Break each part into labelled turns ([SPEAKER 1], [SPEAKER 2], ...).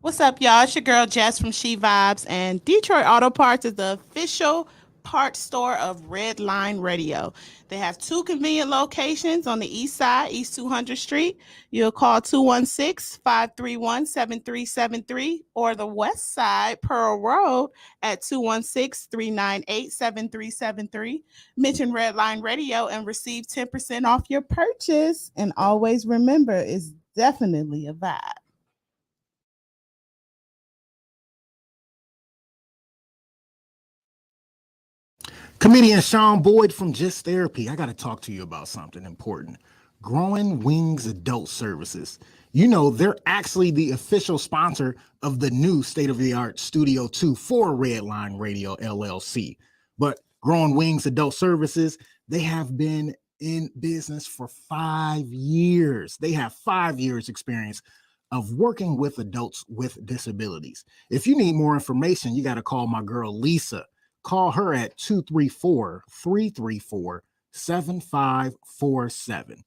[SPEAKER 1] What's up, y'all? It's your girl Jess from She Vibes, and Detroit Auto Parts is the official parts store of Red Line Radio. They have two convenient locations on the east side, East 200th Street. You'll call 216-531-7373, or the west side, Pearl Road, at 216-398-7373. Mention Red Line Radio and receive 10% off your purchase. And always remember, it's definitely a vibe.
[SPEAKER 2] Comedian Sean Boyd from Just Therapy. I got to talk to you about something important. Growing Wings Adult Services. You know, they're actually the official sponsor of the new state-of-the-art Studio 2 for Red Line Radio LLC. But Growing Wings Adult Services, they have been in business for 5 years. They have 5 years experience of working with adults with disabilities. If you need more information, you got to call my girl Lisa. Call her at 234-334-7547.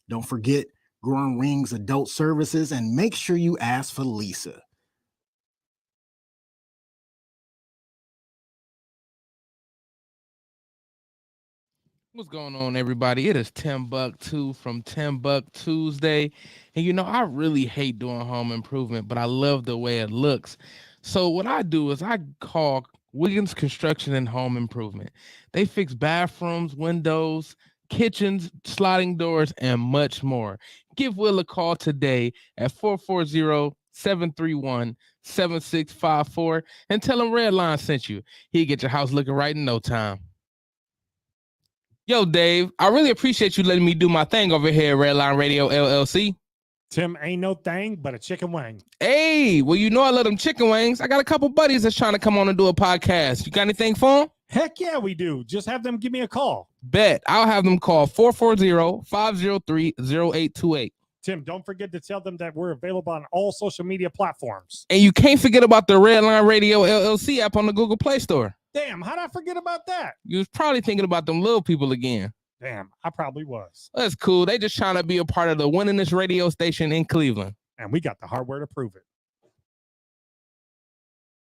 [SPEAKER 2] Don't forget Growing Wings Adult Services, and make sure you ask for Lisa.
[SPEAKER 3] What's going on, everybody? It is Timbuktu from TimbukTuesday. And you know, I really hate doing home improvement, but I love the way it looks. So what I do is I call Wiggins Construction and Home Improvement. They fix bathrooms, windows, kitchens, sliding doors, and much more. Give Will a call today at 440-731-7654 and tell him Redline sent you. He'll get your house looking right in no time. Yo, Dave, I really appreciate you letting me do my thing over here at Redline Radio LLC.
[SPEAKER 4] Tim, ain't no thing but a chicken wing.
[SPEAKER 3] Hey, well, you know I love them chicken wings. I got a couple buddies that's trying to come on and do a podcast. You got anything for them?
[SPEAKER 4] Heck yeah, we do. Just have them give me a call.
[SPEAKER 3] Bet. I'll have them call 440-503-0828.
[SPEAKER 4] Tim, don't forget to tell them that we're available on all social media platforms.
[SPEAKER 3] And you can't forget about the Redline Radio LLC app on the Google Play Store.
[SPEAKER 4] Damn, how'd I forget about that?
[SPEAKER 3] You was probably thinking about them little people again.
[SPEAKER 4] Damn, I probably was.
[SPEAKER 3] That's cool. They just trying to be a part of the winningest radio station in Cleveland.
[SPEAKER 4] And we got the hardware to prove it.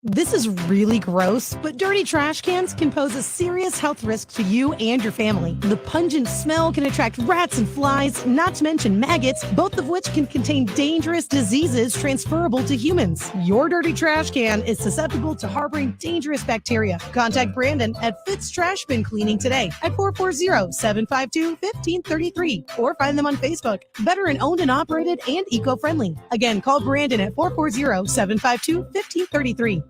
[SPEAKER 5] This is really gross, but dirty trash cans can pose a serious health risk to you and your family. The pungent smell can attract rats and flies, not to mention maggots, both of which can contain dangerous diseases transferable to humans. Your dirty trash can is susceptible to harboring dangerous bacteria. Contact Brandon at Fitz Trash Bin Cleaning today at 440-752-1533 or find them on Facebook. Veteran owned and operated and eco-friendly. Again, call Brandon at 440-752-1533.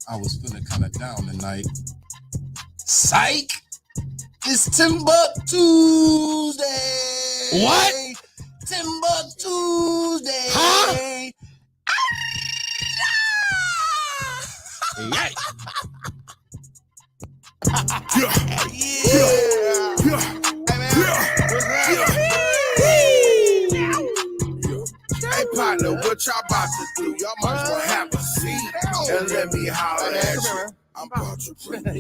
[SPEAKER 6] I was feeling kind of down tonight. Psych! It's TimbukTuesday!
[SPEAKER 3] What?
[SPEAKER 6] TimbukTuesday!
[SPEAKER 3] Huh?
[SPEAKER 6] Hey, partner, what y'all about to do? Y'all might as well have a seat and let me holler at you. I'm about to bring the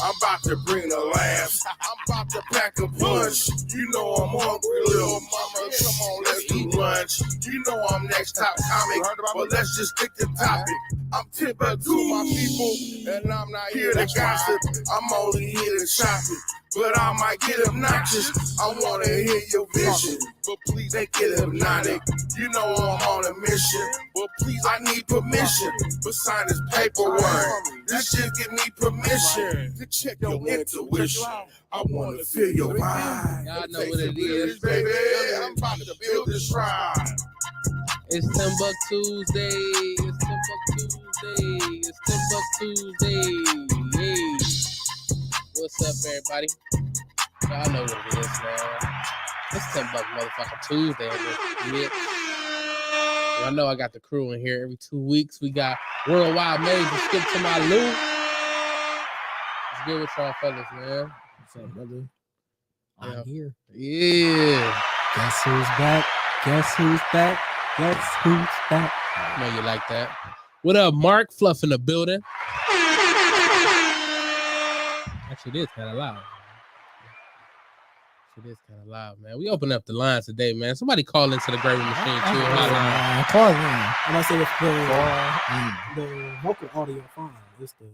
[SPEAKER 6] I'm about to bring the laughs. I'm about to pack a punch. You know I'm hungry, little mama. Come on, let's do lunch. You know I'm next top comic, but let's just stick to topic. I'm Timbuktu, my people, and I'm not here to gossip. I'm only here to shop it, but I might get obnoxious. I wanna hear your vision, but please don't get hypnotic. You know I'm on a mission, but please I need permission to sign this paperwork. This just give me permission to check your intuition. I wanna feel your mind.
[SPEAKER 3] Y'all know what it is,
[SPEAKER 6] baby. I'm about to build this ride.
[SPEAKER 3] It's TimbukTuesday. It's TimbukTuesday. It's TimbukTuesday. Hey. What's up, everybody? Y'all know what it is, man. It's Timbuk motherfucking Tuesday. Y'all know I got the crew in here every 2 weeks. We got Worldwide Major, Skip to my Lou. It's good with y'all fellas, man.
[SPEAKER 7] What's up, brother?
[SPEAKER 3] I'm
[SPEAKER 7] here.
[SPEAKER 3] Yeah.
[SPEAKER 7] Guess who's back? Guess who's back? Guess who's back?
[SPEAKER 3] I know you like that. What up, Mark? Fluff in the building. Actually, it is kind of loud. It is kind of loud, man. We open up the lines today, man. Somebody call into the Gravy Machine too.
[SPEAKER 7] Call in. And I say the vocal audio fine. It's the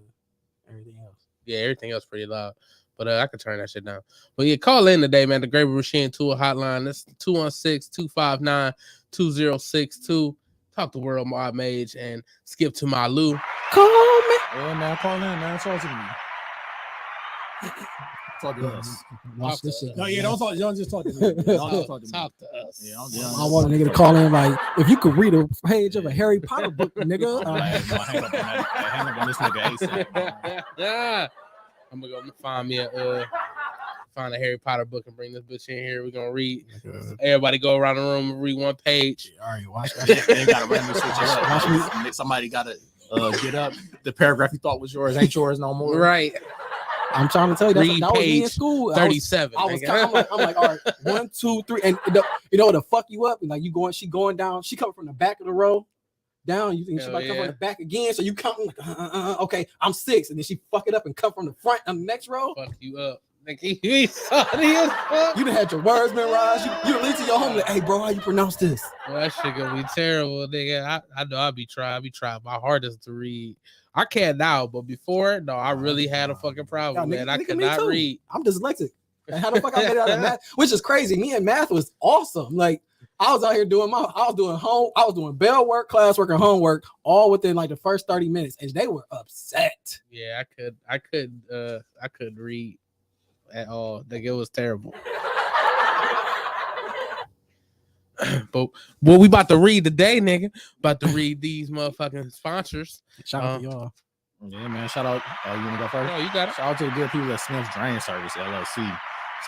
[SPEAKER 7] everything else.
[SPEAKER 3] Yeah, everything else pretty loud. But I can turn that shit down. But yeah, call in today, man. The Gravy Machine Tour hotline. That's 216-259-2062. Talk to World Mob Mage and skip to my Lou.
[SPEAKER 7] Call me.
[SPEAKER 2] Yeah, man, call in, man. Talk to me. Talk to us.
[SPEAKER 7] Watch this shit.
[SPEAKER 4] No, yeah, don't just talk to me.
[SPEAKER 3] Talk to us.
[SPEAKER 2] Yeah,
[SPEAKER 7] I want a nigga to call in like, if you could read a page of a Harry Potter book, nigga.
[SPEAKER 2] Hang up on this nigga ASAP.
[SPEAKER 3] Yeah. I'm gonna go find a Harry Potter book and bring this bitch in here. We're gonna read. Everybody go around the room and read one page.
[SPEAKER 7] All right, watch that.
[SPEAKER 2] They gotta randomly switch it up. Somebody gotta get up. The paragraph you thought was yours ain't yours no more.
[SPEAKER 3] Right.
[SPEAKER 7] I'm trying to tell you,
[SPEAKER 3] Read
[SPEAKER 7] that was me in
[SPEAKER 3] page
[SPEAKER 7] school.
[SPEAKER 3] 37.
[SPEAKER 7] I'm like, all right, 1, 2, 3, and you know to fuck you up. Like she going down. She coming from the back of the row down. You think she might come from the back again? So you counting like, okay, I'm 6, and then she fuck it up and come from the front on the next row.
[SPEAKER 3] Fuck you up. Nigga, you sorry as fuck.
[SPEAKER 7] You done had your words memorized. You done leave to your home like, hey, bro, how you pronounce this?
[SPEAKER 3] Well, that shit gonna be terrible, nigga. I know I be trying my hardest to read. I can't now, but before, no, I really had a fucking problem, man. I could not read.
[SPEAKER 7] I'm dyslexic. And how the fuck I made it out of math? Which is crazy. Me and math was awesome. Like I was out here doing I was doing bell work, classwork, and homework all within like the first 30 minutes, and they were upset.
[SPEAKER 3] Yeah, I couldn't read at all. Like it was terrible. But what we about to read today, nigga? About to read these motherfucking sponsors.
[SPEAKER 7] Shout out to y'all.
[SPEAKER 2] Yeah, man. Shout out. You want to go first?
[SPEAKER 3] No, you got it.
[SPEAKER 2] Shout out to the good people at Smith's Drain Service LLC.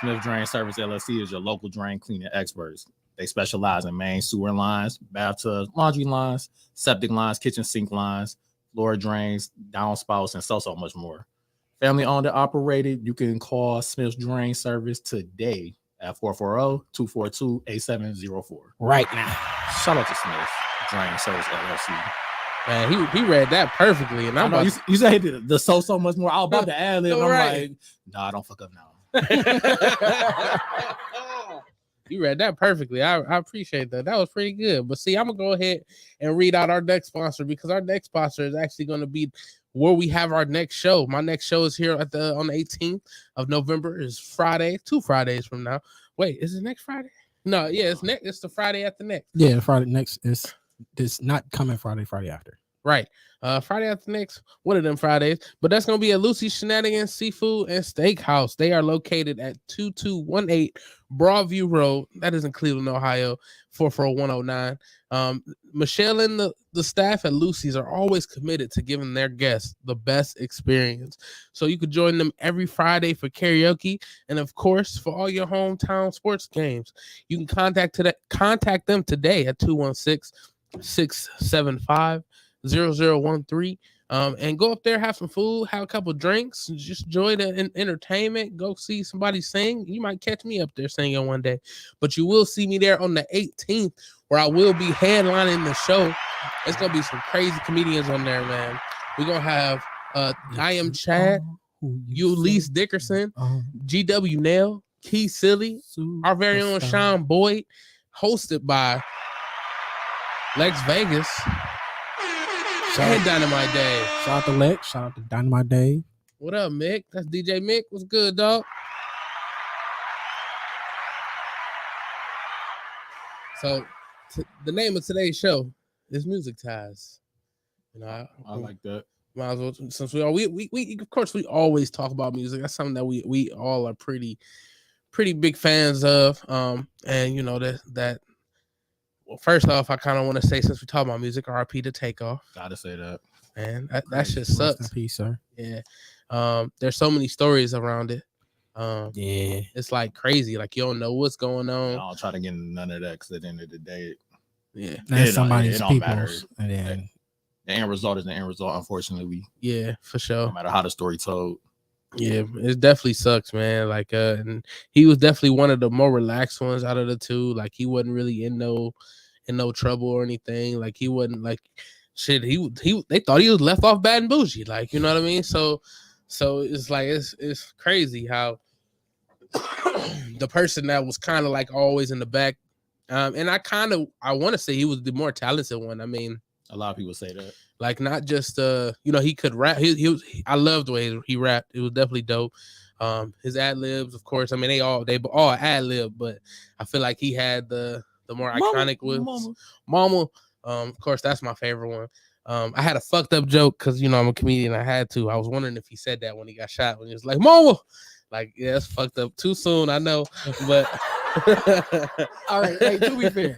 [SPEAKER 2] Smith Drain Service LLC is your local drain cleaning experts. They specialize in main sewer lines, bathtubs, laundry lines, septic lines, kitchen sink lines, floor drains, downspouts, and so much more. Family owned and operated. You can call Smith's Drain Service today at 440-242-8704.
[SPEAKER 7] Right now.
[SPEAKER 2] Shout out to Smith Drain Service LLC.
[SPEAKER 3] Man, he read that perfectly, and I'm about
[SPEAKER 2] you say the so much more. I was about to add it. I'm like, nah, don't fuck up now.
[SPEAKER 3] You read that perfectly. I appreciate that. That was pretty good. But see, I'm gonna go ahead and read out our next sponsor because our next sponsor is actually gonna be where we have our next show. My next show is here on the 18th of November. Is Friday, 2 Fridays from now. Wait, is it next Friday? No, yeah, it's the Friday after next.
[SPEAKER 7] Yeah, Friday next is this not coming Friday after.
[SPEAKER 3] Right. Friday after next, one of them Fridays. But that's going to be at Lucy's Shenanigans Seafood and Steakhouse. They are located at 2218 Broadview Road. That is in Cleveland, Ohio, 44109. Michelle and the staff at Lucy's are always committed to giving their guests the best experience. So you could join them every Friday for karaoke and, of course, for all your hometown sports games. You can contact them today at 216-675-0013 and go up there, have some food, have a couple drinks, and just enjoy the entertainment. Go see somebody sing. You might catch me up there singing one day, but you will see me there on the 18th where I will be headlining the show. It's gonna be some crazy comedians on there, man. We're gonna have I Am Chad, Ulysses Dickerson, GW Nail, Key Silly, our very own Sean Boyd, hosted by Lex Vegas. And Dynamite Dave.
[SPEAKER 7] Shout out to Lex. Shout out to Dynamite Dave.
[SPEAKER 3] What up, Mick? That's DJ Mick. What's good, dog? So, the name of today's show is Music Ties. You know,
[SPEAKER 2] I like that.
[SPEAKER 3] Might as well, since we of course we always talk about music. That's something that we all are pretty big fans of. And you know that. Well, first off, I kind of want to say, since we talk about music, RP to Takeoff.
[SPEAKER 2] Gotta say that.
[SPEAKER 3] Man, that shit sucks.
[SPEAKER 7] Rest in peace, sir.
[SPEAKER 3] Yeah. There's so many stories around it.
[SPEAKER 7] Yeah.
[SPEAKER 3] It's like crazy. Like you don't know what's going on.
[SPEAKER 2] I'll try to get into none of that because at the end of the day,
[SPEAKER 3] Yeah.
[SPEAKER 7] That's somebody's
[SPEAKER 2] it don't matter.
[SPEAKER 7] people's. And then
[SPEAKER 2] The end result is the end result, unfortunately.
[SPEAKER 3] Yeah, for sure.
[SPEAKER 2] No matter how the story told.
[SPEAKER 3] Yeah, it definitely sucks, man. Like, and he was definitely one of the more relaxed ones out of the two. Like, he wasn't really in no trouble or anything. Like, he wasn't like shit. They thought he was left off bad and bougie. Like, you know what I mean? So it's like it's crazy how the person that was kind of like always in the back. And I want to say he was the more talented one. I mean,
[SPEAKER 8] a lot of people say that.
[SPEAKER 3] Like not just he could rap. I loved the way he rapped. It was definitely dope. His ad libs, of course. I mean, they all ad lib, but I feel like he had the more iconic with Mama. Of course, that's my favorite one. I had a fucked up joke because I'm a comedian. I had to. I was wondering if he said that when he got shot. When he was like, "Mama," like, yeah, that's fucked up too soon. I know, but
[SPEAKER 7] all right. Hey, to be fair,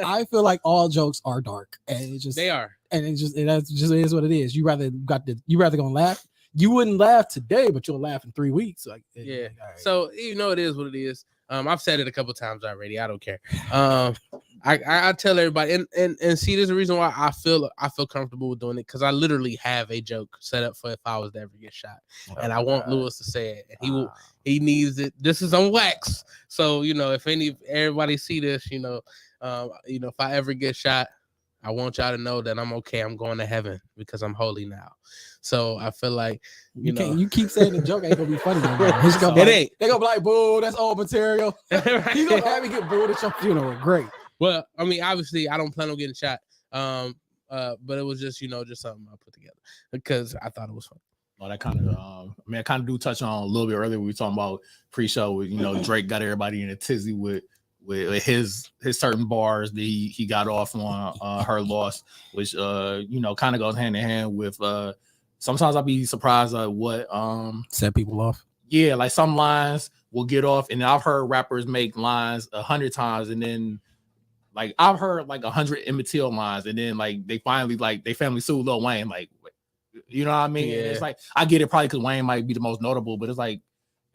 [SPEAKER 7] I feel like all jokes are dark, and
[SPEAKER 3] they are,
[SPEAKER 7] and it is what it is. You rather gonna laugh. You wouldn't laugh today, but you'll laugh in 3 weeks. Like,
[SPEAKER 3] yeah.
[SPEAKER 7] Right.
[SPEAKER 3] So it is what it is. I've said it a couple times already. I don't care. I tell everybody, and see, there's a reason why I feel comfortable with doing it, because I literally have a joke set up for if I was to ever get shot, and I want Lewis to say it, and he needs it. This is on wax, so if everybody see this, if I ever get shot, I want y'all to know that I'm okay. I'm going to heaven because I'm holy now. So I feel like
[SPEAKER 7] you keep saying the joke ain't gonna be funny.
[SPEAKER 3] It ain't.
[SPEAKER 7] They gonna be like, "Boo, that's old material."
[SPEAKER 3] Right.
[SPEAKER 7] You gonna have me get booed at your funeral? Great.
[SPEAKER 3] Well, I mean, obviously, I don't plan on getting shot. But it was just something I put together because I thought it was fun.
[SPEAKER 8] Well, that kind of, I kind of do touch on a little bit earlier. We were talking about pre-show with Drake got everybody in a tizzy with his certain bars that he got off on Her Loss, which kind of goes hand in hand with sometimes I'll be surprised at what
[SPEAKER 7] set people off.
[SPEAKER 8] Yeah, like some lines will get off, and I've heard rappers make lines 100 times, and then like I've heard like 100 Emmett Till lines, and then like they finally they family sued Lil Wayne, like, you know what I mean?
[SPEAKER 3] Yeah.
[SPEAKER 8] And it's like I get it probably because Wayne might be the most notable, but it's like.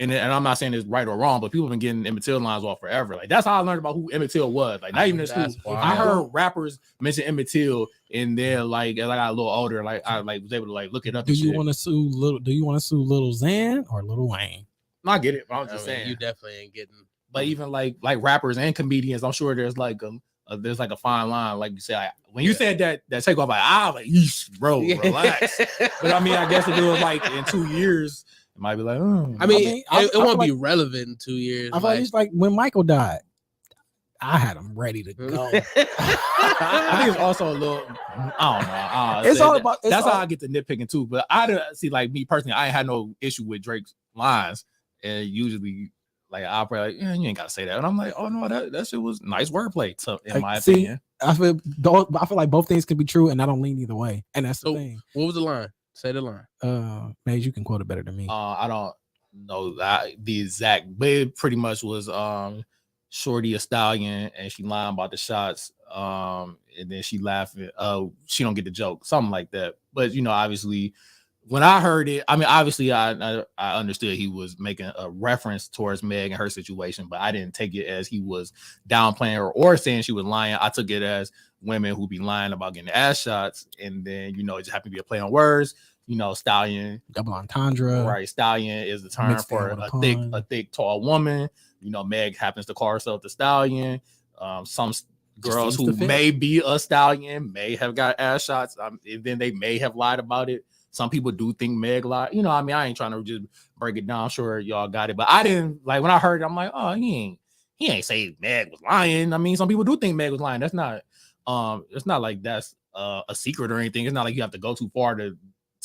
[SPEAKER 8] And I'm not saying it's right or wrong, but people have been getting Emmett Till lines off forever. Like that's how I learned about who Emmett Till was. Like not even in school. I heard rappers mention Emmett Till, and then like as I got a little older, like I was able to like look it up.
[SPEAKER 7] Do you want to sue Lil Xan or Lil Wayne?
[SPEAKER 8] No, I get it. But I'm just saying
[SPEAKER 3] you definitely ain't getting.
[SPEAKER 8] But even like rappers and comedians, I'm sure there's like a fine line. Like you say, when you said that takeoff, bro, relax. But I mean, I guess if it was like in 2 years. Might be like,
[SPEAKER 3] I mean, it won't be relevant in 2 years.
[SPEAKER 7] I feel like it's like when Michael died, I had him ready to go.
[SPEAKER 8] I think it's also a little, I don't know.
[SPEAKER 7] It's all about.
[SPEAKER 8] That's how I get to nitpicking too. But I see, like me personally, I ain't had no issue with Drake's lines, and usually, like I'll probably like, you ain't gotta say that, and I'm like, oh no, that shit was nice wordplay, in my opinion.
[SPEAKER 7] I feel like both things can be true, and I don't lean either way, and that's the thing.
[SPEAKER 3] What was the line? Say the line.
[SPEAKER 7] Maybe you can quote it better than me.
[SPEAKER 8] I don't know the exact, but it pretty much was Shorty a stallion, and she lying about the shots. And then she laughing. She don't get the joke, something like that. But obviously, when I heard it, I mean, obviously, I understood he was making a reference towards Meg and her situation, but I didn't take it as he was downplaying her or saying she was lying. I took it as women who be lying about getting ass shots, and then it just happened to be a play on words. Stallion,
[SPEAKER 7] double entendre,
[SPEAKER 8] right? Stallion is the term for a thick, tall woman. Meg happens to call herself the stallion. Some girls who may be a stallion may have got ass shots, and then they may have lied about it. Some people do think Meg lied. I mean, I ain't trying to just break it down. I'm sure y'all got it, but I didn't like when I heard it. I'm like, oh, he ain't say Meg was lying. I mean, some people do think Meg was lying. That's not. It's not like that's a secret or anything. It's not like you have to go too far to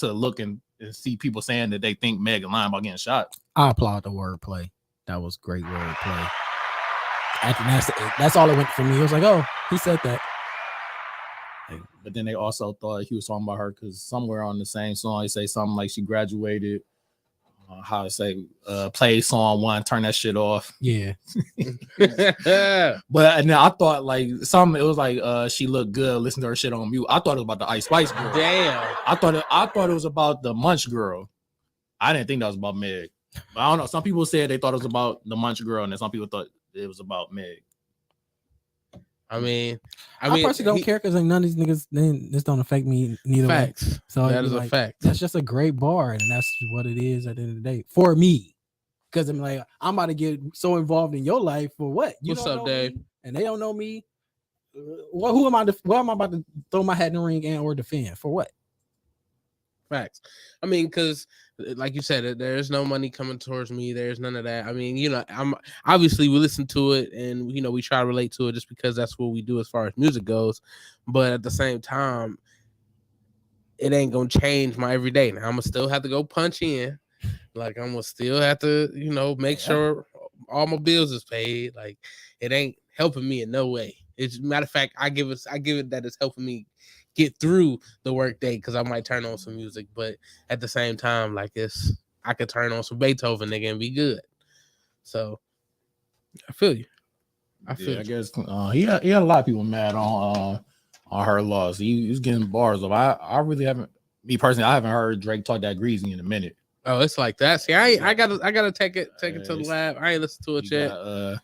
[SPEAKER 8] look and see people saying that they think Meg is lying about getting shot.
[SPEAKER 7] I applaud the wordplay. That was great wordplay. That's all it went for me. It was like, oh, he said that.
[SPEAKER 8] But then they also thought he was talking about her because somewhere on the same song, he say something like she graduated. How to say, play song one, turn that shit off.
[SPEAKER 7] Yeah.
[SPEAKER 8] But and then I thought like it was like she looked good, listen to her shit on mute. I thought it was about the Ice Spice girl.
[SPEAKER 3] Damn.
[SPEAKER 8] I thought it was about the Munch girl. I didn't think that was about Meg. But I don't know. Some people said they thought it was about the Munch girl, and then some people thought it was about Meg.
[SPEAKER 3] I mean,
[SPEAKER 7] I personally don't care because like none of these niggas, this don't affect me neither
[SPEAKER 3] facts.
[SPEAKER 7] way. So
[SPEAKER 3] that is a fact.
[SPEAKER 7] That's just a great bar, and that's what it is at the end of the day for me. Because I'm like, I'm about to get so involved in your life for what?
[SPEAKER 3] What's up, Dave?
[SPEAKER 7] And they don't know me. What am I about to throw my hat in the ring and or defend for what?
[SPEAKER 3] Facts. I mean, because like you said, there's no money coming towards me. There's none of that. I mean, I'm obviously we listen to it and we try to relate to it just because that's what we do as far as music goes. But at the same time, it ain't gonna change my everyday. Now I'm gonna still have to go punch in. Like I'm gonna still have to, make sure all my bills is paid. Like it ain't helping me in no way. It's matter of fact, I give it that it's helping me get through the work day because I might turn on some music, but at the same time, like I could turn on some Beethoven, nigga, and be good. So I feel you. I
[SPEAKER 8] guess he had a lot of people mad on her loss. He was getting bars of. I really haven't. Me personally, I haven't heard Drake talk that greasy in a minute.
[SPEAKER 3] Oh, it's like that. See, I gotta take it to the lab. I ain't listened to it yet.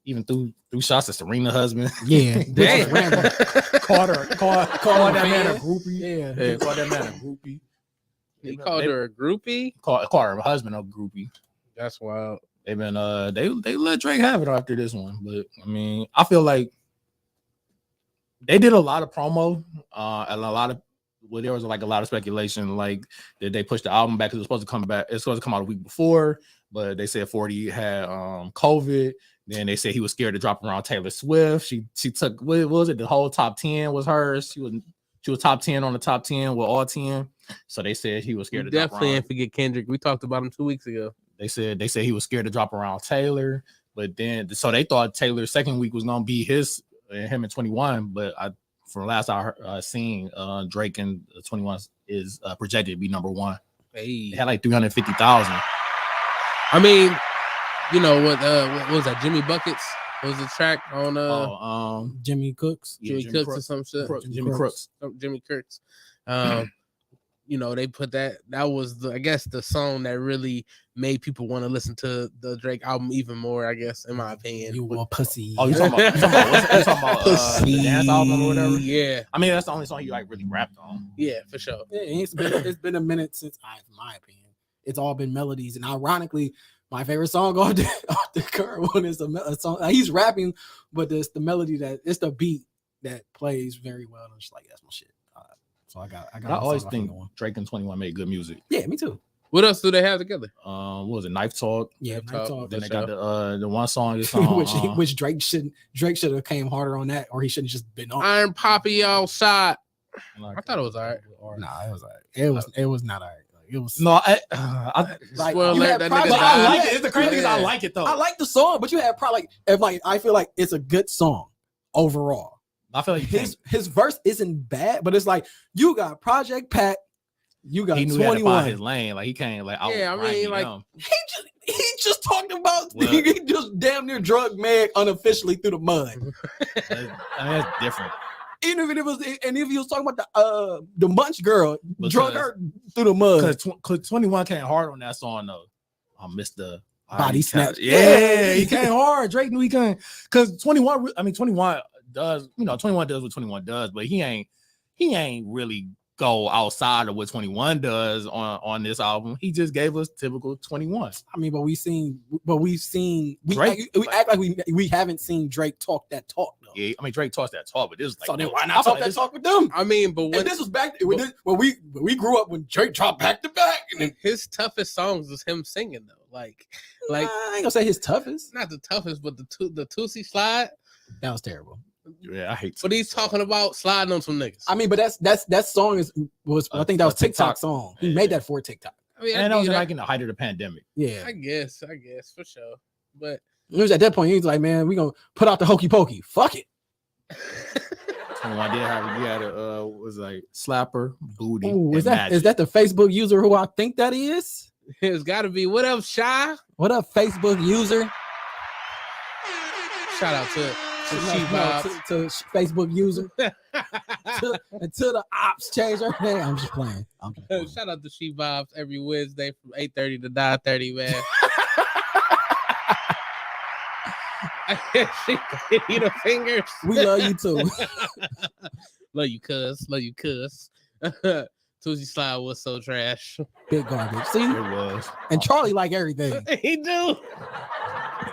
[SPEAKER 8] Even threw shots at Serena husband.
[SPEAKER 7] Yeah,
[SPEAKER 3] damn.
[SPEAKER 8] called that man a groupie.
[SPEAKER 7] Yeah,
[SPEAKER 8] called that man a groupie.
[SPEAKER 3] He called her a groupie.
[SPEAKER 8] Called her husband a groupie.
[SPEAKER 3] That's wild.
[SPEAKER 8] They've been they let Drake have it after this one, but I mean, I feel like they did a lot of promo, and a lot of there was like a lot of speculation, like did they push the album back because it was supposed to come back? It's supposed to come out a week before, but they said 40 had COVID. Then they said he was scared to drop around Taylor Swift. She took what was it? The whole top 10 was hers. She was top 10 on the top 10 with all 10. So they said he was scared to drop around.
[SPEAKER 3] Definitely ain't forget Kendrick. We talked about him 2 weeks ago.
[SPEAKER 8] They said he was scared to drop around Taylor, but then so they thought Taylor's second week was gonna be him in 21. But from last I seen, Drake and 21 is projected to be number one.
[SPEAKER 3] Hey,
[SPEAKER 8] they had like 350,000.
[SPEAKER 3] I mean, what was that? Jimmy Buckets was the track on
[SPEAKER 7] Jimmy Cooks,
[SPEAKER 3] Jimmy Cooks or some shit.
[SPEAKER 8] Jimmy Crooks.
[SPEAKER 3] Jimmy Cooks. They put that was the song that really made people want to listen to the Drake album even more, I guess, in my opinion.
[SPEAKER 7] You a pussy.
[SPEAKER 8] Oh, you talking about the dance album or whatever?
[SPEAKER 3] Yeah.
[SPEAKER 8] I mean, that's the only song you like really rapped on.
[SPEAKER 3] Yeah, for sure.
[SPEAKER 7] Yeah, it's been a minute since in my opinion, it's all been melodies. And ironically, my favorite song off the current one is a song. He's rapping, but it's the melody it's the beat that plays very well. I'm just like, that's my shit. So I
[SPEAKER 8] always think Drake and 21 made good music.
[SPEAKER 7] Yeah, me too.
[SPEAKER 3] What else do they have together?
[SPEAKER 8] What was it? Knife Talk.
[SPEAKER 7] Yeah, Knife Talk.
[SPEAKER 8] Then they got the one song is on,
[SPEAKER 7] which Drake should have came harder on that, or he shouldn't just been on.
[SPEAKER 3] Iron Poppy outside. I thought it was all right.
[SPEAKER 7] Nah, it was all right. It was not all right. It was
[SPEAKER 8] I
[SPEAKER 7] like,
[SPEAKER 3] that nigga
[SPEAKER 8] I like it. It's the crazy thing. I like it though.
[SPEAKER 7] I like the song, but you had probably I feel like it's a good song overall.
[SPEAKER 8] I feel like
[SPEAKER 7] his verse isn't bad, but it's like you got Project Pat, you got
[SPEAKER 8] he knew
[SPEAKER 7] 21.
[SPEAKER 8] He had to find his lane. Like he can't
[SPEAKER 7] He just talked about he just damn near drug Meg unofficially through the mud.
[SPEAKER 8] I mean, that's different.
[SPEAKER 7] Even if it was, and if he was talking about the Munch girl, drug her through the mud.
[SPEAKER 8] Because 21 came hard on that song though. I missed the
[SPEAKER 7] body snatch.
[SPEAKER 8] Yeah, he came hard. Drake knew he couldn't. Because 21 does, 21 does what 21 does, but he ain't really go outside of what 21 does on this album. He just gave us typical 21.
[SPEAKER 7] I mean, we
[SPEAKER 8] Drake,
[SPEAKER 7] act like we haven't seen Drake talk that talk though.
[SPEAKER 8] Yeah, I mean Drake talks that talk, but this is like,
[SPEAKER 7] so then why not talk that talk with them?
[SPEAKER 3] I mean, but when
[SPEAKER 7] this was back when we grew up when Drake dropped back to back, and then
[SPEAKER 3] his toughest songs was him singing though. Like
[SPEAKER 7] I ain't gonna say his toughest,
[SPEAKER 3] not the toughest, but the Tootsie slide.
[SPEAKER 7] That was terrible.
[SPEAKER 8] Yeah, I hate.
[SPEAKER 3] But he's talking about sliding on some niggas.
[SPEAKER 7] I mean, but that song was I think that was TikTok song. He made that for TikTok.
[SPEAKER 3] I mean,
[SPEAKER 8] and that was like in the height of the pandemic.
[SPEAKER 7] Yeah,
[SPEAKER 3] I guess for sure. But
[SPEAKER 7] it was at that point he was like, "Man, we gonna put out the hokey pokey. Fuck it."
[SPEAKER 8] 21 did have you had a was like slapper booty.
[SPEAKER 7] Ooh, is that the Facebook user who I think that is?
[SPEAKER 3] It's got to be. What up, Shy?
[SPEAKER 7] What up, Facebook user?
[SPEAKER 3] Shout out to
[SPEAKER 7] Facebook user until the ops change her name. I'm just playing.
[SPEAKER 3] Shout out to She Vibes every Wednesday from 8:30 to 9:30, man. She eat her fingers.
[SPEAKER 7] We love you too.
[SPEAKER 3] Love you, cuz. Tootsie Slide was so trash.
[SPEAKER 7] Big garbage. See,
[SPEAKER 8] it was.
[SPEAKER 7] And Charlie like everything.
[SPEAKER 3] He do.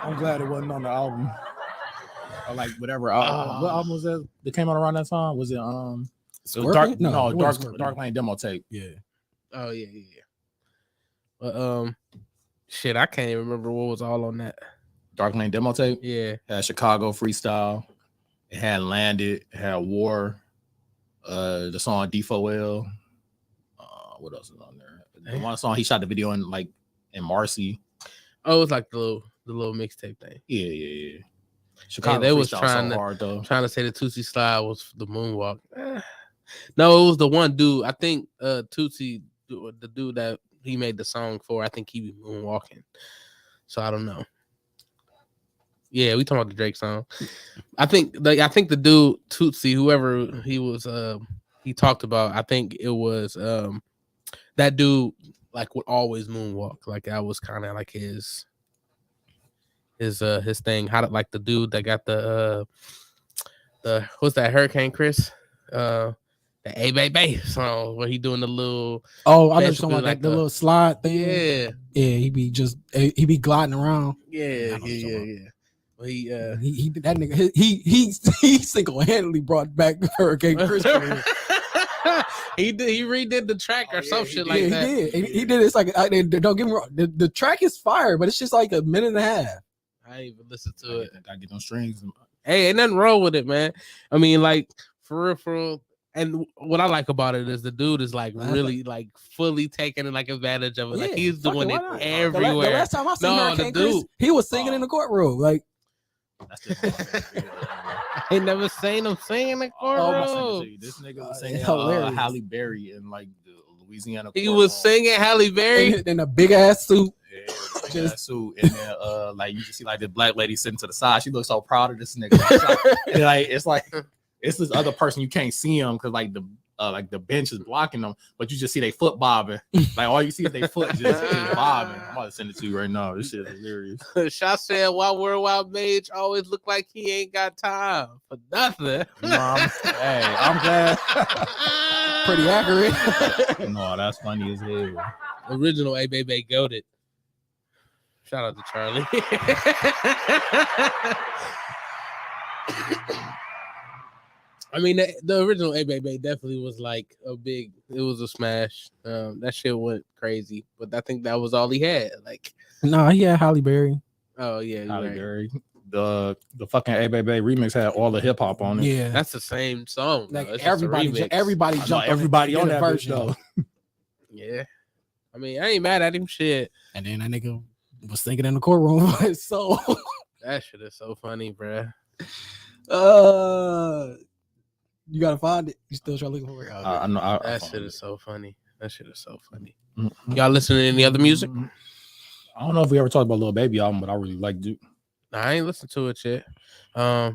[SPEAKER 8] I'm glad it wasn't on the album. Or like whatever. What album was that came out around that time? Was it Dark Lane demo tape?
[SPEAKER 7] Yeah.
[SPEAKER 3] Oh yeah. But shit, I can't even remember what was all on that.
[SPEAKER 8] Dark Lane demo tape.
[SPEAKER 3] Yeah.
[SPEAKER 8] Had Chicago Freestyle. It had Landed. It had War. The song D4L. What else is on there? The one song he shot the video in Marcy.
[SPEAKER 3] Oh, it was like the little mixtape thing.
[SPEAKER 8] Yeah. Chicago
[SPEAKER 3] they was
[SPEAKER 8] trying to
[SPEAKER 3] say the Tootsie Slide was the moonwalk. No, it was the one dude. I think Tootsie, the dude that he made the song for, I think he be moonwalking. So I don't know. Yeah, we talking about the Drake song. I think the dude Tootsie, whoever he was, he talked about. I think it was that dude like would always moonwalk. Like that was kind of like his thing. How did like the dude that got the what's that Hurricane Chris? The A Bay song where he doing the little
[SPEAKER 7] I know something like the little slide thing.
[SPEAKER 3] Yeah.
[SPEAKER 7] He be gliding around.
[SPEAKER 3] Yeah. Well, he
[SPEAKER 7] that nigga he single-handedly brought back Hurricane Chris.
[SPEAKER 3] he redid the track or some shit like that.
[SPEAKER 7] He did. It's like don't get me wrong. The track is fire, but it's just like a minute and a half.
[SPEAKER 3] I didn't even listen to it.
[SPEAKER 8] I get no strings.
[SPEAKER 3] Hey, ain't nothing wrong with it, man. I mean, like for real. And what I like about it is the dude is like really like fully taking like advantage of it. Like he's doing it everywhere.
[SPEAKER 7] The last time I seen Hurricane Chris, he was singing in the courtroom. Like
[SPEAKER 3] I ain't never seen him sing in the courtroom.
[SPEAKER 8] This nigga was singing Halle Berry in like the Louisiana.
[SPEAKER 3] He was singing Halle Berry
[SPEAKER 7] in a big ass suit.
[SPEAKER 8] Suit, and then like you can see like the black lady sitting to the side. She looks so proud of this nigga. And like it's this other person, you can't see him because like the bench is blocking them, but you just see they foot bobbing. Like all you see is they foot just bobbing. I'm about to send it to you right now. This shit is hilarious.
[SPEAKER 3] Shaw said, "Why Worldwide Mage always look like he ain't got time for nothing."
[SPEAKER 8] Hey, I'm glad.
[SPEAKER 7] Pretty accurate.
[SPEAKER 8] No, that's funny as hell.
[SPEAKER 3] Original A Baby goated. Shout out to Charlie. I mean, the original A Baby definitely was like it was a smash. That shit went crazy, but I think that was all he had. Like,
[SPEAKER 7] no, he had Halle Berry.
[SPEAKER 3] Oh yeah,
[SPEAKER 8] Halle Berry. The fucking A Baby remix had all the hip hop on it.
[SPEAKER 7] Yeah,
[SPEAKER 3] that's the same song.
[SPEAKER 7] Like everybody jumped
[SPEAKER 8] everybody on that
[SPEAKER 7] version
[SPEAKER 8] though.
[SPEAKER 3] Yeah, I mean, I ain't mad at him. Shit.
[SPEAKER 7] And then that nigga was singing in the courtroom. So
[SPEAKER 3] that shit is so funny, bruh.
[SPEAKER 7] You gotta find it. You still trying to look for it?
[SPEAKER 8] I know.
[SPEAKER 3] That shit is so funny. Mm-hmm. Y'all listening to any other music?
[SPEAKER 8] I don't know if we ever talked about Lil Baby album, but I really like Duke.
[SPEAKER 3] I ain't listened to it yet. How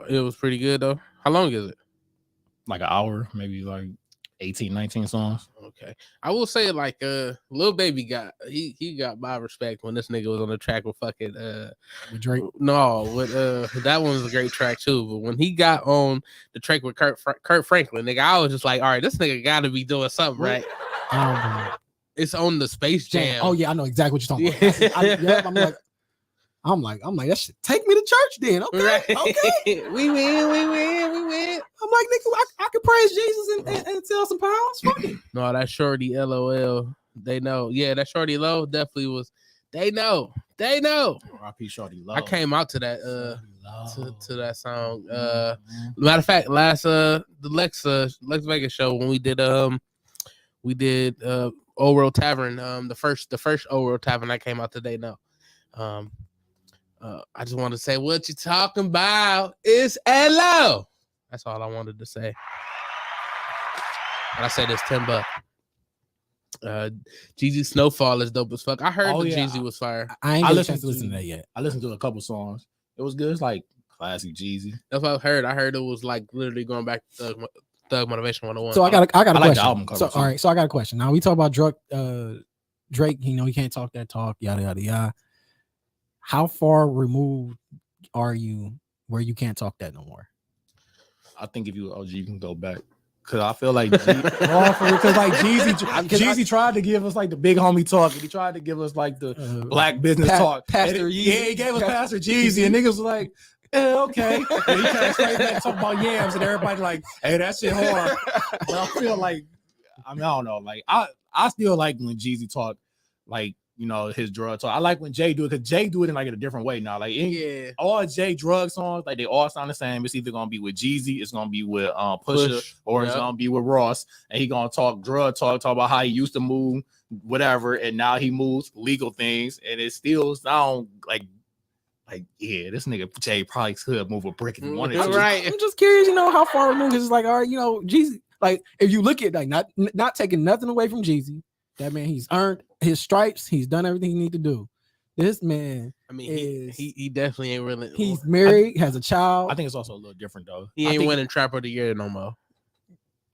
[SPEAKER 3] it was pretty good though. How long is it?
[SPEAKER 8] Like an hour, maybe like 18, 19 songs.
[SPEAKER 3] Okay. I will say like Lil Baby got he got my respect when this nigga was on the track with fucking
[SPEAKER 7] with Drake.
[SPEAKER 3] No, with that one was a great track too. But when he got on the track with Kurt Franklin, nigga, I was just like, all right, this nigga gotta be doing something, right? It's on the Space Jam.
[SPEAKER 7] Oh yeah, I know exactly what you're talking about. I'm like, that shit. Take me to church then. Okay, right. Okay.
[SPEAKER 3] we win.
[SPEAKER 7] I'm like, nigga, I could praise Jesus and sell some pounds. Fuck it.
[SPEAKER 3] No, that Shorty LOL. They know. Yeah, that Shorty Low definitely was. They know.
[SPEAKER 8] R.I.P. Shorty Low.
[SPEAKER 3] I came out to that to that song. Matter of fact, last the Lex Vegas show when we did Old World Tavern, the first Old World Tavern I came out today now. I just want to say what you talking about is hello. That's all I wanted to say. And I said it's $10. Jeezy Snowfall is dope as fuck. I heard Jeezy was fire.
[SPEAKER 7] I ain't listened to that yet.
[SPEAKER 8] I listened to a couple songs. It was good. It's like classic Jeezy.
[SPEAKER 3] That's what I heard. I heard it was like literally going back to Thug Motivation 101.
[SPEAKER 7] So I got a question.
[SPEAKER 8] Like the album cover.
[SPEAKER 7] All right, so I got a question. Now we talk about Drake, he can't talk that talk, yada yada yada. How far removed are you where you can't talk that no more?
[SPEAKER 8] I think if you OG, you can go back. Cause I feel like Jeezy tried to give us like the big homie talk, and he tried to give us like the black business talk.
[SPEAKER 7] Pastor Yeezy.
[SPEAKER 8] Yeah, he gave us Pastor Jeezy, and niggas was like, okay. And he came straight back and talk about yams, and everybody like, hey, that shit hard. But I feel like I mean, I don't know. Like, I still like when Jeezy talk, like, you know, his drug talk. I like when Jay do it because Jay do it in like a different way now. Like, all Jay drug songs, like they all sound the same. It's either gonna be with Jeezy, it's gonna be with Pusha, or it's gonna be with Ross, and he gonna talk drug talk about how he used to move, whatever, and now he moves legal things, and it still sound like yeah, this nigga Jay probably could move a brick if he wanted to.
[SPEAKER 7] Right. I'm just curious, you know, how far removed is like, all right, you know, Jeezy. Like, if you look at like not taking nothing away from Jeezy, that man, he's earned his stripes. He's done everything he need to do. This man,
[SPEAKER 3] I mean, he definitely ain't really.
[SPEAKER 7] He's married, has a child.
[SPEAKER 8] I think it's also a little different though.
[SPEAKER 3] He ain't winning Trap of the Year no more.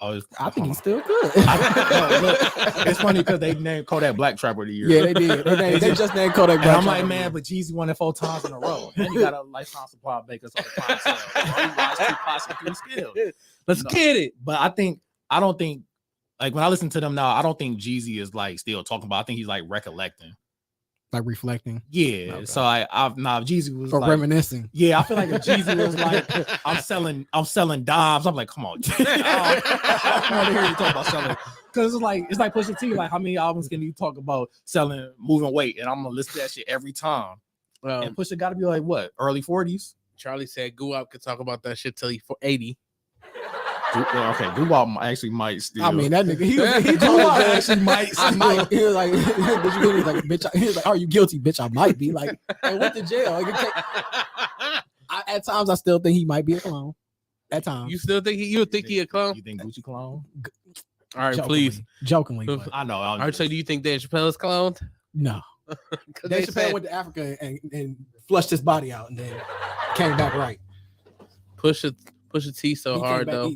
[SPEAKER 7] I think he's still good.
[SPEAKER 8] It's funny because they named Kodak Black Trapper of the Year.
[SPEAKER 7] Yeah, they did. They just named Kodak Black.
[SPEAKER 8] I'm like, man, but Jeezy won it 4 times in a row. And you got a lifetime supply of bakers on the prime sale. You watch two possibly skill.
[SPEAKER 3] Let's get it.
[SPEAKER 8] But I don't think, like when I listen to them now, I don't think Jeezy is like still talking about. I think he's like recollecting.
[SPEAKER 7] Like reflecting.
[SPEAKER 8] Yeah. Okay. So if Jeezy was
[SPEAKER 7] or
[SPEAKER 8] like
[SPEAKER 7] reminiscing.
[SPEAKER 8] Yeah, I feel like if Jeezy was like, I'm selling dimes, I'm like, come on. I don't want to hear you talk about selling. Because it's like Pusha T, like how many albums can you talk about selling, moving weight? And I'm gonna listen to that shit every time. And Pusha gotta be like what, early 40s?
[SPEAKER 3] Charlie said Guwap could talk about that shit till he's 80.
[SPEAKER 8] Okay, Guwap actually might still.
[SPEAKER 7] I mean, that nigga, he
[SPEAKER 8] actually might still.
[SPEAKER 7] I might. He was like, did you hear? He was like, bitch. He was like, are you guilty, bitch? I might be. Like, I went to jail. At times, I still think he might be a clone. At times,
[SPEAKER 3] you still think he a clone?
[SPEAKER 8] You think Gucci clone?
[SPEAKER 3] All right, please.
[SPEAKER 7] Jokingly, but.
[SPEAKER 8] I know.
[SPEAKER 3] All right, so do you think Dave Chappelle is cloned?
[SPEAKER 7] No. Dave Chappelle went to Africa and flushed his body out and then came back right.
[SPEAKER 3] Pusha T so hard though.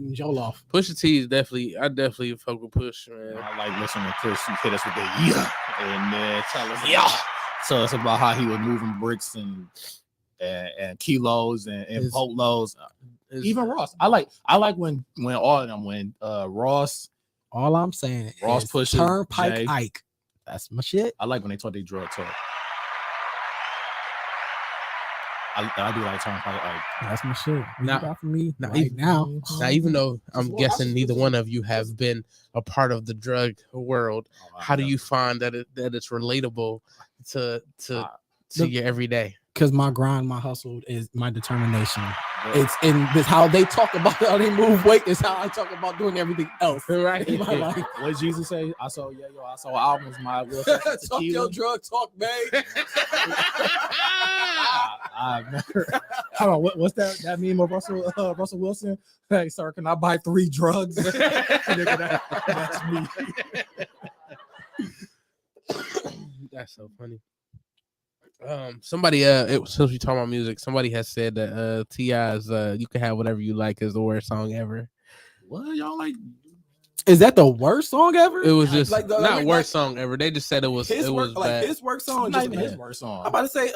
[SPEAKER 3] Pusha T is I definitely fuck with Push, man.
[SPEAKER 8] I like listening to Push. He hit us with the and then tell us about how he was moving bricks and kilos and boatloads. Even Ross. I like when all of them when Ross.
[SPEAKER 7] All I'm saying
[SPEAKER 8] Ross
[SPEAKER 7] is
[SPEAKER 8] Pusha
[SPEAKER 7] Turnpike
[SPEAKER 8] Jay.
[SPEAKER 7] Ike. That's my shit.
[SPEAKER 8] I like when they talk their drug talk. I do like Turnpike Ike.
[SPEAKER 7] That's my shit.
[SPEAKER 3] Now,
[SPEAKER 7] for me
[SPEAKER 3] now, even though I'm guessing neither one of you have been a part of the drug world, how do you find that it's relatable to your everyday?
[SPEAKER 7] Because my grind, my hustle is my determination. It's in this how they talk about how they move weight is how I talk about doing everything else.
[SPEAKER 3] Right
[SPEAKER 7] in my life.
[SPEAKER 8] What Jesus say? I saw albums. My will
[SPEAKER 7] talk your drug talk, man.
[SPEAKER 8] I've never. Hold on, what's that meme of Russell Wilson? Hey, sir, can I buy 3 drugs? That's me.
[SPEAKER 3] That's so funny. Somebody since we talking about music, somebody has said that T.I.'s "You Can Have Whatever You Like" is the worst song ever.
[SPEAKER 8] What y'all like?
[SPEAKER 7] Is that the worst song ever?
[SPEAKER 3] It was just not worst song ever. They just said it was
[SPEAKER 7] his
[SPEAKER 3] was bad.
[SPEAKER 7] His work song.
[SPEAKER 8] Not even his worst song.
[SPEAKER 7] I'm about to say,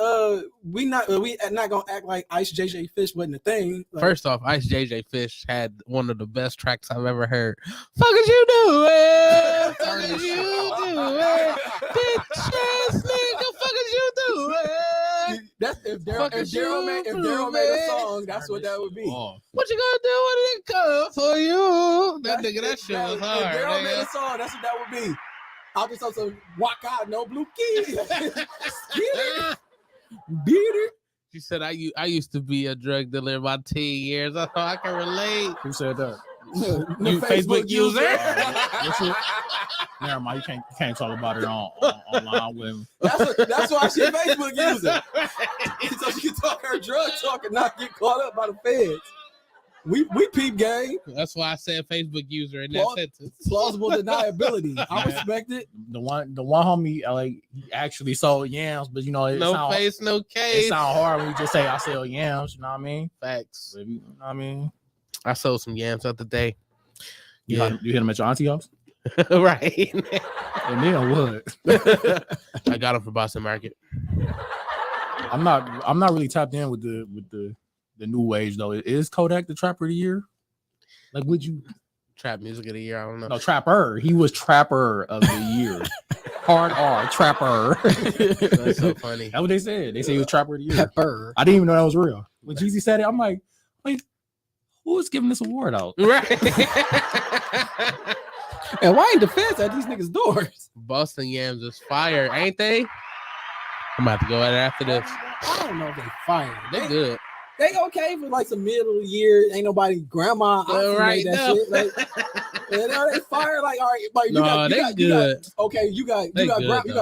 [SPEAKER 7] we not gonna act like Ice JJ Fish wasn't a thing. Like,
[SPEAKER 3] first off, Ice JJ Fish had one of the best tracks I've ever heard. Fuck is you doing? Fuck is you doing? Bitch ass nigga, fuck is you doing?
[SPEAKER 7] That's if Daryl made a song, that's what that would be.
[SPEAKER 3] What you gonna do when it come for you? That shit was hard.
[SPEAKER 7] If Daryl made a song, that's what that would be. I'll just also walk out, no blue keys. Beat it.
[SPEAKER 3] She said, I used to be a drug dealer about 10 years. I thought I can relate.
[SPEAKER 8] Who said that?
[SPEAKER 3] You Facebook user?
[SPEAKER 8] Never mind, you can't talk about it online with him.
[SPEAKER 7] That's why she's Facebook user. So she can talk her drug talk and not get caught up by the feds. We peep gang.
[SPEAKER 3] That's why I said Facebook user in that sentence.
[SPEAKER 7] Plausible deniability. I respect it.
[SPEAKER 8] The one homie like he actually sold yams, but you know
[SPEAKER 3] no face, no case.
[SPEAKER 8] It sound hard when you just say I sell yams. You know what I mean?
[SPEAKER 3] Facts.
[SPEAKER 8] You know what I mean?
[SPEAKER 3] I sold some yams the other day.
[SPEAKER 8] You hit them at your auntie house?
[SPEAKER 3] Right.
[SPEAKER 8] And then what?
[SPEAKER 3] I got them from Boston Market.
[SPEAKER 8] I'm not really tapped in with the new wave though. Is Kodak the Trapper of the Year? Like, would you
[SPEAKER 3] Trap Music of the Year? I don't know.
[SPEAKER 8] No, Trapper. He was Trapper of the Year. Hard R, Trapper.
[SPEAKER 3] That's so funny.
[SPEAKER 8] That's what they said. They said he was Trapper of the Year.
[SPEAKER 7] Trapper.
[SPEAKER 8] I didn't even know that was real. When Jeezy said it, I'm like, wait, who is giving this award out?
[SPEAKER 3] Right.
[SPEAKER 7] And why ain't the feds at these niggas' doors?
[SPEAKER 3] Boston yams is fire, ain't they? I'm about to go at it after this.
[SPEAKER 7] I don't know if they fire.
[SPEAKER 3] They good.
[SPEAKER 7] They okay for like some middle of the year. Ain't nobody grandma
[SPEAKER 3] Right,
[SPEAKER 7] made that
[SPEAKER 3] no.
[SPEAKER 7] shit. Like, they fire like all right, like you got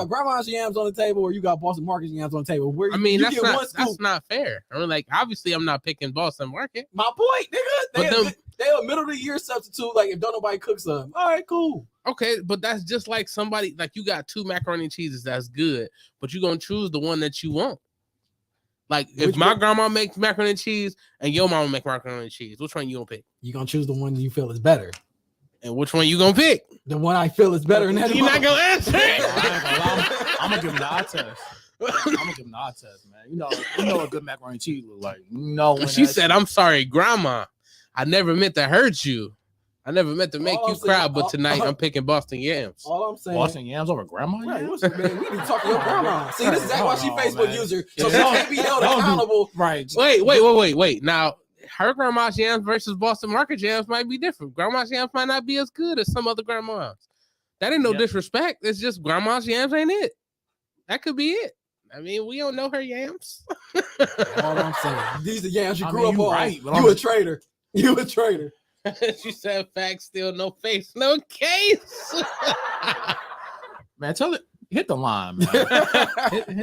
[SPEAKER 7] grandma's yams on the table, or you got Boston Market yams on the table. Where
[SPEAKER 3] I mean,
[SPEAKER 7] you
[SPEAKER 3] that's
[SPEAKER 7] get
[SPEAKER 3] not
[SPEAKER 7] one scoop.
[SPEAKER 3] that's not fair. I mean, like obviously, I'm not picking Boston Market.
[SPEAKER 7] My point, nigga. They a middle of the year substitute. Like if don't nobody cook some, all right, cool.
[SPEAKER 3] Okay, but that's just like somebody like you got 2 macaroni and cheeses that's good, but you're gonna choose the one that you want. Like if my grandma makes macaroni and cheese and your mama make macaroni and cheese, which one you gonna pick?
[SPEAKER 7] You gonna choose the one you feel is better.
[SPEAKER 3] And which one you gonna pick?
[SPEAKER 7] The one I feel is better.
[SPEAKER 3] You're not gonna answer it.
[SPEAKER 8] I'm gonna give him the eye test. I'm gonna give him the eye test, man. You know what good macaroni and cheese look like.
[SPEAKER 3] She said, "I'm sorry, Grandma. I never meant to hurt you. I never meant to make you cry, but tonight I'm picking Boston yams."
[SPEAKER 7] All I'm saying,
[SPEAKER 8] Boston yams over grandma.
[SPEAKER 7] Right, man, we need to talk to your grandma. See, this is exactly why she Facebook user, so she can't be held accountable.
[SPEAKER 8] Right.
[SPEAKER 3] Wait. Now, her grandma's yams versus Boston Market yams might be different. Grandma's yams might not be as good as some other grandmas. That ain't no disrespect. It's just grandma's yams ain't it. That could be it. I mean, we don't know her yams.
[SPEAKER 7] All I'm saying, these are yams you grew up on.
[SPEAKER 8] Right,
[SPEAKER 7] you a traitor. You a traitor.
[SPEAKER 3] She said, "Facts, still no face, no case."
[SPEAKER 8] Man, tell it. Hit the line, man.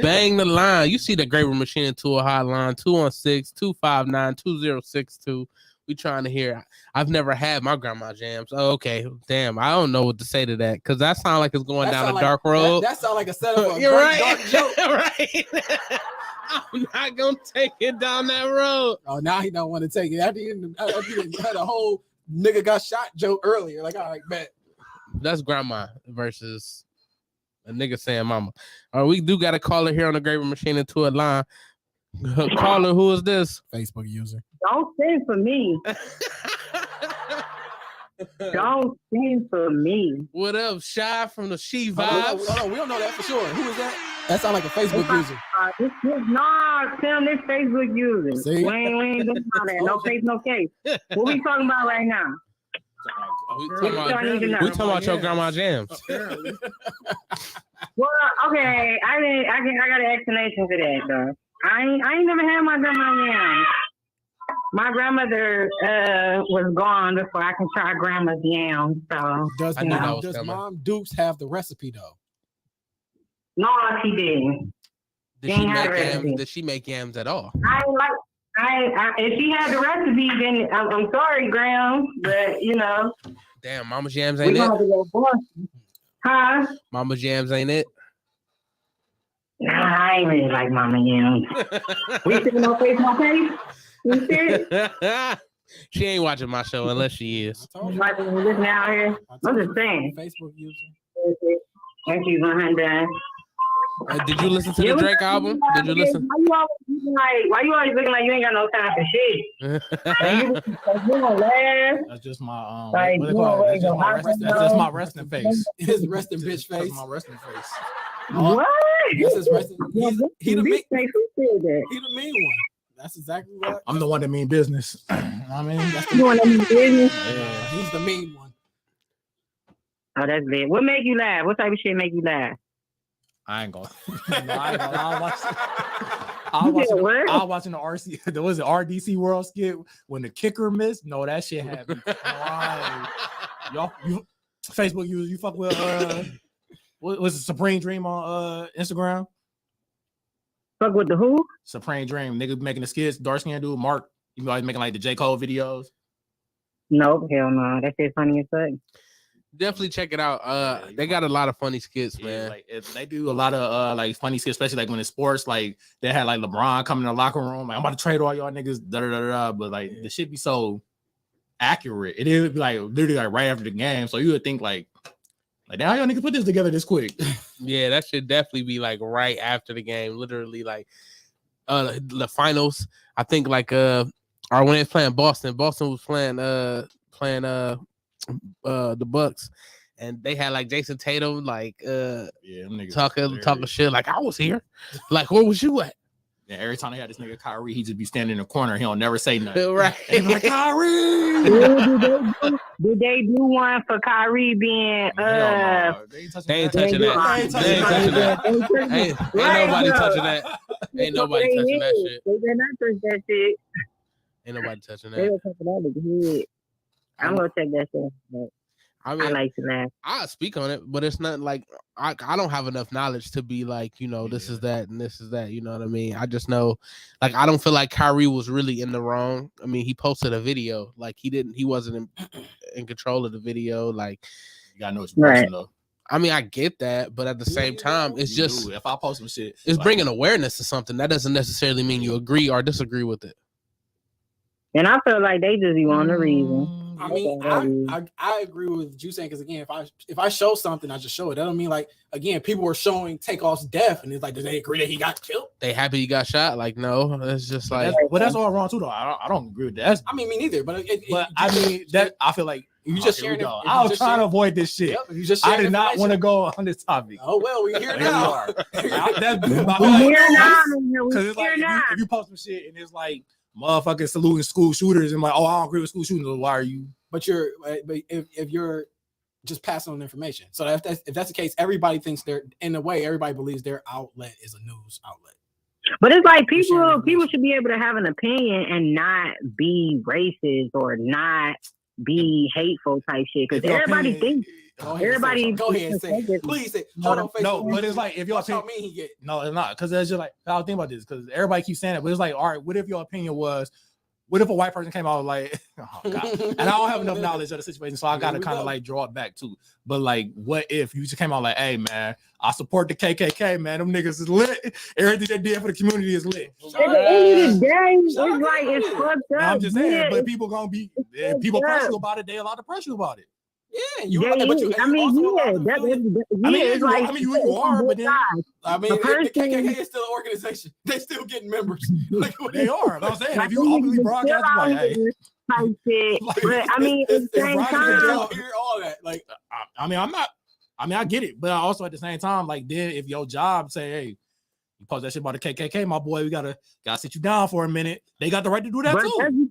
[SPEAKER 3] Bang the line. You see the Graver Machine into a hotline 216-259-2062. We trying to hear. I've never had my grandma jams. Oh, okay. Damn. I don't know what to say to that because that sounds like it's going down a dark road.
[SPEAKER 7] That sounds like a setup for a
[SPEAKER 3] You're right.
[SPEAKER 7] dark joke.
[SPEAKER 3] Right. I'm not gonna take it down that road.
[SPEAKER 7] Oh, now he don't want to take it. After you had a whole nigga got shot joke earlier. Like, all right, bet.
[SPEAKER 3] That's grandma versus a nigga saying mama. All right, we do got a caller here on the Graver Machine into a line. Caller, who is this?
[SPEAKER 7] Facebook user.
[SPEAKER 9] Don't sing for me. Don't sing for me.
[SPEAKER 3] What up, Shy from the She Vibes?
[SPEAKER 7] Hold on, we don't know that for sure. Who is that? That sounds like a Facebook user.
[SPEAKER 9] Tim, this Facebook user.
[SPEAKER 7] See?
[SPEAKER 9] We ain't doing all that. No face, no case. What we talking about right now?
[SPEAKER 3] We talking about your grandma jams.
[SPEAKER 9] Well, okay, I got an explanation for that though. I ain't never had my grandma yams. My grandmother was gone before I can try grandma's yams. So
[SPEAKER 7] Does Mom Dukes have the recipe though?
[SPEAKER 9] No, she didn't.
[SPEAKER 3] Did she make yams at all?
[SPEAKER 9] If she had the recipe, then I'm sorry, Graham, but you know.
[SPEAKER 3] Damn, Mama's yams ain't it?
[SPEAKER 9] Huh?
[SPEAKER 3] Mama's yams ain't it?
[SPEAKER 9] Nah, I ain't really like Mama yams. We see no face, no face. You see?
[SPEAKER 3] She ain't watching my show unless she is.
[SPEAKER 9] Watching this now here. I'm just saying.
[SPEAKER 7] Facebook user.
[SPEAKER 9] And she's 100.
[SPEAKER 3] Did you listen to the Drake album? Did you listen?
[SPEAKER 9] Why you always looking like you ain't got no time for shit? You gonna laugh?
[SPEAKER 8] That's just my
[SPEAKER 9] Like,
[SPEAKER 8] what they call it? That's just my resting face.
[SPEAKER 7] His resting bitch face.
[SPEAKER 8] That's my resting face.
[SPEAKER 9] What?
[SPEAKER 7] This is resting. He the mean.
[SPEAKER 9] Who said that?
[SPEAKER 7] He the mean one. That's exactly what.
[SPEAKER 8] I'm the one that mean business. I mean, that's
[SPEAKER 9] You want to mean business?
[SPEAKER 7] yeah, he's the mean one.
[SPEAKER 9] Oh, that's big. What make you laugh? What type of shit make you laugh?
[SPEAKER 8] I ain't gonna. I was watching the RC. There was an RDC World skit when the kicker missed. No, that shit happened. Y'all, you Facebook users, you fuck with what was it, Supreme Dream on Instagram?
[SPEAKER 9] Fuck with the who?
[SPEAKER 8] Supreme Dream, nigga making the skits. Dark skin dude, Mark. You always making like the J. Cole videos.
[SPEAKER 9] Nope, hell no. That shit funny as fuck.
[SPEAKER 3] Definitely check it out. They got a lot of funny skits, man.
[SPEAKER 8] Like they do a lot of like funny skits, especially like when it's sports. Like they had like LeBron coming in the locker room, like I'm about to trade all y'all niggas, but like the shit be so accurate. It would be like literally like right after the game, so you would think like how y'all niggas put this together this quick?
[SPEAKER 3] Yeah, that should definitely be like right after the game, literally like the finals. I think like or when it's playing Boston was playing the Bucks, and they had like Jason Tatum like talking shit like I was here, like where was you at?
[SPEAKER 8] And every time they had this nigga Kyrie, he just be standing in the corner. He don't never say nothing.
[SPEAKER 3] Right.
[SPEAKER 8] And like, Kyrie.
[SPEAKER 9] Did they do one for Kyrie being
[SPEAKER 8] No.
[SPEAKER 3] They ain't touching that. Ain't nobody touching that. Ain't nobody touching that shit.
[SPEAKER 9] They did not touch that shit.
[SPEAKER 3] Ain't nobody touching
[SPEAKER 9] They
[SPEAKER 3] that.
[SPEAKER 9] were touching that nigga head. I'm gonna check that shit. But
[SPEAKER 3] I mean,
[SPEAKER 9] I like to laugh.
[SPEAKER 3] I speak on it, but it's not like I don't have enough knowledge to be like, this is that and this is that. You know what I mean? I just know, like, I don't feel like Kyrie was really in the wrong. I mean, he posted a video, like he wasn't in control of the video. Like,
[SPEAKER 8] you gotta know it's personal.
[SPEAKER 3] I mean, I get that, but at the same time, it's just
[SPEAKER 8] if I post some shit,
[SPEAKER 3] it's like, bringing awareness to something. That doesn't necessarily mean you agree or disagree with it.
[SPEAKER 9] And I feel like they just be wanting a reason.
[SPEAKER 7] I mean, I agree with you saying, because again, if I show something, I just show it. That don't mean, like, again, people were showing Takeoff's death, and it's like, do they agree that he got killed?
[SPEAKER 3] They happy he got shot? Like, no, it's just like,
[SPEAKER 8] that's all wrong too, though. I don't agree with that.
[SPEAKER 7] I mean, me neither. But
[SPEAKER 8] I mean that I feel like
[SPEAKER 7] you just sharing.
[SPEAKER 8] I was trying to avoid this shit.
[SPEAKER 7] Yep, you just
[SPEAKER 8] I did not want to go on this topic.
[SPEAKER 7] Oh well, we're here now.
[SPEAKER 8] That's because it's like if you post some shit and it's like motherfucking saluting school shooters and like, oh, I don't agree with school shooters. Why are you?
[SPEAKER 7] But if you're just passing on information. So if that's the case, everybody thinks in a way, everybody believes their outlet is a news outlet.
[SPEAKER 9] But it's like people should be able to have an opinion and not be racist or not be hateful type shit. Because everybody thinks.
[SPEAKER 7] Go ahead and say it. Please say.
[SPEAKER 8] No, but it's like if your opinion. No, it's not, because it's just like I'll think about this, because everybody keeps saying it, but it's like, all right, what if your opinion was? What if a white person came out like, oh God, and I don't have enough knowledge of the situation, so I gotta kind of like draw it back too. But like, what if you just came out like, hey man, I support the KKK, man. Them niggas is lit. Everything they did for the community is lit.
[SPEAKER 9] At the end of the day, it's like it's fucked up.
[SPEAKER 8] I'm just saying, but people gonna be pressure about it. They a lot of pressure about it.
[SPEAKER 7] Yeah, you are, but you are, but then I mean, the KKK is still an organization. They still getting members. Like,
[SPEAKER 8] they are. I'm saying, if you openly broadcast, like, hey,
[SPEAKER 9] but I mean, at the same time,
[SPEAKER 7] hear all that. Like,
[SPEAKER 8] I get it, but also at the same time, like, then if your job say, hey, you post that shit about the KKK, my boy, we gotta sit you down for a minute. They got the right to do that too.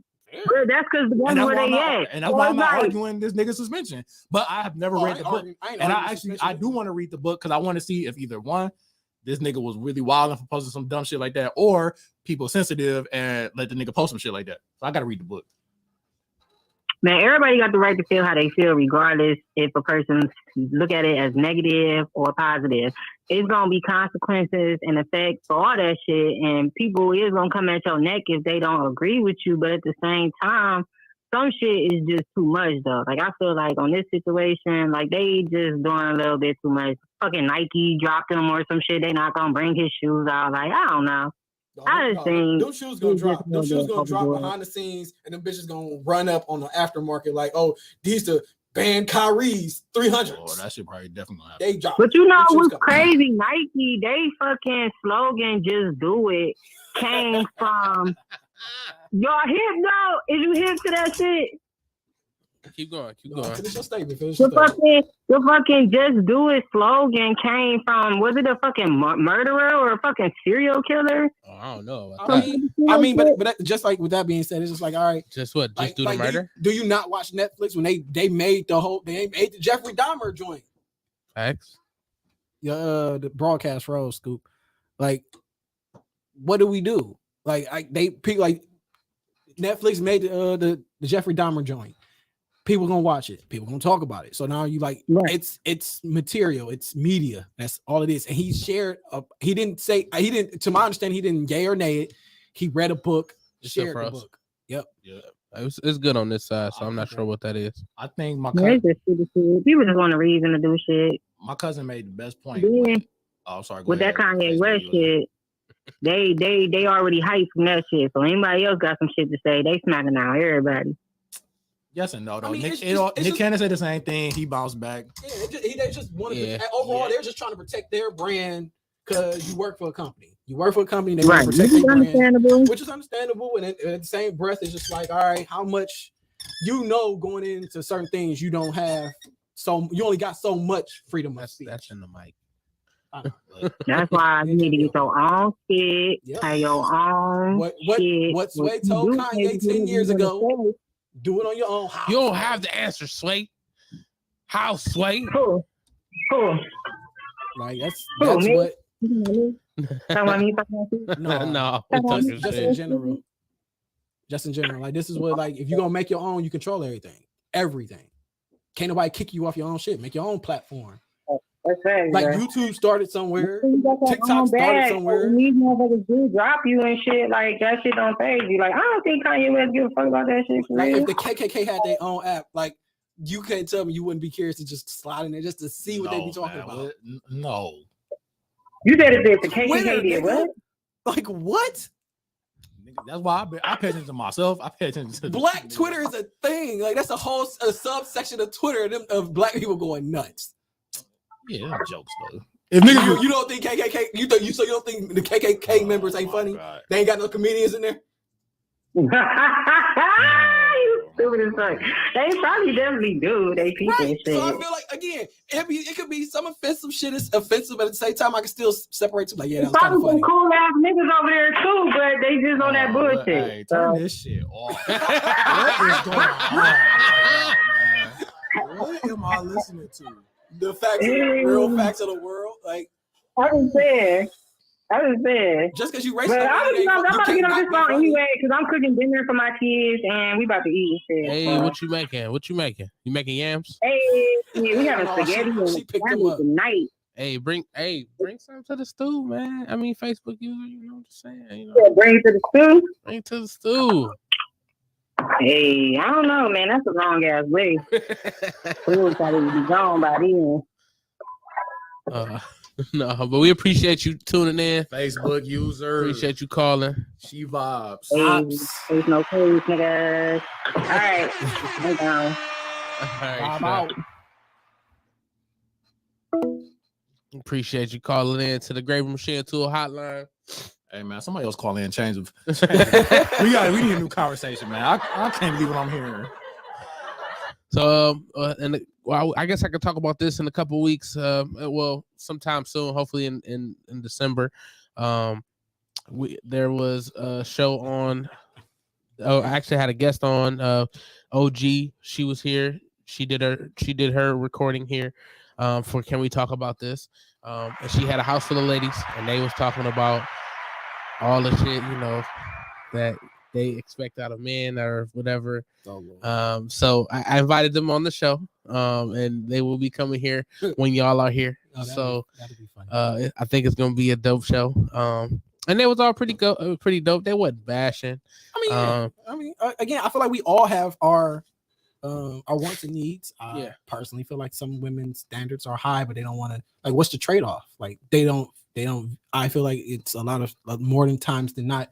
[SPEAKER 9] Well, that's because that's where they at.
[SPEAKER 8] And that's why I'm not arguing this nigga suspension. But I have never read the book. And I do want to read the book because I want to see if either one, this nigga was really wilding for posting some dumb shit like that, or people sensitive and let the nigga post some shit like that. So I got to read the book.
[SPEAKER 9] Man, everybody got the right to feel how they feel, regardless if a person look at it as negative or positive. It's gonna be consequences and effects for all that shit, and people is gonna come at your neck if they don't agree with you. But at the same time, some shit is just too much, though. Like, I feel like on this situation, like, they just doing a little bit too much. Fucking Nike dropped him or some shit. They not gonna bring his shoes out. Like, I don't know. I just think
[SPEAKER 7] them shoes gonna drop. Them shoes gonna drop behind the scenes, and them bitches gonna run up on the aftermarket like, oh, these the banned Kyrie's 300s.
[SPEAKER 8] Oh, that shit probably definitely happen.
[SPEAKER 7] They drop.
[SPEAKER 9] But you know what's crazy? Nike, they fucking slogan "Just Do It" came from y'all hip though. Is you hip to that shit?
[SPEAKER 3] Keep going.
[SPEAKER 7] Finish your statement.
[SPEAKER 9] The fucking "Just Do It" slogan came from, was it a fucking murderer or a fucking serial killer?
[SPEAKER 3] Oh, I don't know.
[SPEAKER 7] I mean, but just like with that being said, it's just like, all right,
[SPEAKER 3] just what? Just do the murder?
[SPEAKER 7] Do you not watch Netflix when they made the Jeffrey Dahmer joint?
[SPEAKER 3] X.
[SPEAKER 7] Yeah, the broadcast rose scoop. Like, what do we do? Like, Netflix made the Jeffrey Dahmer joint. People gonna watch it. People gonna talk about it. So now you like, right. It's material. It's media. That's all it is. And he shared. To my understanding, he didn't yay or nay it. He read a book. Shared the book. Yep.
[SPEAKER 3] Yeah. It's good on this side, so I'm not sure what that is.
[SPEAKER 8] I think my cousin,
[SPEAKER 9] people just want a reason to do shit.
[SPEAKER 8] My cousin made the best point.
[SPEAKER 9] Yeah.
[SPEAKER 8] Oh, sorry.
[SPEAKER 9] With that Kanye West shit, they already hyped from that shit. So anybody else got some shit to say, they smacking out everybody.
[SPEAKER 8] Yes and no, though. I mean, Nick Cannon said the same thing. He bounced back.
[SPEAKER 7] Yeah, they just wanted to, overall, they're just trying to protect their brand because you work for a company. They want to protect their brand, which is understandable. And at the same breath, it's just like, all right, how much going into certain things you don't have. So you only got so much freedom of speech.
[SPEAKER 3] That's in the mic.
[SPEAKER 9] That's why you need to get your own shit, have your own shit.
[SPEAKER 7] What Sway told Kanye 10 years ago, do it on your own house.
[SPEAKER 3] You don't have the answer, Sway. How, Sway?
[SPEAKER 9] Cool.
[SPEAKER 7] Like that's
[SPEAKER 9] me?
[SPEAKER 7] what.
[SPEAKER 3] No,
[SPEAKER 7] just in general. Just in general, like this is what, like if you're gonna make your own, you control everything. Can't nobody kick you off your own shit. Make your own platform.
[SPEAKER 9] That's right.
[SPEAKER 7] Like
[SPEAKER 9] bro.
[SPEAKER 7] YouTube started somewhere, TikTok
[SPEAKER 9] TikTok
[SPEAKER 7] started somewhere.
[SPEAKER 9] These motherfuckers do drop you and shit. Like that shit don't phase you. Like I don't think Kanye West give a fuck about that shit.
[SPEAKER 7] Like if the KKK had their own app, like you can't tell me you wouldn't be curious to just slide in there just to see what they be talking about.
[SPEAKER 8] No.
[SPEAKER 9] You said if the KKK did what?
[SPEAKER 7] Like what?
[SPEAKER 8] That's why I pay attention to myself. I pay attention to
[SPEAKER 7] Black Twitter is a thing. Like that's a whole subsection of Twitter of black people going nuts.
[SPEAKER 8] Yeah, that's jokes though.
[SPEAKER 7] If niggas, you don't think KKK? You don't think the KKK members ain't funny?
[SPEAKER 8] God.
[SPEAKER 7] They ain't got no comedians in there.
[SPEAKER 9] You stupid as fuck. They probably definitely do. They people
[SPEAKER 7] Right.
[SPEAKER 9] and shit.
[SPEAKER 7] So I feel like again, it could be some offensive shit is offensive, but at the same time, I can still separate them. Like, yeah, that was kind of
[SPEAKER 9] Probably
[SPEAKER 7] funny.
[SPEAKER 9] some cool ass niggas over there too, but they just on that bullshit.
[SPEAKER 8] Hey, turn this shit off.
[SPEAKER 2] What is going on right now, man? What am I listening to?
[SPEAKER 7] The facts, real facts of the world. Like
[SPEAKER 9] I was saying.
[SPEAKER 7] just because you racist,
[SPEAKER 9] But I'm about to get on this phone anyway because I'm cooking dinner for my kids and we about to eat and shit.
[SPEAKER 3] Hey,
[SPEAKER 9] so.
[SPEAKER 3] what you making? You making yams?
[SPEAKER 9] Hey, we having spaghetti
[SPEAKER 7] she picked them
[SPEAKER 9] and
[SPEAKER 7] up
[SPEAKER 9] tonight.
[SPEAKER 3] Hey, bring something to the stew, man. I mean, Facebook user, you know what I'm saying? You know,
[SPEAKER 9] Yeah, bring it to the stew.
[SPEAKER 3] bring it to the stew.
[SPEAKER 9] Hey, I don't know, man. That's a long ass way. Food probably be gone by then.
[SPEAKER 3] No, but we appreciate you tuning in.
[SPEAKER 8] Facebook user.
[SPEAKER 3] Appreciate you calling.
[SPEAKER 8] She vibes.
[SPEAKER 9] Hey, there's no case, niggas. All right, I'm down.
[SPEAKER 3] All right,
[SPEAKER 7] I'm out.
[SPEAKER 3] Appreciate you calling in to the Grave Machine Tool Hotline.
[SPEAKER 8] Hey man, somebody else call in and change of. we need a new conversation, man. I can't believe what I'm hearing.
[SPEAKER 3] So, I guess I could talk about this in a couple weeks. Well, sometime soon, hopefully in December. There was a show on. Oh, I actually had a guest on. OG, she was here. She did her recording here. For Can We Talk About This? And she had a house full of ladies, and they was talking about all the shit, that they expect out of men or whatever. So I invited them on the show, and they will be coming here when y'all are here.
[SPEAKER 7] That'd be funny.
[SPEAKER 3] I think it's gonna be a dope show. And they was all pretty dope. They wasn't bashing.
[SPEAKER 7] Again, I feel like we all have our wants and needs. I personally feel like some women's standards are high, but they don't want to. Like, what's the trade-off? Like, they don't. I feel like it's a lot of more than times than not.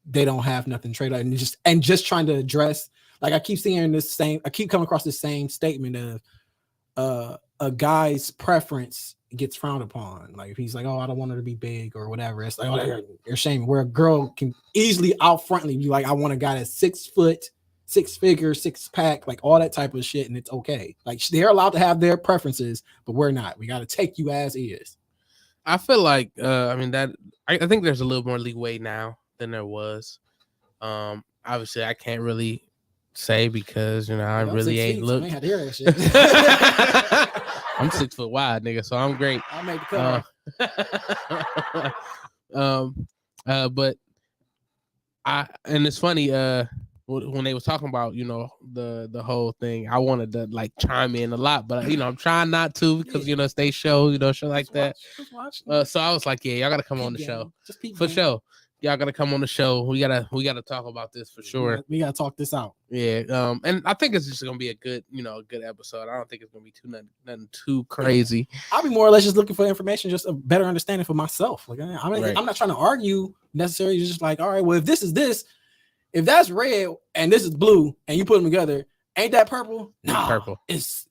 [SPEAKER 7] They don't have nothing trade off, and just trying to address. Like, I keep seeing I keep coming across the same statement of a guy's preference gets frowned upon. Like, if he's like, oh, I don't want her to be big or whatever, it's like, oh, you're shaming. Where a girl can easily outfrontly be like, I want a guy that's 6 foot, 6 figure, 6 pack, like all that type of shit, and it's okay. Like, they're allowed to have their preferences, but we're not. We got to take you as is.
[SPEAKER 3] I feel like I think there's a little more leeway now than there was. Obviously, I can't really say because I really ain't looked.
[SPEAKER 7] So I ain't had to hear that shit.
[SPEAKER 3] I'm 6 foot wide, nigga, so I'm great.
[SPEAKER 7] I made the cut.
[SPEAKER 3] But and it's funny. When they was talking about the whole thing, I wanted to like chime in a lot, but I'm trying not to because it's they show shit like that. So I was like, yeah, y'all gotta come on the show for sure. Y'all gotta come on the show. We gotta talk about this for sure.
[SPEAKER 7] We gotta talk this out.
[SPEAKER 3] Yeah. And I think it's just gonna be a good a good episode. I don't think it's gonna be nothing too crazy.
[SPEAKER 7] I'll be more or less just looking for information, just a better understanding for myself. Like I'm not trying to argue necessarily. It's just like, all right, well, if this is this. If that's red and this is blue and you put them together, ain't that purple? No,
[SPEAKER 3] it's purple.
[SPEAKER 7] It's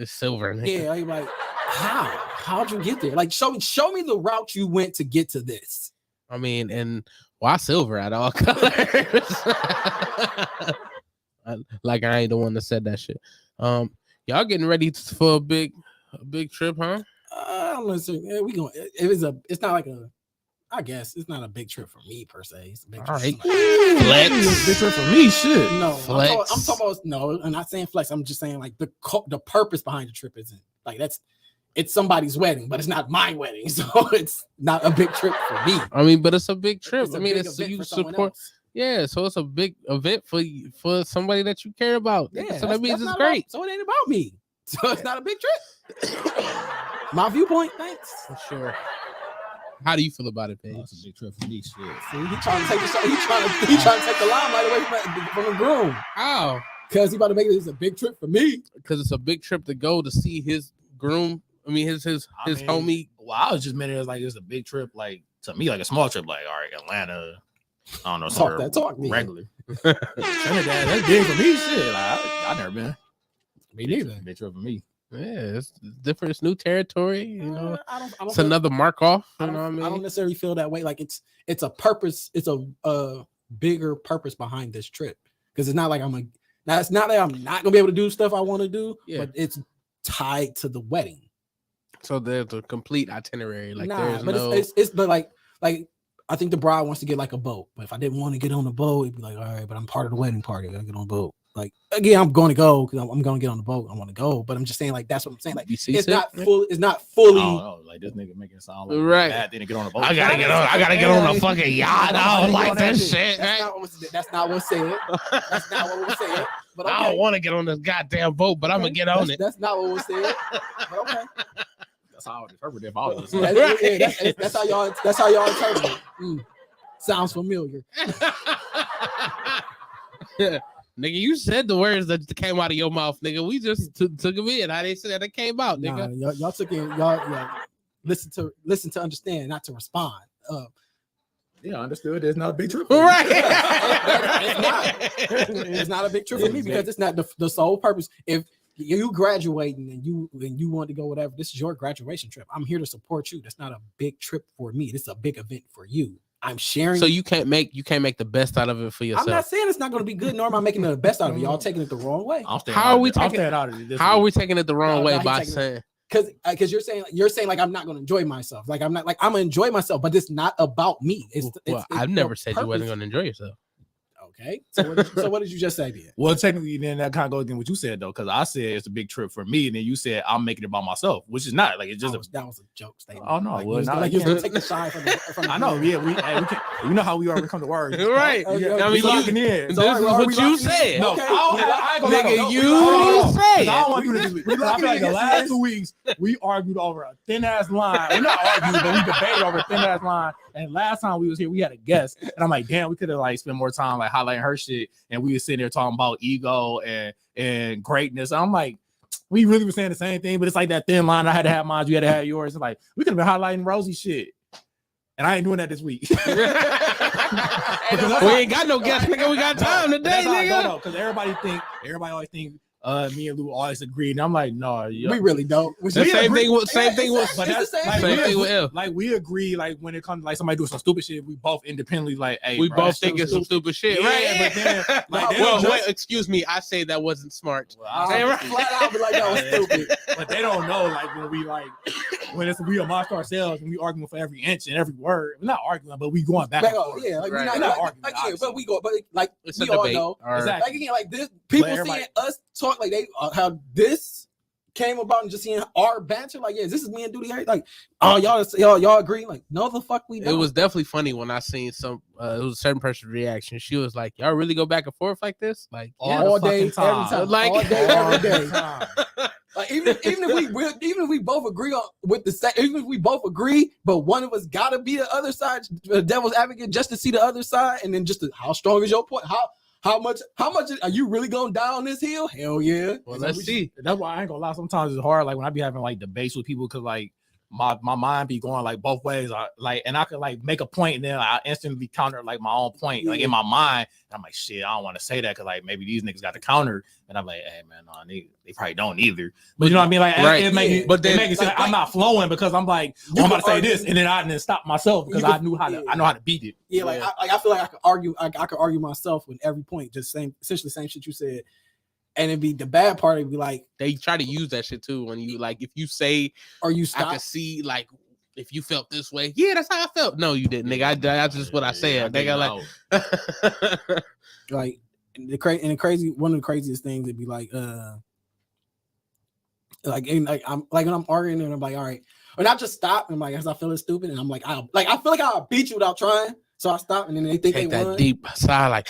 [SPEAKER 3] silver.
[SPEAKER 7] Yeah, like how'd you get there? Like show me the route you went to get to this.
[SPEAKER 3] I mean, and why silver at all colors? Like I ain't the one that said that shit. Y'all getting ready for a big trip, huh?
[SPEAKER 7] I don't know. We going. It's not like a. I guess it's not a big trip for me per se. It's a big trip.
[SPEAKER 3] right.
[SPEAKER 8] Flex. Big trip for me. Shit.
[SPEAKER 7] No,
[SPEAKER 3] Flex.
[SPEAKER 7] I'm talking about no. I'm not saying flex. I'm just saying like the purpose behind the trip isn't like it's somebody's wedding, but it's not my wedding, so it's not a big trip for me.
[SPEAKER 3] I mean, but it's a big trip. I mean,
[SPEAKER 7] it's
[SPEAKER 3] you support. Yeah, so it's a big event for somebody that you care about.
[SPEAKER 7] Yeah,
[SPEAKER 3] so that means it's great.
[SPEAKER 7] So it ain't about me. So it's not a big trip. My viewpoint. Thanks.
[SPEAKER 3] For sure. How do you feel about it, Paige?
[SPEAKER 8] That's a big trip for me. Shit.
[SPEAKER 7] See, he trying to take the He trying to take the limelight away from the groom.
[SPEAKER 3] How?
[SPEAKER 7] Because he about to make it a big trip for me.
[SPEAKER 3] Because it's a big trip to go to see his groom. I mean, his homie.
[SPEAKER 8] Well, I was just meant it as like it's a big trip, like to me, like a small trip, like all right, Atlanta. I don't know,
[SPEAKER 7] talk
[SPEAKER 8] regular. Trinidad, that's big for me. Shit, like I've never been.
[SPEAKER 7] Me neither.
[SPEAKER 8] Big trip for me.
[SPEAKER 3] Yeah, it's different. It's new territory. You know,
[SPEAKER 7] I don't
[SPEAKER 3] it's another mark off. You know what I mean?
[SPEAKER 7] I don't necessarily feel that way. Like it's a purpose. It's a bigger purpose behind this trip because it's not like now it's not that I'm not gonna be able to do stuff I want to do, but it's tied to the wedding.
[SPEAKER 3] So there's a complete itinerary. Like
[SPEAKER 7] it's but like I think the bride wants to get like a boat, but if I didn't want to get on the boat, it'd be like, all right, but I'm part of the wedding party. I gotta get on the boat. Like again, I'm going to go because I'm going to get on the boat. I want to go, but I'm just saying like that's what I'm saying. Like it's not fully. It's not fully.
[SPEAKER 8] Oh, like this nigga making it sound like
[SPEAKER 3] right.
[SPEAKER 8] bad thing to get on the boat.
[SPEAKER 3] I gotta get on the fucking yacht. I don't like this shit.
[SPEAKER 7] That's not what said. That's not what was said. But okay.
[SPEAKER 3] I don't want to get on this goddamn boat, but I'm gonna get on it.
[SPEAKER 7] That's not what was said. But okay.
[SPEAKER 8] That's how I would interpret it if I was.
[SPEAKER 7] That's how y'all. That's how y'all interpret it. Sounds familiar.
[SPEAKER 3] Nigga, you said the words that came out of your mouth, nigga. We just took them in. I didn't say that it came out, nigga.
[SPEAKER 7] Nah, y'all took it. Y'all listen to understand, not to respond.
[SPEAKER 8] Yeah, understood. There's not a big trip.
[SPEAKER 3] Right.
[SPEAKER 7] It's not a big trip for me because it's not the sole purpose. If you graduating and you want to go whatever, this is your graduation trip. I'm here to support you. That's not a big trip for me. This is a big event for you. I'm sharing.
[SPEAKER 3] So you can't make the best out of it for yourself.
[SPEAKER 7] I'm not saying it's not going to be good, nor am I making the best out of it. Y'all taking it the wrong way.
[SPEAKER 3] How are we taking it the wrong way by saying?
[SPEAKER 7] Because you're saying like I'm not going to enjoy myself. Like I'm not like I'm going to enjoy myself, but it's not about me.
[SPEAKER 3] I've never said you wasn't going to enjoy yourself.
[SPEAKER 7] Okay. So what did you just say then?
[SPEAKER 8] Well, technically, then that kind of goes against what you said though, because I said it's a big trip for me, and then you said I'm making it by myself, which is not like it's just
[SPEAKER 7] that was a joke statement.
[SPEAKER 8] Oh no,
[SPEAKER 7] like,
[SPEAKER 8] well, not
[SPEAKER 7] like you take the shine from the
[SPEAKER 8] I know, yeah, we can, you know how we are when it comes to words,
[SPEAKER 3] right?
[SPEAKER 8] I mean, locking in.
[SPEAKER 3] This is what you said.
[SPEAKER 8] No,
[SPEAKER 3] nigga, you say.
[SPEAKER 8] I don't want you to just. I feel like the last 2 weeks we argued over a thin ass line. We're not arguing, but we debated over a thin ass line. And last time we was here, we had a guest, and I'm like, damn, we could have like spent more time like highlighting her shit, and we were sitting there talking about ego and greatness. I'm like, we really were saying the same thing, but it's like that thin line. I had to have mine, you had to have yours. It's like we could have been highlighting Rosie shit, and I ain't doing that this week.
[SPEAKER 3] We ain't got no guests, nigga. We got time today, nigga.
[SPEAKER 8] Because everybody always think. Me and Lou always agreed, and I'm like, no,
[SPEAKER 7] we really don't.
[SPEAKER 3] Same thing with L.
[SPEAKER 8] Like we agree, like when it comes to like somebody doing some stupid shit, we both independently like, hey,
[SPEAKER 3] we
[SPEAKER 8] bro,
[SPEAKER 3] both thinking some stupid shit, right?
[SPEAKER 8] But then, like,
[SPEAKER 3] wait, excuse me, I say that wasn't smart.
[SPEAKER 7] Well, flat out, but like that was stupid.
[SPEAKER 8] But they don't know, like when we amongst ourselves and we arguing for every inch and every word. We're not arguing, but we going back and forth.
[SPEAKER 7] Yeah, like
[SPEAKER 8] we're not arguing.
[SPEAKER 7] But we go, but like
[SPEAKER 3] it's
[SPEAKER 7] we
[SPEAKER 3] a
[SPEAKER 7] all
[SPEAKER 3] debate.
[SPEAKER 7] know,
[SPEAKER 8] exactly.
[SPEAKER 7] Like again, like this, people seeing us talk like they how this came about and just seeing our banter, like, yeah, this is me and Duty. Like, oh, y'all agree? Like, no, the fuck we don't.
[SPEAKER 3] It was definitely funny when I seen some. It was a certain person's reaction. She was like, "Y'all really go back and forth like this? Like
[SPEAKER 7] all day, every time,
[SPEAKER 3] like
[SPEAKER 7] all day, every day." Like even if we both agree on with the same, even if we both agree, but one of us gotta be the other side, the devil's advocate, just to see the other side, and then just how strong is your point? How much are you really going down this hill? Hell yeah.
[SPEAKER 8] Well, let's see. That's why I ain't gonna lie. Sometimes it's hard. Like when I be having like debates with people, because like my mind be going like both ways. And I could like make a point and then I instantly counter like my own point, like in my mind. And I'm like, shit, I don't want to say that because like maybe these niggas got the counter. And I'm like, hey man, no, they probably don't either. But you know what I mean? Like
[SPEAKER 3] right.
[SPEAKER 8] it make it seem like I'm not flowing because I'm like, I'm about to say this, and then I stop myself because I know how to beat it.
[SPEAKER 7] Yeah, I feel like I could argue myself with every point, just essentially same shit you said. And it'd be the bad part. It'd be like
[SPEAKER 3] they try to use that shit too. When you like, if you say,
[SPEAKER 7] or you stop.
[SPEAKER 3] I can see like if you felt this way. Yeah, that's how I felt. No, you didn't, nigga. That's just what I said. Nigga,
[SPEAKER 7] like the crazy one of the craziest things. It'd be like I'm like when I'm arguing and I'm like, all right, and I just stop and I'm like, as I feel it's stupid, and I'm like, I feel like I'll beat you without trying. So I stop, and then they think
[SPEAKER 3] take
[SPEAKER 7] they
[SPEAKER 3] that
[SPEAKER 7] won.
[SPEAKER 3] deep sigh, like,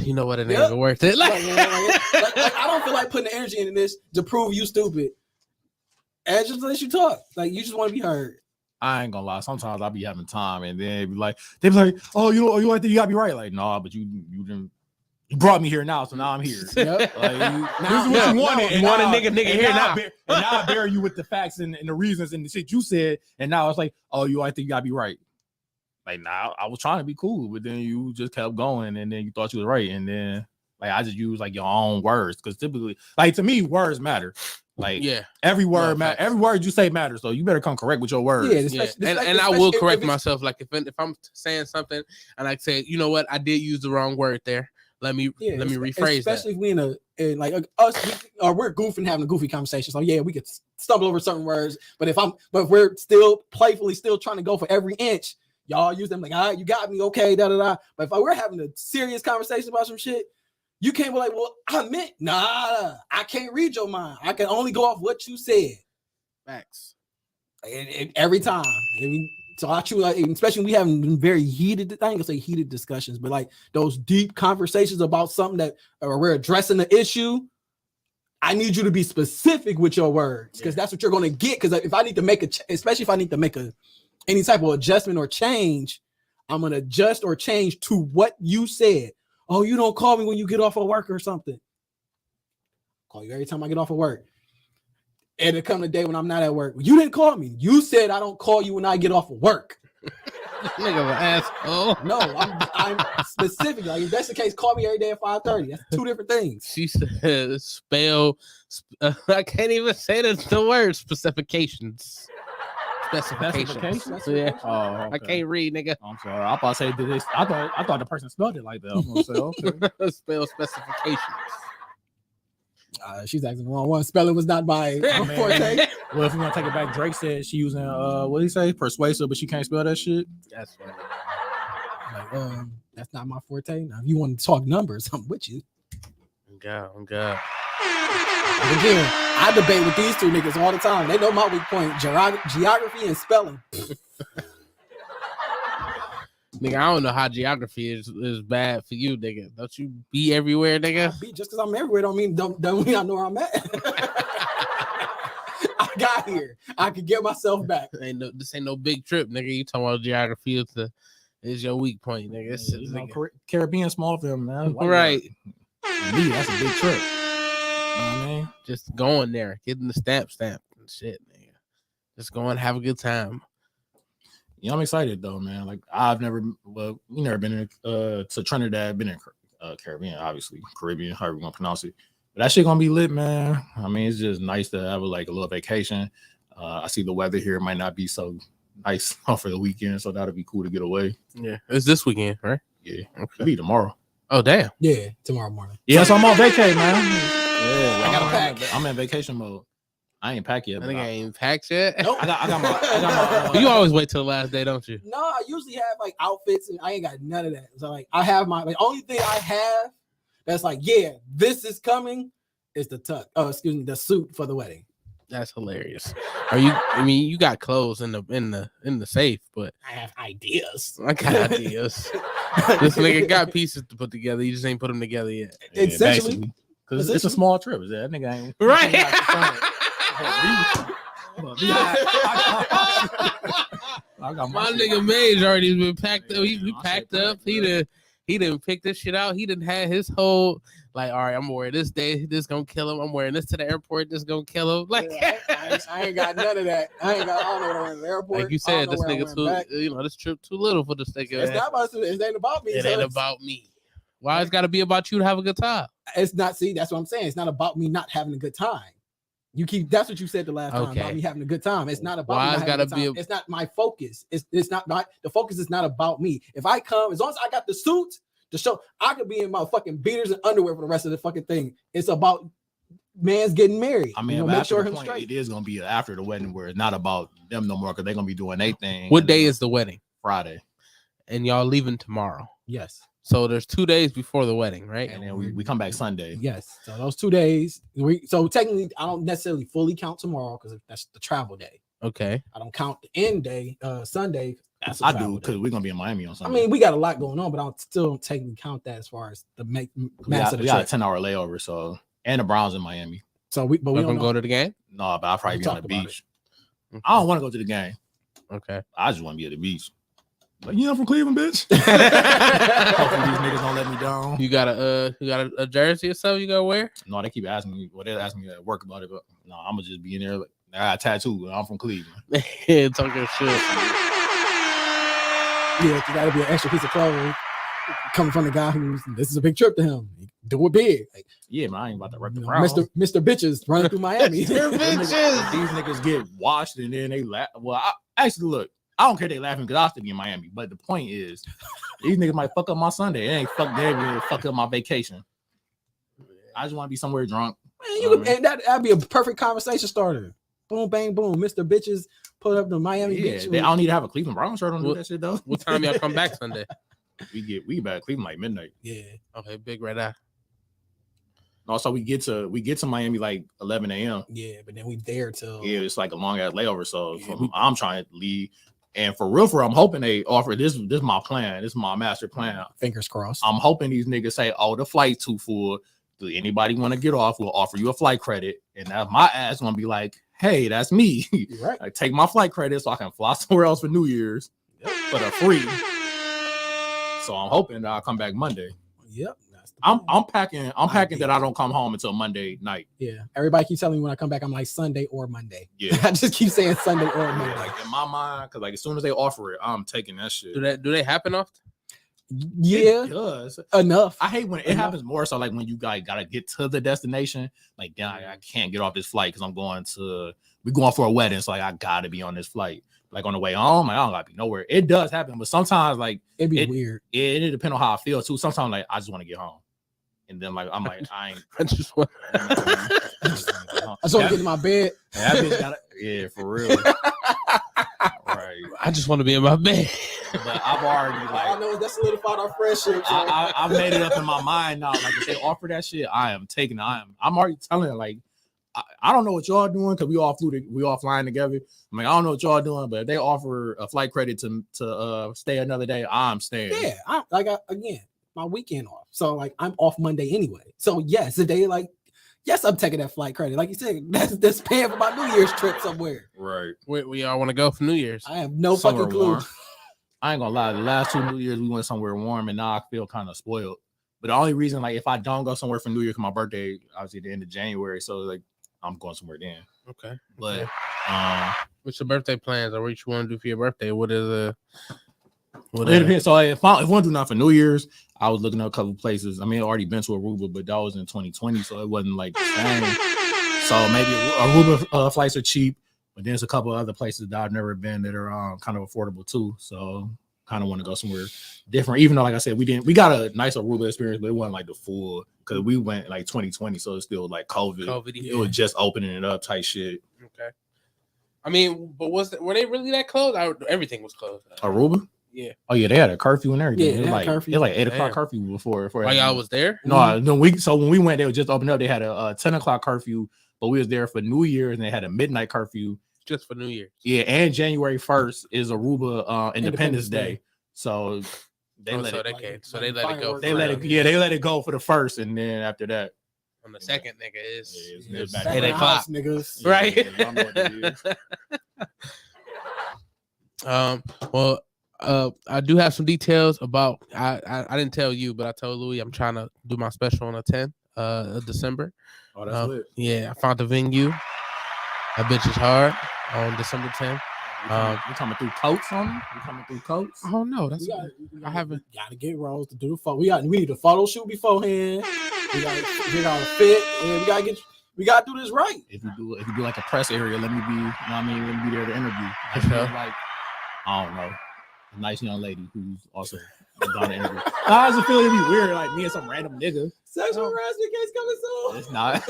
[SPEAKER 3] you know what, it ain't even worth it.
[SPEAKER 7] Like, I don't feel like putting the energy into this to prove you stupid. And just let you talk. Like, you just want to be heard.
[SPEAKER 8] I ain't gonna lie. Sometimes I'll be having time, and then they be like, oh, you like that? You gotta be right. Like, nah, but you didn't. You brought me here now, so now I'm here.
[SPEAKER 7] Yep.
[SPEAKER 8] Like,
[SPEAKER 2] this is what you wanted.
[SPEAKER 3] You want a nigga here now.
[SPEAKER 2] And now I bear you with the facts and the reasons and the shit you said, and now it's like, oh, I think you gotta be right. Like, nah, I was trying to be cool, but then you just kept going, and then you thought you was right, and then like I just use like your own words because typically, like to me, words matter. Like every word matters. Every word you say matters, so you better come correct with your words.
[SPEAKER 3] Yeah. And I will correct myself. Like if I'm saying something and I say, you know what, I did use the wrong word there. Let me rephrase
[SPEAKER 7] especially
[SPEAKER 3] that.
[SPEAKER 7] if we in like us, we're goofing, having a goofy conversation. So yeah, we could stumble over certain words, but if we're still playfully still trying to go for every inch. Y'all use them like, all right, you got me, okay, da da da. But if we're having a serious conversation about some shit, you can't be like, well, I meant, nah, I can't read your mind. I can only go off what you said.
[SPEAKER 3] Facts.
[SPEAKER 7] Every time. So I choose, especially when we having very heated, I ain't gonna say heated discussions, but like those deep conversations about something that we're addressing the issue. I need you to be specific with your words because that's what you're gonna get. Because if I need to make especially if I need to make any type of adjustment or change, I'm gonna adjust or change to what you said. Oh, you don't call me when you get off of work or something. Call you every time I get off of work. And it come a day when I'm not at work. You didn't call me. You said I don't call you when I get off of work.
[SPEAKER 3] Nigga, an asshole.
[SPEAKER 7] No, I'm specific. Like if that's the case, call me every day at 5:30. That's two different things.
[SPEAKER 3] She said spell. I can't even say the word specifications. Specifications. Yeah.
[SPEAKER 8] Oh, okay.
[SPEAKER 3] I can't read, nigga.
[SPEAKER 8] I'm sorry. I thought say this. I thought the person spelled it like that. I'm gonna say, okay.
[SPEAKER 3] Spell specifications.
[SPEAKER 7] She's asking the wrong one. Spelling was not my forte.
[SPEAKER 8] Well, if you want to take it back, Drake said she using what did he say? Persuasive, but she can't spell that shit.
[SPEAKER 3] That's funny.
[SPEAKER 7] Like, that's not my forte. Now, if you want to talk numbers, I'm with you.
[SPEAKER 3] I'm God.
[SPEAKER 7] And again, I debate with these two niggas all the time. They know my weak point: geography and spelling.
[SPEAKER 3] Nigga, I don't know how geography is bad for you, nigga. Don't you be everywhere, nigga?
[SPEAKER 7] Just because I'm everywhere don't mean I know where I'm at. I got here. I can get myself back.
[SPEAKER 3] This ain't no big trip, nigga. You talking about geography is your weak point, nigga.
[SPEAKER 8] Caribbean small film, man.
[SPEAKER 3] Right.
[SPEAKER 8] Me, that's a big trip. You know what I mean?
[SPEAKER 3] Just going there, getting the stamp and shit, nigga. Just going, have a good time.
[SPEAKER 8] Yeah, I'm excited though, man. Like we never been to Trinidad, been in Caribbean, obviously Caribbean, however you gonna pronounce it. But that shit gonna be lit, man. I mean, it's just nice to have a little vacation. I see the weather here might not be so nice for the weekend, so that'll be cool to get away.
[SPEAKER 3] Yeah, it's this weekend, right?
[SPEAKER 8] Yeah, it'll be tomorrow.
[SPEAKER 3] Oh damn.
[SPEAKER 7] Yeah, tomorrow morning.
[SPEAKER 8] Yeah, so I'm on vacation, man.
[SPEAKER 7] Yeah, I gotta pack.
[SPEAKER 8] I'm in vacation mode. I ain't packed yet.
[SPEAKER 3] I think I ain't packed yet.
[SPEAKER 7] Nope.
[SPEAKER 8] I got my
[SPEAKER 3] You always wait till the last day, don't you?
[SPEAKER 7] No, I usually have like outfits, and I ain't got none of that. So like, I have the only thing I have that's like, yeah, this is coming is the suit for the wedding.
[SPEAKER 3] That's hilarious. You got clothes in the safe, but
[SPEAKER 7] I have ideas.
[SPEAKER 3] I got ideas. This nigga got pieces to put together. You just ain't put them together yet.
[SPEAKER 7] Essentially,
[SPEAKER 8] because it's a small trip. That nigga ain't
[SPEAKER 3] right. My nigga Mage already been packed up. He packed up. He didn't pick this shit out. He didn't have his whole like, all right, I'm wearing this day. This gonna kill him. I'm wearing this to the airport. This gonna kill him. Like,
[SPEAKER 7] I ain't got none of that. I don't know what I'm in the airport.
[SPEAKER 3] Like you said, this nigga too. This trip too little for this nigga.
[SPEAKER 7] It's not about it. Ain't about me.
[SPEAKER 3] It ain't about me. Why it's got to be about you to have a good time?
[SPEAKER 7] It's not. See, that's what I'm saying. It's not about me not having a good time. That's what you said the last time about me having a good time. It's not about me not having a good time. It's not my focus. It's not the focus is not about me. If I come, as long as I got the suit, The show, I could be in my fucking beaters and underwear for the rest of the fucking thing. It's about man's getting married.
[SPEAKER 8] I mean,
[SPEAKER 7] you know,
[SPEAKER 8] but
[SPEAKER 7] make
[SPEAKER 8] after
[SPEAKER 7] sure
[SPEAKER 8] the
[SPEAKER 7] him
[SPEAKER 8] point,
[SPEAKER 7] straight.
[SPEAKER 8] it is gonna be after the wedding where it's not about them no more because they're gonna be doing their thing.
[SPEAKER 3] What day is the wedding?
[SPEAKER 8] Friday.
[SPEAKER 3] And y'all leaving tomorrow.
[SPEAKER 7] Yes.
[SPEAKER 3] So there's 2 days before the wedding, right?
[SPEAKER 8] And then we come back Sunday.
[SPEAKER 7] Yes. So those 2 days. So technically, I don't necessarily fully count tomorrow because that's the travel day.
[SPEAKER 3] Okay.
[SPEAKER 7] I don't count the end day, Sunday. That's a
[SPEAKER 8] I
[SPEAKER 7] travel
[SPEAKER 8] do because
[SPEAKER 7] day.
[SPEAKER 8] we're gonna be in Miami on
[SPEAKER 7] I
[SPEAKER 8] Sunday.
[SPEAKER 7] mean, we got a lot going on, but I still don't technically count that as far as the mass of the
[SPEAKER 8] we got a
[SPEAKER 7] trip.
[SPEAKER 8] 10-hour layover, so and the Browns in Miami.
[SPEAKER 7] So we
[SPEAKER 3] don't go to the game.
[SPEAKER 8] No, but I'll probably be on the
[SPEAKER 7] talked about
[SPEAKER 8] beach. I don't want to go to the game.
[SPEAKER 3] Okay.
[SPEAKER 8] I just want to be at the beach. Like, I'm from Cleveland, bitch. Hopefully these niggas don't let me down.
[SPEAKER 3] You got a jersey or something you gotta wear?
[SPEAKER 8] No, they keep asking me. Well, they ask me at work about it, but no, I'm gonna just be in there. Like, I got a tattoo. I'm from Cleveland.
[SPEAKER 3] Yeah, talking shit.
[SPEAKER 7] Yeah, you gotta be an extra piece of clothing coming from the guy who's this is a big trip to him. Do it big. Like,
[SPEAKER 8] yeah, man, I ain't about to rep the crowd.
[SPEAKER 7] Mr. Bitches running through Miami.
[SPEAKER 8] These niggas get washed and then they laugh. Well, actually, look, I don't care they laughing because I'll still be in Miami. But the point is, these niggas might fuck up my Sunday. It ain't fuck up my vacation. I just want to be somewhere drunk.
[SPEAKER 7] Man, and that'd be a perfect conversation starter. Boom, bang, boom. Mr. Bitches pull up to Miami Beach.
[SPEAKER 8] I don't need to have a Cleveland Browns shirt on. Do that shit though.
[SPEAKER 3] What time y'all come back Sunday?
[SPEAKER 8] We back at Cleveland like midnight.
[SPEAKER 7] Yeah.
[SPEAKER 3] Okay, big red eye.
[SPEAKER 8] Also, we get to Miami like 11 a.m.
[SPEAKER 7] Yeah, but then we there till
[SPEAKER 8] it's like a long ass layover. So I'm trying to leave. And for real, I'm hoping they offer this. This is my plan. This is my master plan.
[SPEAKER 7] Fingers crossed.
[SPEAKER 8] I'm hoping these niggas say, "Oh, the flight's too full. Do anybody want to get off? We'll offer you a flight credit." And now my ass gonna be like, "Hey, that's me.
[SPEAKER 7] Right.
[SPEAKER 8] I take my flight credit so I can fly somewhere else for New Year's for the free." So I'm hoping that I'll come back Monday.
[SPEAKER 7] Yep.
[SPEAKER 8] I'm packing that I don't come home until Monday night.
[SPEAKER 7] Yeah. Everybody keeps telling me when I come back, I'm like Sunday or Monday.
[SPEAKER 8] Yeah.
[SPEAKER 7] I just keep saying Sunday or Monday.
[SPEAKER 8] Like in my mind, because like as soon as they offer it, I'm taking that shit.
[SPEAKER 3] Do they happen often?
[SPEAKER 7] Yeah.
[SPEAKER 8] It does.
[SPEAKER 7] Enough.
[SPEAKER 8] I hate when it happens more so like when you guys gotta get to the destination. Like, yeah, I can't get off this flight because we're going for a wedding. So like I gotta be on this flight. Like on the way home, like, I don't gotta be nowhere. It does happen, but sometimes like
[SPEAKER 7] it'd be weird.
[SPEAKER 8] It depends on how I feel too. Sometimes like I just want to get home. And then like I'm like, I just want
[SPEAKER 7] to get in my bed.
[SPEAKER 8] That bitch gotta, for real. Right.
[SPEAKER 3] I just want to be in my bed.
[SPEAKER 8] But I've already like
[SPEAKER 7] I know that solidified our friendship.
[SPEAKER 8] I made it up in my mind now. Like if they offer that shit, I am taking it. I'm already telling her, like, I don't know what y'all doing because we all flying together. I'm like, I don't know what y'all doing, but if they offer a flight credit to stay another day, I'm staying.
[SPEAKER 7] Yeah, again, my weekend off. So like I'm off Monday anyway. So yes, if they like, yes, I'm taking that flight credit. Like you said, that's paying for my New Year's trip somewhere.
[SPEAKER 8] Right.
[SPEAKER 3] Where y'all want to go for New Year's?
[SPEAKER 7] I have no
[SPEAKER 8] Somewhere
[SPEAKER 7] fucking clue.
[SPEAKER 8] warm. I ain't gonna lie. The last 2 New Year's we went somewhere warm, and now I feel kind of spoiled. But the only reason, like, if I don't go somewhere for New Year's, my birthday obviously at the end of January, so like I'm going somewhere then.
[SPEAKER 3] Okay.
[SPEAKER 8] But
[SPEAKER 3] what's your birthday plans, or what you want to do for your birthday? What is
[SPEAKER 8] it depends. So if I want to do nothing for New Year's, I was looking at a couple places. I mean, I already been to Aruba, but that was in 2020, so it wasn't like the same. So maybe Aruba flights are cheap, but there's a couple other places that I've never been that are kind of affordable too. So kind of want to go somewhere different. Even though, like I said, we got a nice Aruba experience, but it wasn't like the full because we went like 2020, so it's still like COVID. It was just opening it up type shit.
[SPEAKER 3] Okay. I mean, but were they really that closed? Everything was closed.
[SPEAKER 8] Aruba?
[SPEAKER 3] Yeah.
[SPEAKER 8] Oh yeah, they had a curfew and everything.
[SPEAKER 7] Yeah,
[SPEAKER 8] it was like 8 o'clock curfew before.
[SPEAKER 3] While y'all was there?
[SPEAKER 8] No, when we went, they were just opening up. They had a 10 o'clock curfew, but we was there for New Year's and they had a midnight curfew.
[SPEAKER 3] Just for New Year's.
[SPEAKER 8] Yeah, and January 1st is Aruba Independence Day. So they let it go. They let it go for the first, and then after that.
[SPEAKER 3] On the second, nigga, it's
[SPEAKER 8] back
[SPEAKER 3] 8 o'clock,
[SPEAKER 7] niggas.
[SPEAKER 3] Right?
[SPEAKER 8] Yeah, I know what it is.
[SPEAKER 3] I do have some details about. I didn't tell you, but I told Louis I'm trying to do my special on the 10th of December.
[SPEAKER 8] Oh, that's lit.
[SPEAKER 3] Yeah, I found the venue. That bitch is hard on December 10th.
[SPEAKER 8] You coming through coats on them? You coming through coats?
[SPEAKER 3] Oh no, I haven't.
[SPEAKER 7] Gotta get Rose to do the photo. We need a photo shoot beforehand. We gotta figure out a fit, and we gotta do this right.
[SPEAKER 8] If you do like a press area, let me be. You know what I mean? Let me be there to interview. Like, I don't know, a nice young lady who's also I just feel it'd be weird, like me and some random nigga.
[SPEAKER 7] Sexual harassment case coming soon.
[SPEAKER 8] It's not.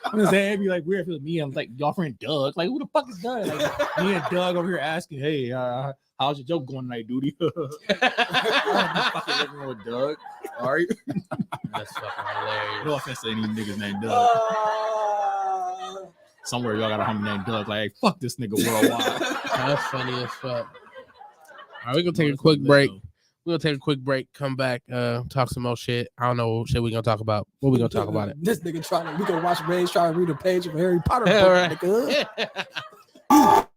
[SPEAKER 8] I'm just saying it'd be like weird if it was me and like y'all friend Doug. Like who the fuck is Doug? Like me and Doug over here asking, hey, how's your joke going tonight, duty? I'm fucking living with Doug. All right.
[SPEAKER 3] That's fucking hilarious.
[SPEAKER 8] No offense to any niggas named Doug. Somewhere y'all got a homie named Doug. Like, hey, fuck this nigga worldwide.
[SPEAKER 3] That's funny as fuck. All right, we're gonna take a quick break. We'll take a quick break, come back, talk some more shit. I don't know what shit we're gonna talk about. What we gonna talk about it?
[SPEAKER 7] This nigga we gonna watch Ray's try to read a page of Harry Potter book,
[SPEAKER 3] Right.
[SPEAKER 7] nigga.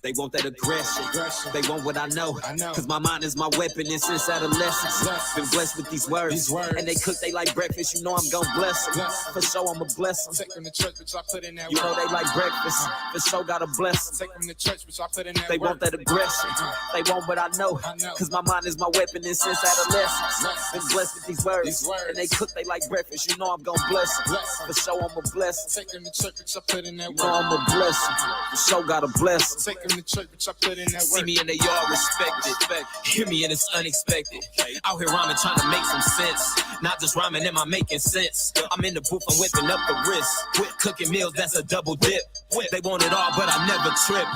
[SPEAKER 10] They want that aggression. They want what I know. Cause my mind is my weapon. And since adolescence, been blessed with these words. And they cook they like breakfast. You know I'm gonna bless them. For sure I'ma bless them.
[SPEAKER 6] Take them to church, bitch, I put in that
[SPEAKER 10] You know they like breakfast. For sure gotta bless them.
[SPEAKER 6] Take them to church, bitch, I put in that
[SPEAKER 10] They want that aggression. They want what I know. Cause my mind is my weapon. And since adolescence, been blessed with these words. And they cook they like breakfast. You know I'm gonna bless them. For sure I'ma bless them.
[SPEAKER 6] Take them to church, bitch, I put in that
[SPEAKER 10] You know I'ma bless them. For sure gotta bless them.
[SPEAKER 6] Take them to church, bitch, I put in that
[SPEAKER 10] See me in the yard, respect it. Hear me and it's unexpected. Out here rhyming, trying to make some sense. Not just rhyming, am I making sense? I'm in the booth, I'm whipping up the wrist. Cooking meals, that's a double dip. They want it all, but I never trip.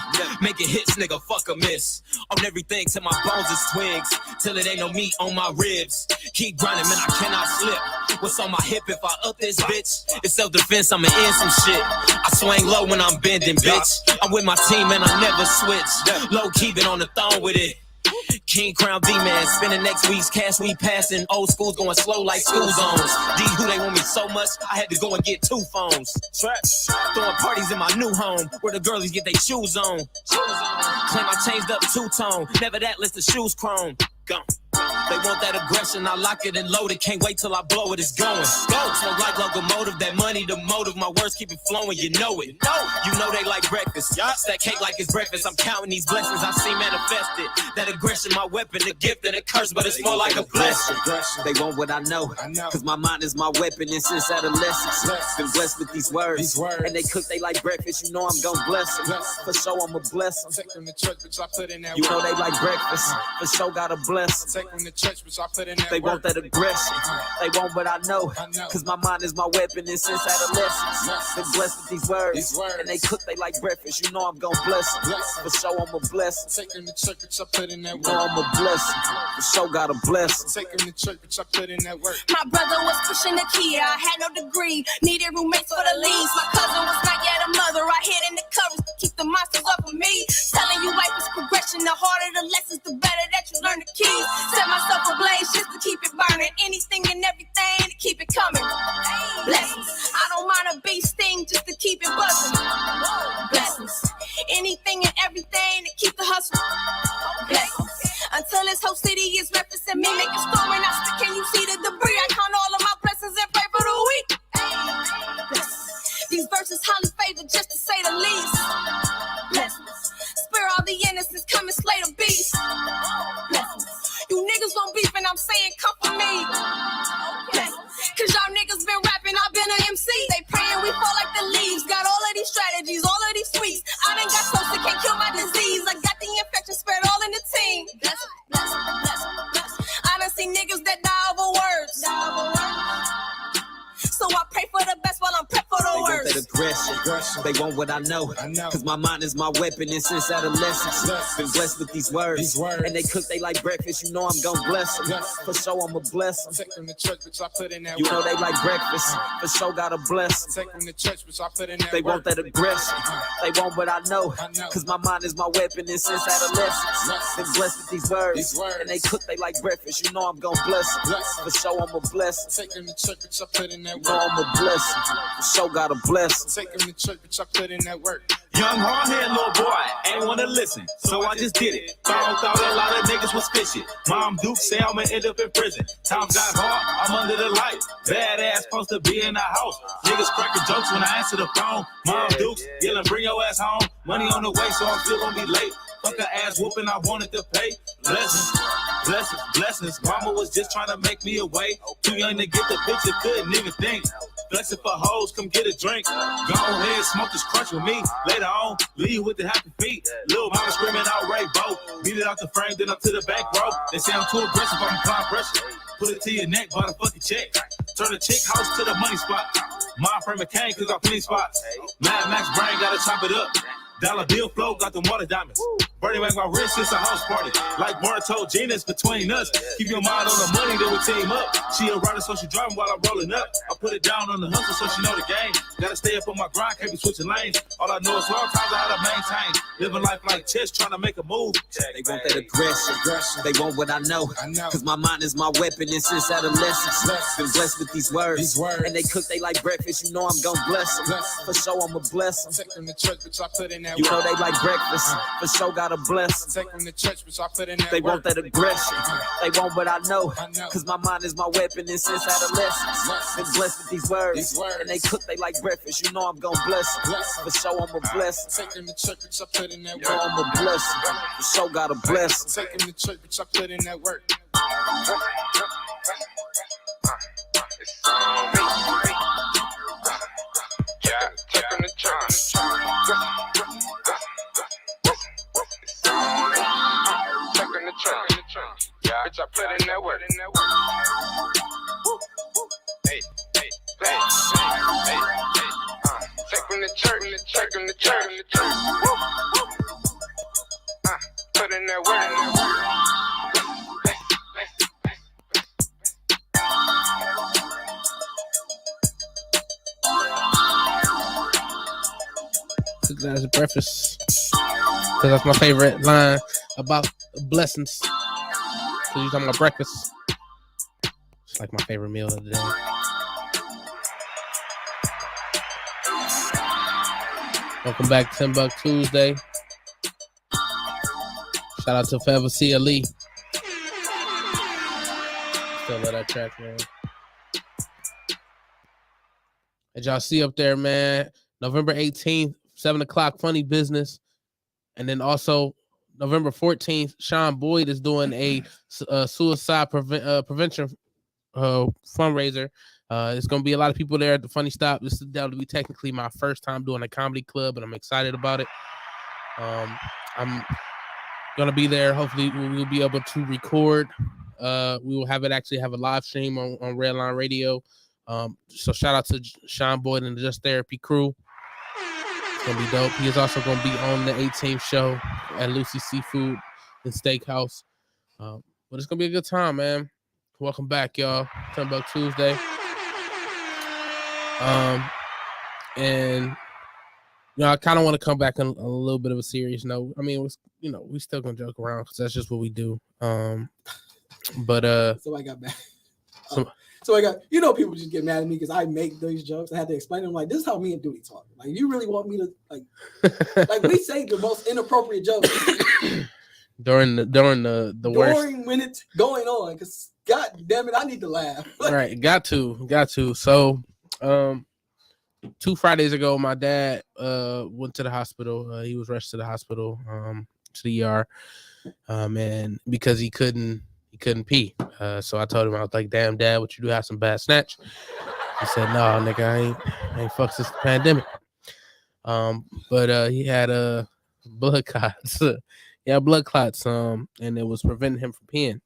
[SPEAKER 10] Making hits, nigga, fuck a miss. On everything till my bones is twigs. Till it ain't no meat on my ribs. Keep grinding, man, I cannot slip. What's on my hip if I up this bitch? It's self-defense, I'ma end some shit. I swing low when I'm bending, bitch. I'm with my team and I never switch. Low key, been on the throne with it. King Crown D-Man, spending next week's cash we passing. Old school's going slow like school zones. D who they want me so much, I had to go and get 2 phones. Throwing parties in my new home, where the girlies get their shoes on. Claim I changed up 2-tone, never that list of shoes chrome. Gone. They want that aggression, I lock it and load it. Can't wait till I blow it, it's going. Go, smoke like locomotive, that money, the motive. My words keep it flowing, you know it. You know they like breakfast. Stack cake like it's breakfast. I'm counting these blessings I see manifested. That aggression, my weapon, a gift and a curse, but it's more like a blessing. They want what I know, cause my mind is my weapon. And since adolescence, been blessed with these words. And they cook they like breakfast, you know I'm gonna bless them. For sure I'ma bless them.
[SPEAKER 6] Take them to church, bitch, I put in that
[SPEAKER 10] You know they like breakfast, for sure gotta bless them.
[SPEAKER 6] Take them to church, bitch, I put in that
[SPEAKER 10] They want that aggression. They want what I know. Cause my mind is my weapon. And since adolescence, been blessed with these words. And they cook they like breakfast. You know I'm gonna bless them. For sure I'ma bless them.
[SPEAKER 6] Take them to church, bitch, I put in that
[SPEAKER 10] You know I'ma bless them. For sure gotta bless them.
[SPEAKER 6] Take them to church, bitch, I put in that work.
[SPEAKER 11] My brother was pushing the key. I had no degree. Needed roommates for the leads. My cousin was not yet a mother. I hid in the covers to keep the monsters off of me. Telling you life is progression. The harder the lessons, the better that you learn the keys. Set myself ablaze just to keep it burning. Anything and everything to keep it coming. Blessings. I don't mind a bee sting just to keep it buzzing. Blessings. Anything and everything to keep the hustle. Blessings. Until this whole city is referencing me, make a storm and I still can you see the debris? I count all of my blessings and pray for the weak. These verses highly favored just to say the least. Blessings. Spare all the innocents, come and slay the beast. Blessings. You niggas gon' beef and I'm saying come for me. Cause y'all niggas been rapping, I've been an MC. They praying we fall like the leaves. Got all of these strategies, all of these tweaks. I done got
[SPEAKER 10] They want what I know. Cause my mind is my weapon. And since adolescence, been blessed with these words. And they cook they like breakfast. You know I'm gon' bless them. For sure I'm a bless them.
[SPEAKER 6] Take them to church, bitch, I put in that
[SPEAKER 10] You know
[SPEAKER 6] work.
[SPEAKER 10] they like breakfast. For sure gotta bless them.
[SPEAKER 6] Take them to church, bitch, I put in that
[SPEAKER 10] They
[SPEAKER 6] work.
[SPEAKER 10] want that aggression. They want what I know. Cause my mind is my weapon. And since adolescence, been blessed with these words. And they cook they like breakfast. You know I'm gon' bless them. For sure I'm a bless them.
[SPEAKER 6] Take them to church, bitch, I put in that
[SPEAKER 10] You know
[SPEAKER 6] work.
[SPEAKER 10] I'm a bless them. For sure gotta bless them.
[SPEAKER 6] Take them to church, bitch, I put in that work.
[SPEAKER 12] Young hard-headed little boy, ain't wanna listen, so I just did it. Thought a lot of niggas was fishing. Mom Duke say I'ma end up in prison. Times got hard, I'm under the light. Badass supposed to be in the house. Niggas cracking jokes when I answer the phone. Mom Duke yelling, bring your ass home. Money on the way, so I'm still gonna be late. Fuck a ass whooping, I wanted to pay. Blessings, blessings, blessings. Mama was just trying to make me away. Too young to get the picture, couldn't even think. Flexing for hoes, come get a drink. Go ahead, smoke this crunch with me. Later on, leave with the happy feet. Lil' mama screaming out Rainbow. Beat it out the frame, then up to the back row. They say I'm too aggressive, I'm applying pressure. Put it to your neck, buy the fucking check. Turn the chick house to the money spot. My frame of cane, cause I plenty spots. Mad Max brain, gotta chop it up. Dollar bill flow, got them water diamonds. Birdie make my wrist, it's a house party. Like Martin told Gina, it's between us. Keep your mind on the money, then we team up. She a rider, so she driving while I'm rolling up. I put it down on the hustle, so she know the game. Gotta stay up on my grind, can't be switching lanes. All I know is long times I had to maintain. Living life like chess, trying to make a move.
[SPEAKER 10] They want that aggression. They want what I know. Cause my mind is my weapon. And since adolescence, been blessed with these words. And they cook they like breakfast. You know I'm gon' bless them. For sure I'm a bless them.
[SPEAKER 6] Take them to church, bitch, I put in that
[SPEAKER 10] You know
[SPEAKER 6] work.
[SPEAKER 10] they like breakfast. For sure gotta bless them.
[SPEAKER 6] Take them to church, bitch, I put in that
[SPEAKER 10] They
[SPEAKER 6] work.
[SPEAKER 10] want that aggression. They want what I know. Cause my mind is my weapon. And since adolescence, been blessed with these words. And they cook they like breakfast. You know I'm gon' bless them. For sure I'm a bless them.
[SPEAKER 6] Take them to church, bitch, I put in that
[SPEAKER 10] You know
[SPEAKER 6] work.
[SPEAKER 10] I'm a bless them. For sure gotta bless them.
[SPEAKER 6] Take them to church, bitch, I put in that work.
[SPEAKER 13] Yeah, take them to church. Take them to church. Yeah, bitch, I put in that work. Hey, hey, hey, hey, hey. Take them to church. Take them to church. Put in that work.
[SPEAKER 3] Took that as a breakfast. Because that's my favorite line about blessings. Because you're talking about breakfast. It's like my favorite meal of the day. Welcome back to TimbukTuesday. Shout out to Forever C. Ali. Still love that track, man. As y'all see up there, man, November 18th, 7 o'clock, Funny Business. And then also November 14th, Sean Boyd is doing a suicide prevention fundraiser. It's going to be a lot of people there at the Funny Stop. This is going to be technically my first time doing a comedy club, and I'm excited about it. I'm going to be there. Hopefully, we'll be able to record. We will have a live stream on Redline Radio. So shout out to Sean Boyd and the Just Therapy crew. It's going to be dope. He is also going to be on the 18th show at Lucy's Seafood and Steakhouse. But it's going to be a good time, man. Welcome back, y'all. TimbukTuesday. And I kind of want to come back on a little bit of a serious note. I mean, we still going to joke around because that's just what we do. But
[SPEAKER 7] so I got back. So I got, people just get mad at me because I make these jokes. I had to explain them like, this is how me and Duty talk. Like, you really want me to like we say the most inappropriate jokes
[SPEAKER 3] during the worst
[SPEAKER 7] when it's going on. Because God damn it, I need to laugh.
[SPEAKER 3] Right, got to. So, 2 Fridays ago, my dad went to the hospital. He was rushed to the hospital, to the ER, and because he couldn't pee. So I told him, I was like, damn, Dad, what you do have some bad snatch? He said, no, nigga, I ain't fucked since the pandemic. But he had blood clots. Blood clots, and it was preventing him from peeing.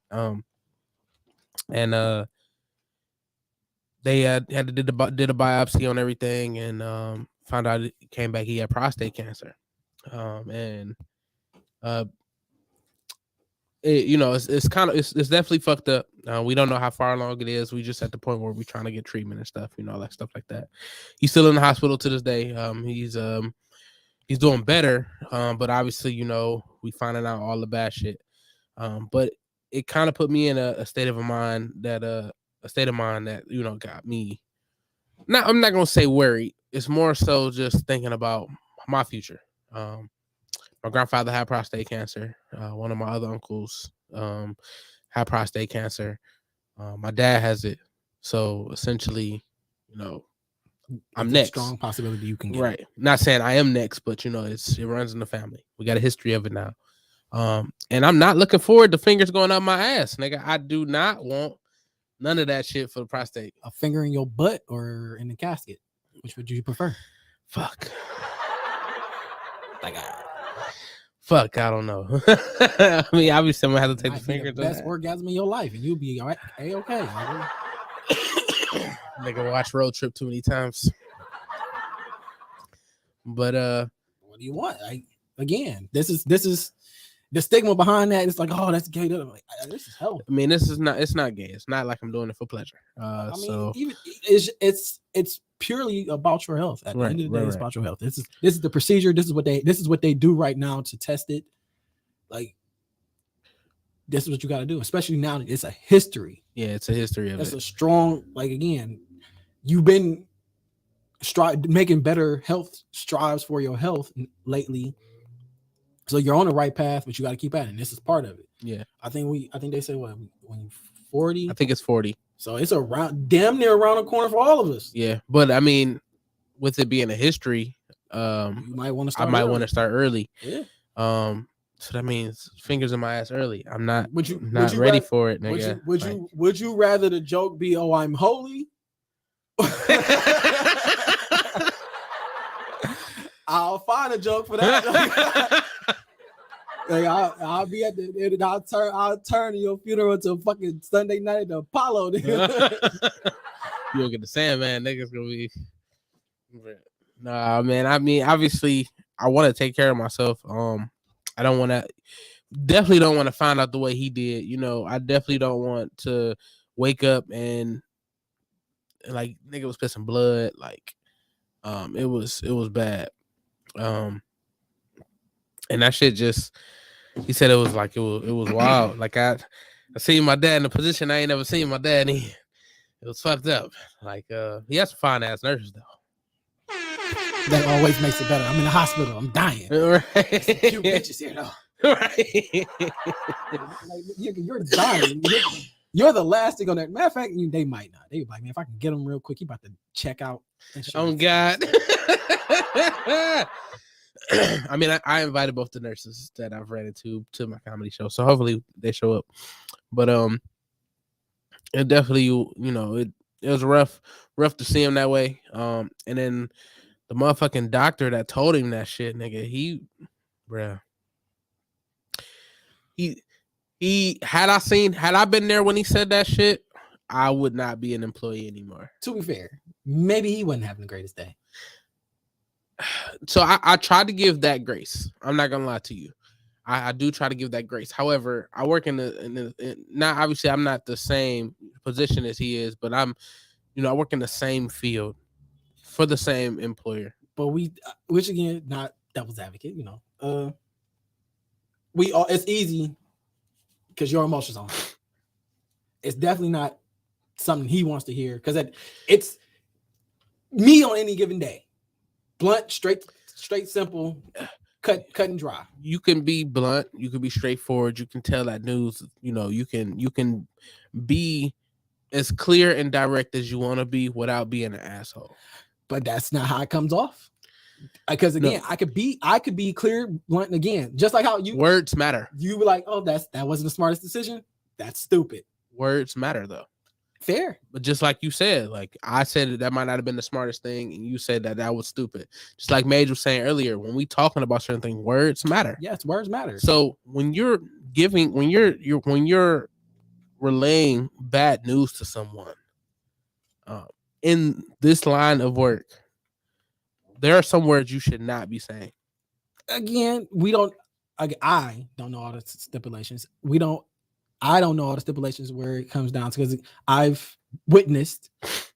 [SPEAKER 3] They had did a biopsy on everything and found out it came back he had prostate cancer. And it's kind of it's definitely fucked up. We don't know how far along it is. We just at the point where we're trying to get treatment and stuff, all that stuff like that. He's still in the hospital to this day. He's doing better, but obviously, we finding out all the bad shit. But it kind of put me in a state of mind that got me. I'm not gonna say worried. It's more so just thinking about my future. My grandfather had prostate cancer. One of my other uncles had prostate cancer. My dad has it. So essentially, I'm next.
[SPEAKER 7] Strong possibility you can get.
[SPEAKER 3] Right. Not saying I am next, but it runs in the family. We got a history of it now. And I'm not looking forward to fingers going up my ass, nigga. I do not want none of that shit for the prostate.
[SPEAKER 7] A finger in your butt or in the casket? Which would you prefer?
[SPEAKER 3] Fuck.
[SPEAKER 7] Like
[SPEAKER 3] fuck, I don't know. I mean, obviously, I'm gonna have to take the finger.
[SPEAKER 7] The best orgasm in your life, and you'll be all right. Okay.
[SPEAKER 3] Nigga, watch Road Trip too many times. But
[SPEAKER 7] what do you want? Again, this is the stigma behind that. It's like, oh, that's gay. I'm like, this is hell.
[SPEAKER 3] I mean, it's not gay. It's not like I'm doing it for pleasure. So
[SPEAKER 7] even it's purely about your health. At the end of the day, it's about your health. This is the procedure. This is what they do right now to test it. Like, this is what you got to do, especially now that it's a history.
[SPEAKER 3] Yeah, it's a history of it.
[SPEAKER 7] It's a strong, again, you've been making better health strives for your health lately. So you're on the right path, but you got to keep at it. And this is part of it.
[SPEAKER 3] Yeah.
[SPEAKER 7] I think they say what, when you're 40?
[SPEAKER 3] I think it's 40.
[SPEAKER 7] So it's damn near around the corner for all of us.
[SPEAKER 3] Yeah. But I mean, with it being a history,
[SPEAKER 7] you might want to start.
[SPEAKER 3] I might want to start early.
[SPEAKER 7] Yeah.
[SPEAKER 3] So that means fingers in my ass early. I'm not
[SPEAKER 7] would you
[SPEAKER 3] ready for it, nigga.
[SPEAKER 7] Would you rather the joke be, oh, I'm holy? I'll find a joke for that. I'll be at the end. I'll turn your funeral to fucking Sunday night at the Apollo.
[SPEAKER 3] You'll get the Sandman. Niggas gonna be. Nah, man. I mean, obviously, I want to take care of myself. I definitely don't want to find out the way he did. I definitely don't want to wake up and nigga was pissing blood. It was bad. And that shit he said it was it was wild. I seen my dad in a position I ain't never seen my dad in. It was fucked up. He has some fine ass nurses though.
[SPEAKER 7] That always makes it better. I'm in the hospital. I'm dying.
[SPEAKER 3] Right.
[SPEAKER 7] Cute bitches here though.
[SPEAKER 3] Right.
[SPEAKER 7] You're dying. You're the last thing on that. Matter of fact, they might not. They be like, man, if I can get them real quick, he about to check out.
[SPEAKER 3] Oh God. I mean, I invited both the nurses that I've ran into to my comedy show, so hopefully they show up. But it definitely, it was rough to see him that way. And then the motherfucking doctor that told him that shit, nigga, he had I been there when he said that shit, I would not be an employee anymore.
[SPEAKER 7] To be fair, maybe he wasn't having the greatest day.
[SPEAKER 3] So I tried to give that grace. I'm not gonna lie to you. I do try to give that grace. However, I work in not obviously I'm not the same position as he is, but I work in the same field for the same employer.
[SPEAKER 7] But which again, not devil's advocate, it's easy because your emotions on. It's definitely not something he wants to hear because it's me on any given day. Blunt, straight, simple, cut and dry.
[SPEAKER 3] You can be blunt. You can be straightforward. You can tell that news. You can be as clear and direct as you want to be without being an asshole.
[SPEAKER 7] But that's not how it comes off. Because again, no. I could be clear, blunt again. Just like how
[SPEAKER 3] words matter.
[SPEAKER 7] You were like, oh, that wasn't the smartest decision. That's stupid.
[SPEAKER 3] Words matter though.
[SPEAKER 7] Fair.
[SPEAKER 3] But just like you said, I said that might not have been the smartest thing, and you said that was stupid. Just like Mage was saying earlier, when we talking about certain things, words matter.
[SPEAKER 7] Yes, words matter.
[SPEAKER 3] So when you're relaying bad news to someone, in this line of work, There are some words you should not be saying.
[SPEAKER 7] Again, I don't know all the stipulations. I don't know all the stipulations where it comes down to, because I've witnessed,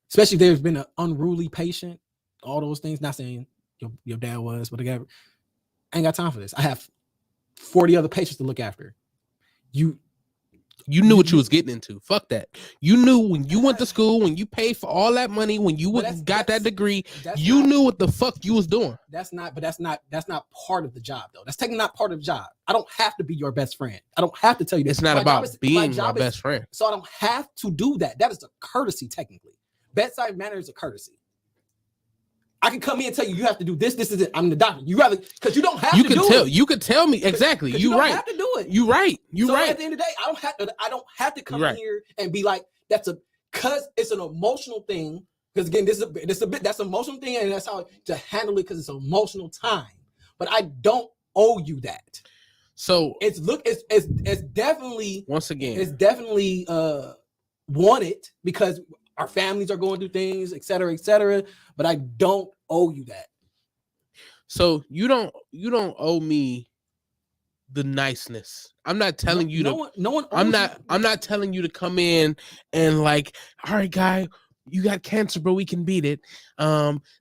[SPEAKER 7] especially if there's been an unruly patient, all those things. Not saying your dad was, but again, I ain't got time for this. I have 40 other patients to look after.
[SPEAKER 3] You knew what you was getting into. Fuck that. You knew when you went to school, when you paid for all that money, when you got that degree, you knew what the fuck you was doing.
[SPEAKER 7] That's not part of the job, though. That's technically not part of the job. I don't have to be your best friend. I don't have to tell you this.
[SPEAKER 3] It's not about being my best friend.
[SPEAKER 7] So I don't have to do that. That is a courtesy, technically. Bedside manner is a courtesy. I can come in and tell you have to do this. This is it. I'm the doctor. You rather, because you don't have to do it.
[SPEAKER 3] You could tell me exactly. You right.
[SPEAKER 7] Have to do it.
[SPEAKER 3] You right. You
[SPEAKER 7] so
[SPEAKER 3] right.
[SPEAKER 7] At the end of the day, I don't have to come in here and be like, because it's an emotional thing. Because again, that's an emotional thing, and that's how to handle it, because it's an emotional time. But I don't owe you that.
[SPEAKER 3] So
[SPEAKER 7] it's definitely,
[SPEAKER 3] once again,
[SPEAKER 7] it's definitely wanted, because our families are going through things, et cetera, but I don't owe you that.
[SPEAKER 3] So you don't owe me the niceness. I'm not telling you to.
[SPEAKER 7] No one.
[SPEAKER 3] I'm not telling you to come in and like, all right, guy, you got cancer, but we can beat it.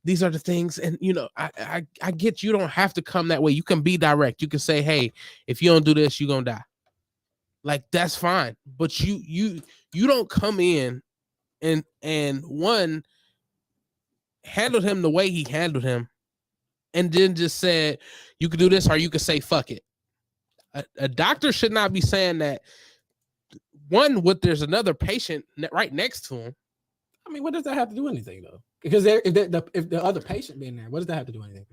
[SPEAKER 3] These are the things, and I get you don't have to come that way. You can be direct. You can say, hey, if you don't do this, you're gonna die. Like, that's fine. But you don't come in and one, handled him the way he handled him, and then just said you could do this, or you could say fuck it. A doctor should not be saying that. One, there's another patient right next to him.
[SPEAKER 7] I mean, what does that have to do anything, though? Because if the other patient being there, what does that have to do anything?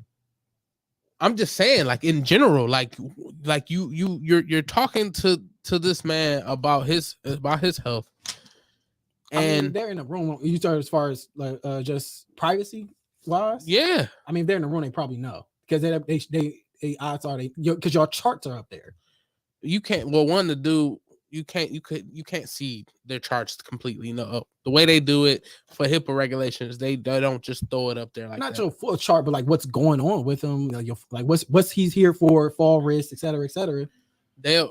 [SPEAKER 3] I'm just saying, like, in general, like you're talking to this man about his health. And
[SPEAKER 7] I mean, they're in a room. You start as far as like just privacy wise.
[SPEAKER 3] Yeah.
[SPEAKER 7] I mean, if they're in the room, they probably know, because they odds are because your charts are up there.
[SPEAKER 3] You can't. Well, you can't see their charts completely. No, the way they do it for HIPAA regulations, they don't just throw it up there like
[SPEAKER 7] not
[SPEAKER 3] that.
[SPEAKER 7] Your full chart, but like what's going on with him, like what's he's here for, fall risk, et cetera, et cetera.
[SPEAKER 3] They'll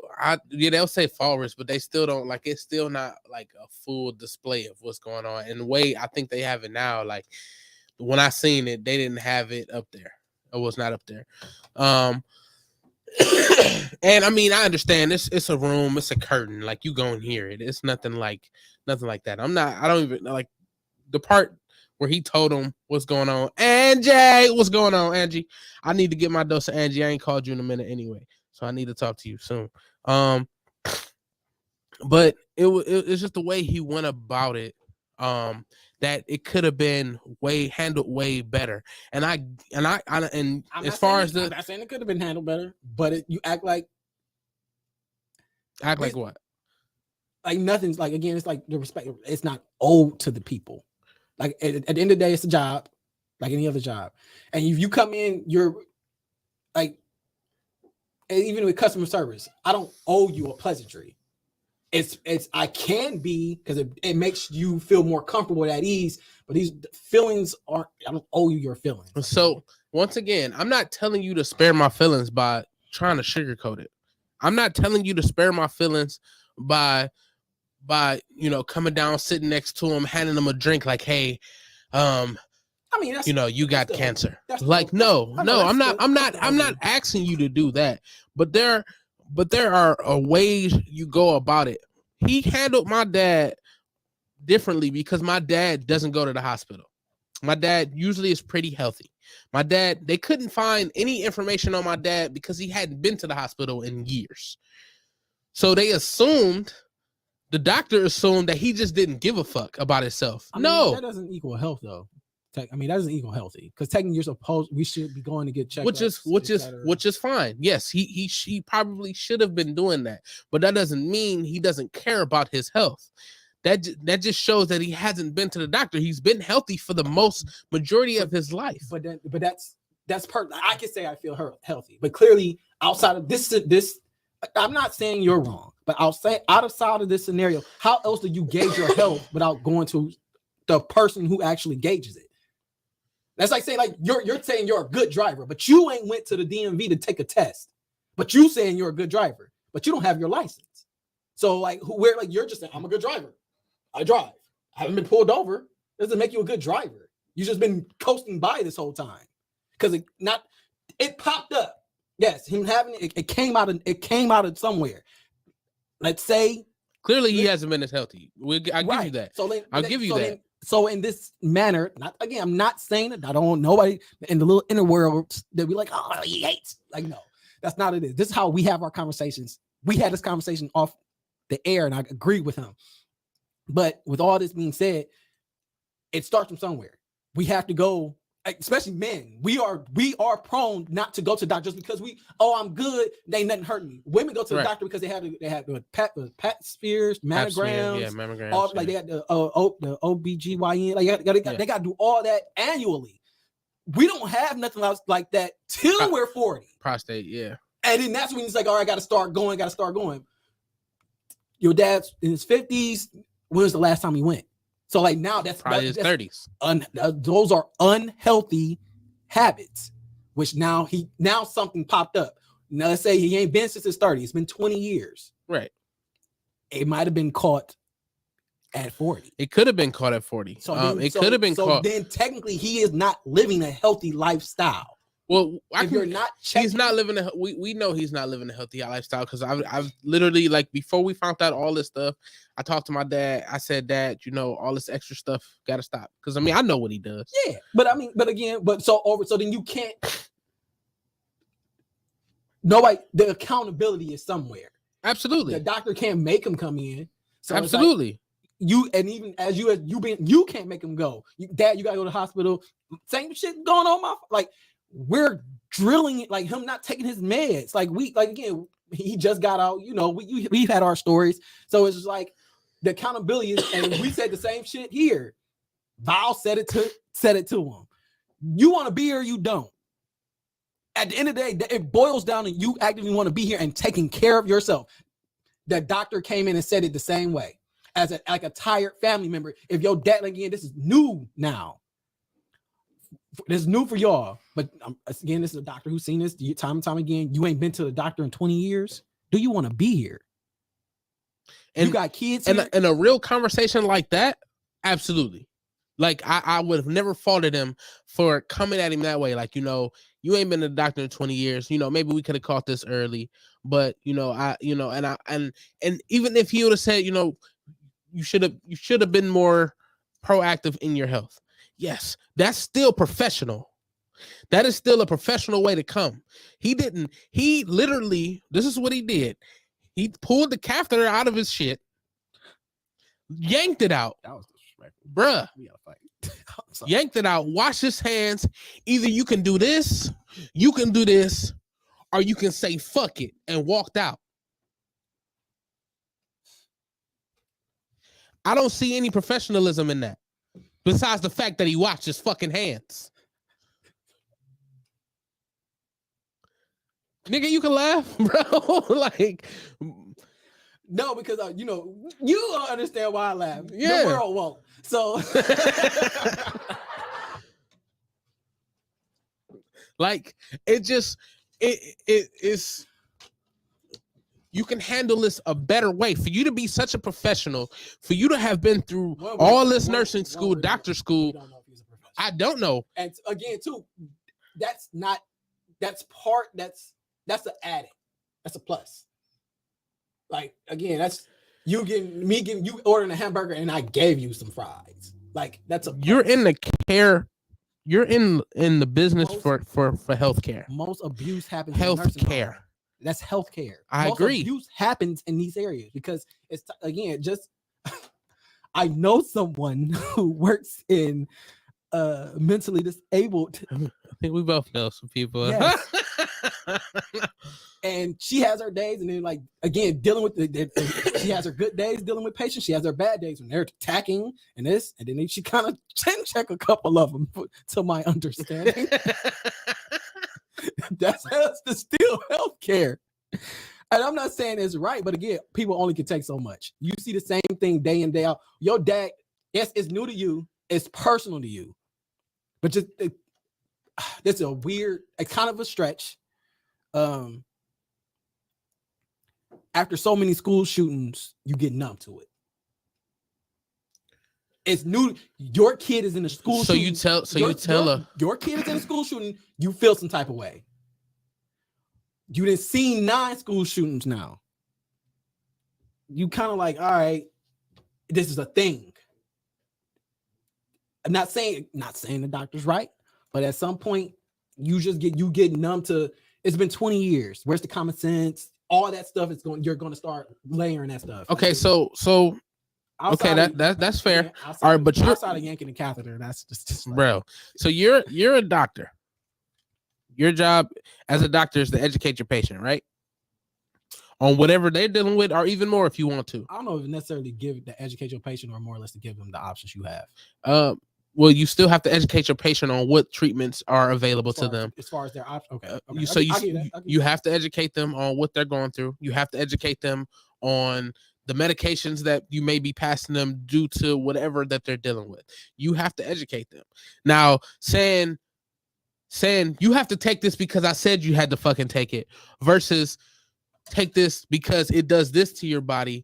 [SPEAKER 3] say fall risk, but they still don't, like, it's still not like a full display of what's going on. In the way I think they have it now, like when I seen it, they didn't have it up there. It was not up there. And I mean, I understand it's a room, it's a curtain, like you go and hear it. It's nothing like that. I don't even like the part where he told him what's going on. Angie, what's going on, Angie? I need to get my dose of Angie. I ain't called you in a minute anyway, so I need to talk to you soon. But it's just the way he went about it. That it could have been handled way better. And as far as
[SPEAKER 7] I'm not saying it could have been handled better, but you act like
[SPEAKER 3] what?
[SPEAKER 7] Like nothing's, like, again, it's like the respect. It's not owed to the people. Like at the end of the day, it's a job, like any other job. And if you come in, you're like, even with customer service, I don't owe you a pleasantry. It's I can be, because it makes you feel more comfortable at ease. But these feelings I don't owe you your feelings.
[SPEAKER 3] So once again, I'm not telling you to spare my feelings by trying to sugarcoat it. I'm not telling you to spare my feelings by coming down, sitting next to him, handing him a drink, like, hey, I mean, you got cancer. Like, no, I'm not asking you to do that. But there are ways you go about it. He handled my dad differently because my dad doesn't go to the hospital. My dad usually is pretty healthy. My dad, they couldn't find any information on my dad because he hadn't been to the hospital in years. So the doctor assumed that he just didn't give a fuck about himself.
[SPEAKER 7] That doesn't equal health, though. That doesn't equal healthy, because technically we should be going to get checked,
[SPEAKER 3] which is fine. Yes, he probably should have been doing that, but that doesn't mean he doesn't care about his health. That just shows that he hasn't been to the doctor. He's been healthy for the majority of his life.
[SPEAKER 7] But that's part. I can say I feel healthy, but clearly outside of this, I'm not saying you're wrong, but I'll say outside of this scenario, how else do you gauge your health without going to the person who actually gauges it? That's like saying like you're saying you're a good driver, but you ain't went to the DMV to take a test. But you saying you're a good driver, but you don't have your license. So like where like you're just saying I'm a good driver. I drive. I haven't been pulled over. Doesn't make you a good driver. You've just been coasting by this whole time. Because it popped up. Yes, him having it came out of somewhere. Let's say
[SPEAKER 3] clearly he hasn't been as healthy. I give you that. I'll give you that.
[SPEAKER 7] So in this manner, I'm not saying it. I don't want nobody in the little inner world that be like, oh, he hates. Like, no, that's not it. This is how we have our conversations. We had this conversation off the air, and I agree with him. But with all this being said, it starts from somewhere. We have to go, especially men. We are prone not to go to doctors because I'm good. They nothing hurt me. Women go to the doctor because they have the pap smears, mammograms,
[SPEAKER 3] mammograms.
[SPEAKER 7] All, like they got the OBGYN. Like they got to do all that annually. We don't have nothing else like that till we're 40.
[SPEAKER 3] Prostate, yeah.
[SPEAKER 7] And then that's when it's like, all right, got to start going. Your dad's in his 50s. When was the last time he went? So like now that's
[SPEAKER 3] probably his 30s.
[SPEAKER 7] Those are unhealthy habits, which now something popped up. Now let's say he ain't been since his 30s. It's been 20 years.
[SPEAKER 3] Right.
[SPEAKER 7] It might have been caught at 40.
[SPEAKER 3] It could have been caught at 40.
[SPEAKER 7] So then technically he is not living a healthy lifestyle.
[SPEAKER 3] Well,
[SPEAKER 7] you're not checking,
[SPEAKER 3] he's not living we know he's not living a healthy lifestyle because I've literally, like, before we found out all this stuff, I talked to my dad. I said, Dad, all this extra stuff gotta stop. Because I know what he does.
[SPEAKER 7] Yeah, but then you can't. Nobody, the accountability is somewhere.
[SPEAKER 3] Absolutely.
[SPEAKER 7] The doctor can't make him come in. So
[SPEAKER 3] absolutely.
[SPEAKER 7] You can't make him go. Dad, you gotta go to the hospital. Same shit going on we're drilling it, like him not taking his meds. Again, he just got out, we've had our stories. So it's just like the accountability is, and we said the same shit here. Val said it to him. You want to be here or you don't. At the end of the day, it boils down to you actively want to be here and taking care of yourself. The doctor came in and said it the same way as a tired family member. If your dad, again, this is new now. This is new for y'all, but again, this is a doctor who's seen this time and time again. You ain't been to the doctor in 20 years. Do you want to be here? And you got kids
[SPEAKER 3] and a real conversation like that, absolutely. Like I would have never faulted him for coming at him that way. Like, you ain't been to the doctor in 20 years. Maybe we could have caught this early, but and even if he would have said, you should have been more proactive in your health. Yes, that's still professional. That is still a professional way to come. He literally, this is what he did. He pulled the catheter out of his shit, yanked it out.
[SPEAKER 7] That was disrespectful.
[SPEAKER 3] Bruh.
[SPEAKER 7] We gotta fight.
[SPEAKER 3] Yanked it out, washed his hands. Either you can do this, or you can say fuck it and walked out. I don't see any professionalism in that. Besides the fact that he washed his fucking hands. Nigga, you can laugh, bro.
[SPEAKER 7] No, because you don't understand why I laugh.
[SPEAKER 3] Yeah.
[SPEAKER 7] The world won't. So
[SPEAKER 3] it is. You can handle this a better way. For you to be such a professional, for you to have been through all this nursing school, doctor school, I don't know.
[SPEAKER 7] And again, too, that's an added. That's a plus. Like, again, that's you ordering a hamburger and I gave you some fries. Like, that's a plus.
[SPEAKER 3] You're in the care. You're in the business for healthcare.
[SPEAKER 7] Most abuse happens
[SPEAKER 3] in
[SPEAKER 7] healthcare. That's healthcare.
[SPEAKER 3] I agree.
[SPEAKER 7] Abuse happens in these areas because it's I know someone who works in mentally disabled.
[SPEAKER 3] I think we both know some people.
[SPEAKER 7] Yes. And she has her days, and then again dealing with she has her good days dealing with patients. She has her bad days when they're attacking and this, and then she kind of check a couple of them, to my understanding. That's still healthcare. And I'm not saying it's right, but again, people only can take so much. You see the same thing day in, day out. Your dad, yes, it's new to you, it's personal to you. But just This is a weird, a kind of a stretch. After so many school shootings, you get numb to it. It's new. Your kid is in a school
[SPEAKER 3] So
[SPEAKER 7] shooting.
[SPEAKER 3] you tell
[SPEAKER 7] your kid is in a school shooting, you feel some type of way. You didn't see 9 school shootings now. You kind of like, all right, this is a thing. I'm not saying the doctor's right, but at some point you get numb to. It's been 20 years. Where's the common sense? All that stuff is going. You're going to start layering that stuff.
[SPEAKER 3] Okay, so okay, that's fair. All right, but you're
[SPEAKER 7] outside of yanking the catheter. That's just like,
[SPEAKER 3] bro. So you're a doctor. Your job as a doctor is to educate your patient, right? On whatever they're dealing with, or even more if you want to.
[SPEAKER 7] I don't know if necessarily to educate your patient or more or less to give them the options you have.
[SPEAKER 3] Well, you still have to educate your patient on what treatments are available to them.
[SPEAKER 7] As far as their options, okay.
[SPEAKER 3] You have to educate them on what they're going through. You have to educate them on the medications that you may be passing them due to whatever that they're dealing with. You have to educate them. Now, saying you have to take this because I said you had to fucking take it versus take this because it does this to your body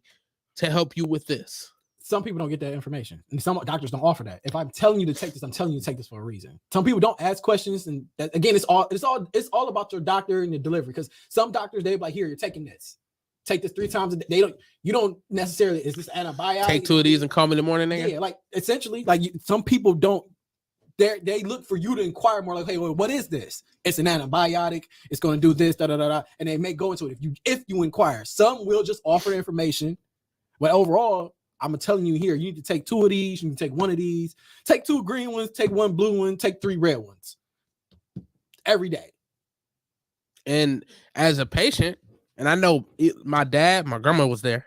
[SPEAKER 3] to help you with this.
[SPEAKER 7] Some people don't get that information, and some doctors don't offer that. If I'm telling you to take this, I'm telling you to take this for a reason. Some people don't ask questions, and that, again, it's all about your doctor and your delivery. Because some doctors, they're like, here, you're taking this. Take this 3 times a day. You don't necessarily, is this antibiotic?
[SPEAKER 3] Take 2 of these and call me in the morning, nigga.
[SPEAKER 7] Yeah, like essentially, like some people don't. They look for you to inquire more, like, hey, well, what is this? It's an antibiotic. It's going to do this, da da da da, and they may go into it if you inquire. Some will just offer the information, but overall, I'm telling you here, you need to take 2 of these. You need to take 1 of these. Take 2 green ones. Take 1 blue one. Take 3 red ones every day.
[SPEAKER 3] And as a patient, and I know my grandma was there.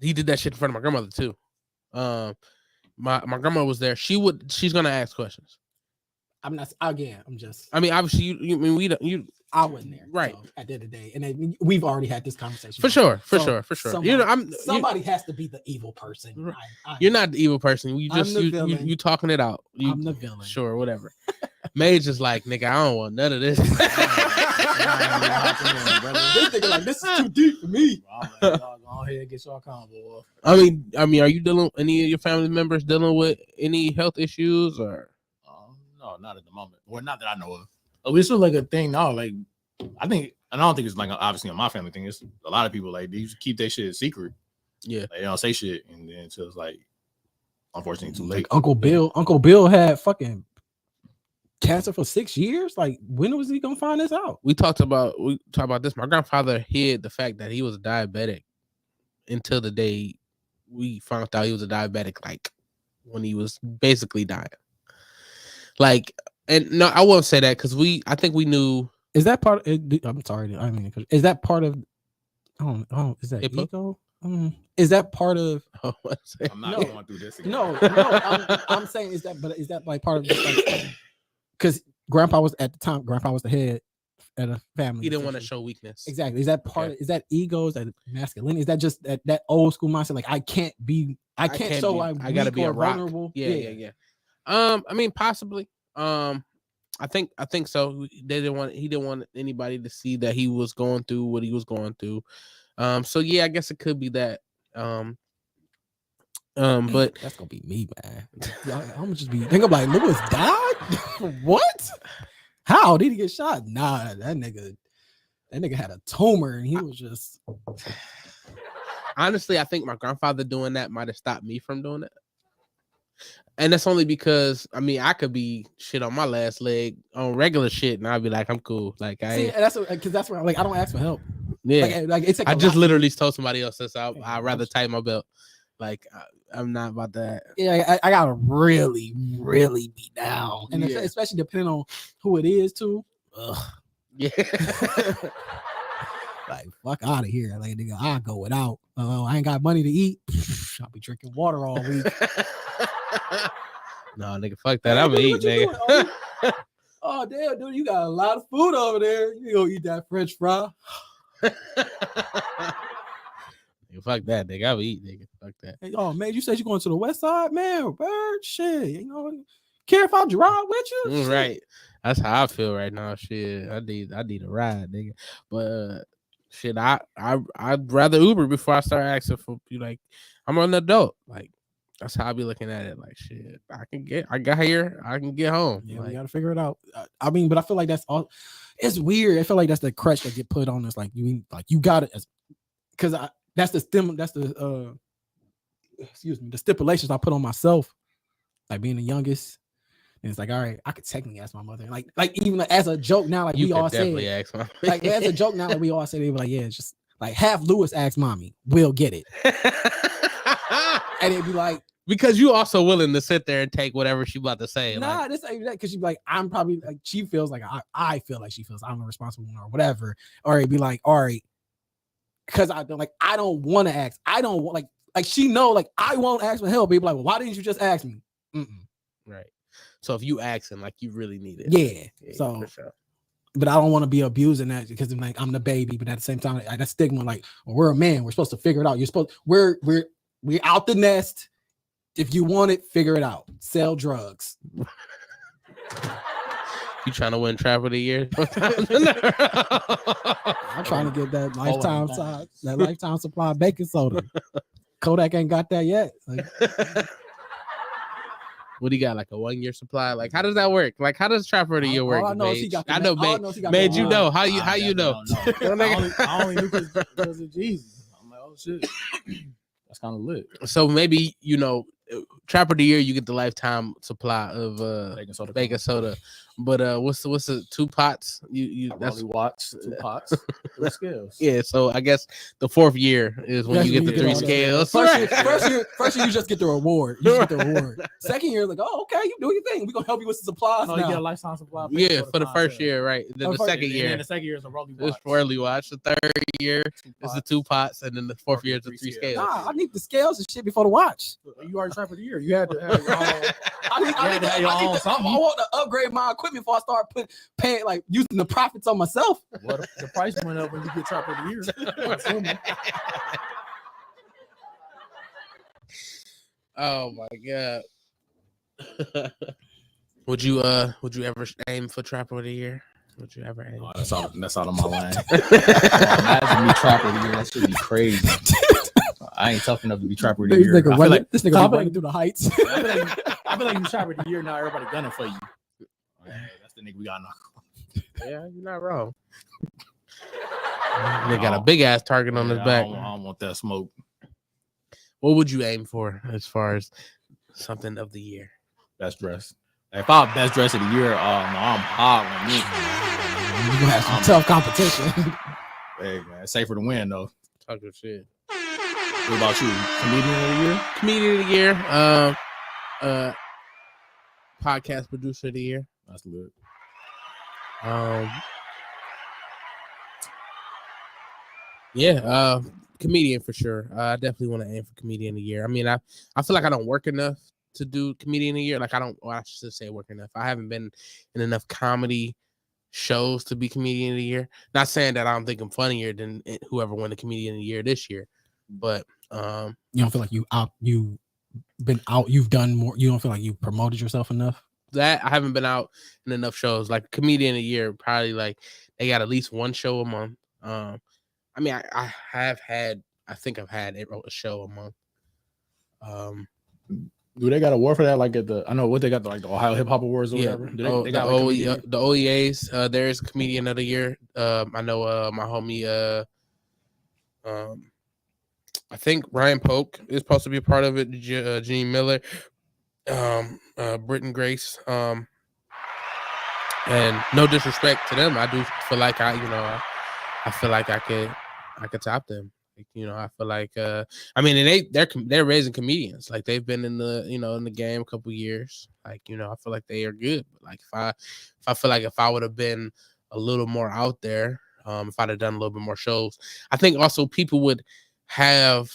[SPEAKER 3] He did that shit in front of my grandmother too. My grandma was there. She's gonna ask questions.
[SPEAKER 7] I'm not again. I'm just.
[SPEAKER 3] I mean, obviously,
[SPEAKER 7] I wasn't there,
[SPEAKER 3] right?
[SPEAKER 7] So, at the end of the day, and we've already had this conversation
[SPEAKER 3] for sure.
[SPEAKER 7] Somebody has to be the evil person.
[SPEAKER 3] You're not the evil person. You talking it out.
[SPEAKER 7] I'm the villain.
[SPEAKER 3] Sure, whatever. Mage is like, nigga, I don't want none of this.
[SPEAKER 7] This nigga like, this is too deep for me.
[SPEAKER 8] Go ahead and get your combo.
[SPEAKER 3] I mean, are you dealing? Any of your family members dealing with any health issues or?
[SPEAKER 8] No, not at the moment. Well, not that I know of. It's still like a thing now. Like, I don't think it's like obviously on my family thing. It's a lot of people like they used to keep their shit secret.
[SPEAKER 3] Yeah,
[SPEAKER 8] like, they don't say shit, and then so it's like, unfortunately, too late.
[SPEAKER 7] Like Uncle Bill had fucking cancer for 6 years. Like, when was he gonna find this out?
[SPEAKER 3] We talked about this. My grandfather hid the fact that he was diabetic until the day we found out he was a diabetic. Like when he was basically dying. Like, and no, I won't say that because I think we knew.
[SPEAKER 7] Is that part of? I'm sorry. I mean, is that part of? Oh, is that ego? Is that part of?
[SPEAKER 8] I'm not going through this again.
[SPEAKER 7] No. I'm saying is that like part of? Because Grandpa was at the time. Grandpa was the head at a family.
[SPEAKER 3] He didn't want to show weakness.
[SPEAKER 7] Exactly. Is that part? Is that ego? Is that masculinity? Is that just that old school mindset? Like I can't show I'm
[SPEAKER 3] I gotta be a rock.
[SPEAKER 7] vulnerable.
[SPEAKER 3] Yeah. I mean, possibly. I think so. He didn't want anybody to see that he was going through what he was going through. So yeah, I guess it could be that. But
[SPEAKER 7] that's gonna be me, man. I'm gonna just be thinking like Lewis died. What? How did he get shot? Nah, that nigga had a tumor and he was just.
[SPEAKER 3] Honestly, I think my grandfather doing that might have stopped me from doing it. And that's only because I could be shit on my last leg on regular shit, and I'd be like, I'm cool. Like
[SPEAKER 7] that's where like I don't ask for help.
[SPEAKER 3] Yeah,
[SPEAKER 7] like it's.
[SPEAKER 3] I just literally told somebody else this. I'd rather tighten my belt. Like I'm not about that.
[SPEAKER 7] Yeah, I gotta really, really be down, and especially depending on who it is too. Ugh.
[SPEAKER 3] Yeah.
[SPEAKER 7] Like fuck out of here, like nigga. I'll go without. I ain't got money to eat. I'll be drinking water all week.
[SPEAKER 3] No, nigga, fuck that. I'm gonna eat, nigga.
[SPEAKER 7] Oh damn, dude, you got a lot of food over there. You gonna eat that French fry?
[SPEAKER 3] Nigga, fuck that, nigga. I'm gonna eat, nigga. Fuck that.
[SPEAKER 7] Hey, oh man, you said you going to the west side, man? Bird, shit. You know, care if I drive with you. Shit.
[SPEAKER 3] Right. That's how I feel right now. Shit, I need a ride, nigga. But shit, I'd rather Uber before I start asking for you. Like, I'm an adult. Like, that's how I be looking at it. Like, shit, I got here, I can get home.
[SPEAKER 7] Yeah,
[SPEAKER 3] like,
[SPEAKER 7] we gotta figure it out. I mean, but I feel like that's all. It's weird. I feel like that's the crutch that get put on us. Like you got it, because that's the excuse me, the stipulations I put on myself, like being the youngest. And it's like, all right, I could technically ask my mother, like even as a joke now, like
[SPEAKER 3] you
[SPEAKER 7] we all
[SPEAKER 3] definitely
[SPEAKER 7] say,
[SPEAKER 3] ask my
[SPEAKER 7] like as a joke now, like we all say, they were like, yeah, it's just like have Lewis ask mommy, we'll get it, and it'd be like.
[SPEAKER 3] Because you also willing to sit there and take whatever she about to say.
[SPEAKER 7] Nah,
[SPEAKER 3] like,
[SPEAKER 7] this ain't that, because she'd be like, I'm probably like, she feels like I feel like she feels I'm a responsible one or whatever. Or it'd be like, all right, because I don't want to ask. I don't want like she know like I won't ask for help. People like, well, why didn't you just ask me?
[SPEAKER 3] Right. So if you asking, like you really need it.
[SPEAKER 7] Yeah. So
[SPEAKER 3] for sure.
[SPEAKER 7] But I don't want to be abusing that because I'm like I'm the baby. But at the same time, that stigma, like, well, we're a man, we're supposed to figure it out. You're supposed we're out the nest. If you want it, figure it out. Sell drugs.
[SPEAKER 3] You trying to win Trap of the Year?
[SPEAKER 7] I'm trying to get that lifetime supply of baking soda. Kodak ain't got that yet. Like,
[SPEAKER 3] what do you got? Like a 1 year supply? Like how does that work? Like how does Trap of the Year work?
[SPEAKER 7] All I know is he got.
[SPEAKER 3] I know, man. You know how you know?
[SPEAKER 8] I only knew because of Jesus. I'm like, oh shit, that's kind of lit.
[SPEAKER 3] So maybe Trap of the Year, you get the lifetime supply of baking soda. But what's the 2 pots? That's
[SPEAKER 8] watch 2 pots. 3 scales.
[SPEAKER 3] Yeah, so I guess the 4th year is when you get the 3 scales.
[SPEAKER 7] First year, you just get the reward. You just get the reward. Second year, like, oh, okay, you do your thing. We're gonna help you with the supplies.
[SPEAKER 8] No,
[SPEAKER 7] now.
[SPEAKER 8] you get a lifetime supply.
[SPEAKER 3] Yeah, for the first year, right? Then the second year.
[SPEAKER 8] And then the second year is a rolling watch.
[SPEAKER 3] It's rolling watch. The third year is the 2 pots, and then the 4th year is the 3 scales.
[SPEAKER 7] Nah, I need the scales and shit before the watch.
[SPEAKER 8] You already Trap of the Year. You had to have your own.
[SPEAKER 7] I want to upgrade my equipment before I start paying, like using the profits on myself.
[SPEAKER 8] Well, the price went up when you get Trap of the Year.
[SPEAKER 3] Oh my god. Would you ever aim for Trap of the Year? Would you ever aim?
[SPEAKER 8] Oh, that's out of my line. Imagine me Trap of the Year. That should be crazy. I ain't tough enough to be Trap of the Year.
[SPEAKER 7] This nigga running through the heights.
[SPEAKER 8] I feel like you Trap of the Year now. Everybody gunning for you. That's the nigga we got knock.
[SPEAKER 3] Yeah, you're not wrong. They got a big ass target on his back.
[SPEAKER 8] I don't want that smoke.
[SPEAKER 3] What would you aim for as far as something of the year?
[SPEAKER 8] Best dress. If I'm best dress of the year, no, I'm hot on me.
[SPEAKER 7] You're gonna have some tough competition.
[SPEAKER 8] Hey man, safer to win though.
[SPEAKER 3] Talk your shit.
[SPEAKER 8] What about you? Comedian of the year?
[SPEAKER 3] Comedian of the year. Podcast producer of the year.
[SPEAKER 8] That's lit.
[SPEAKER 3] Yeah, comedian for sure. I definitely want to aim for comedian of the year. I mean, I feel like I don't work enough to do comedian of the year. Like I should say work enough. I haven't been in enough comedy shows to be comedian of the year. Not saying that I don't think I'm funnier than whoever won the comedian of the year this year, but
[SPEAKER 7] you don't feel like you've done more. You don't feel like you promoted yourself enough.
[SPEAKER 3] That I haven't been out in enough shows. Like comedian of the year, probably like they got at least one show a month. I mean, I think I've had a show a month.
[SPEAKER 8] Do they got an award for that? Like I know what they got, like the Ohio Hip Hop Awards or whatever.
[SPEAKER 3] They got the OEAs. There's comedian of the year. I know my homie. I think Ryan Polk is supposed to be a part of it. Gene Miller, Britton Grace. And no disrespect to them, I do feel like I feel like I could top them. I feel like I mean, they're raising comedians. Like they've been in the in the game a couple years. Like I feel like they are good. But like if I would have been a little more out there, if I'd have done a little bit more shows, I think also people would have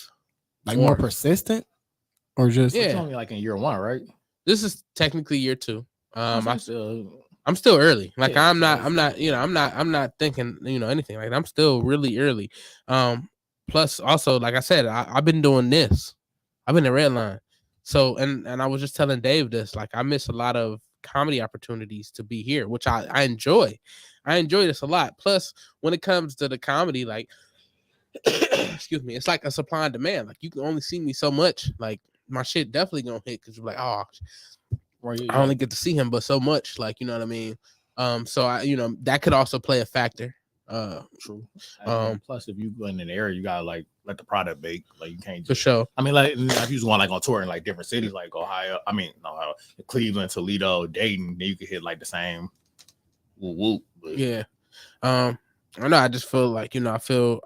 [SPEAKER 7] like more persistent, or just
[SPEAKER 8] it's only like in year 1, right?
[SPEAKER 3] This is technically year 2. I'm still early. Like I'm not thinking anything. Like I'm still really early. Plus, also, like I said, I've been doing this. I've been in Redline. So and I was just telling Dave this, like I miss a lot of comedy opportunities to be here, which I enjoy. I enjoy this a lot. Plus, when it comes to the comedy, like excuse me, it's like a supply and demand. Like you can only see me so much. Like my shit definitely gonna hit because you're like, oh, I only get to see him, but so much. Like, you know what I mean? So I, that could also play a factor.
[SPEAKER 8] True. Plus, if you go in an area, you gotta like let the product bake. Like you can't just,
[SPEAKER 3] for sure.
[SPEAKER 8] I mean, like if you just want like on tour in like different cities, like Ohio, Cleveland, Toledo, Dayton, then you could hit like the same whoop.
[SPEAKER 3] Yeah. I know. I just feel like I feel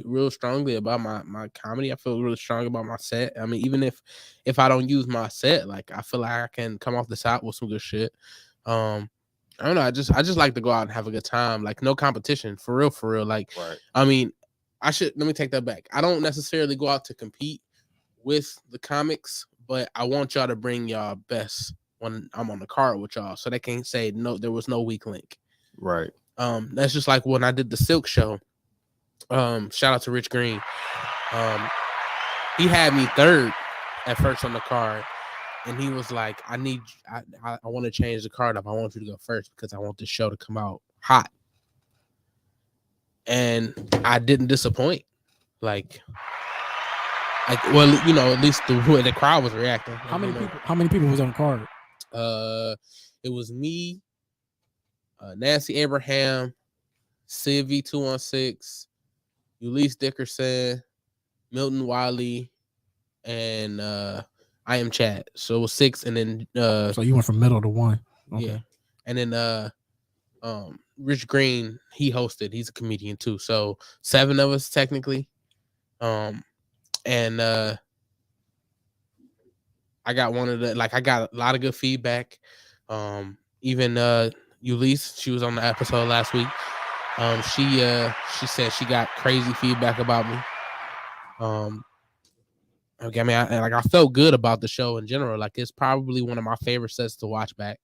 [SPEAKER 3] real strongly about my comedy. I feel really strong about my set. I mean, even if I don't use my set, like I feel like I can come off the top with some good shit. I don't know. I just like to go out and have a good time. Like no competition, for real. Like,
[SPEAKER 8] right.
[SPEAKER 3] I mean, let me take that back. I don't necessarily go out to compete with the comics, but I want y'all to bring y'all best when I'm on the card with y'all, so they can't say no, there was no weak link.
[SPEAKER 8] Right.
[SPEAKER 3] That's just like when I did the Silk show. Shout out to Rich Green. He had me third at first on the card, and he was like, I want to change the card up. I want you to go first because I want this show to come out hot. And I didn't disappoint. Like well, at least the way the crowd was reacting.
[SPEAKER 7] How many people was on the card?
[SPEAKER 3] It was me, Nancy Abraham, Civ 216, Ulysses Dickerson, Milton Wiley, and I Am Chad. So it was 6, and then
[SPEAKER 7] so you went from middle to 1. Okay.
[SPEAKER 3] Yeah. And then Rich Green, he hosted. He's a comedian too. So 7 of us technically. And I got I got a lot of good feedback. Even Ulysses, she was on the episode last week. She said she got crazy feedback about me. Okay, I mean, I felt good about the show in general. Like it's probably one of my favorite sets to watch back.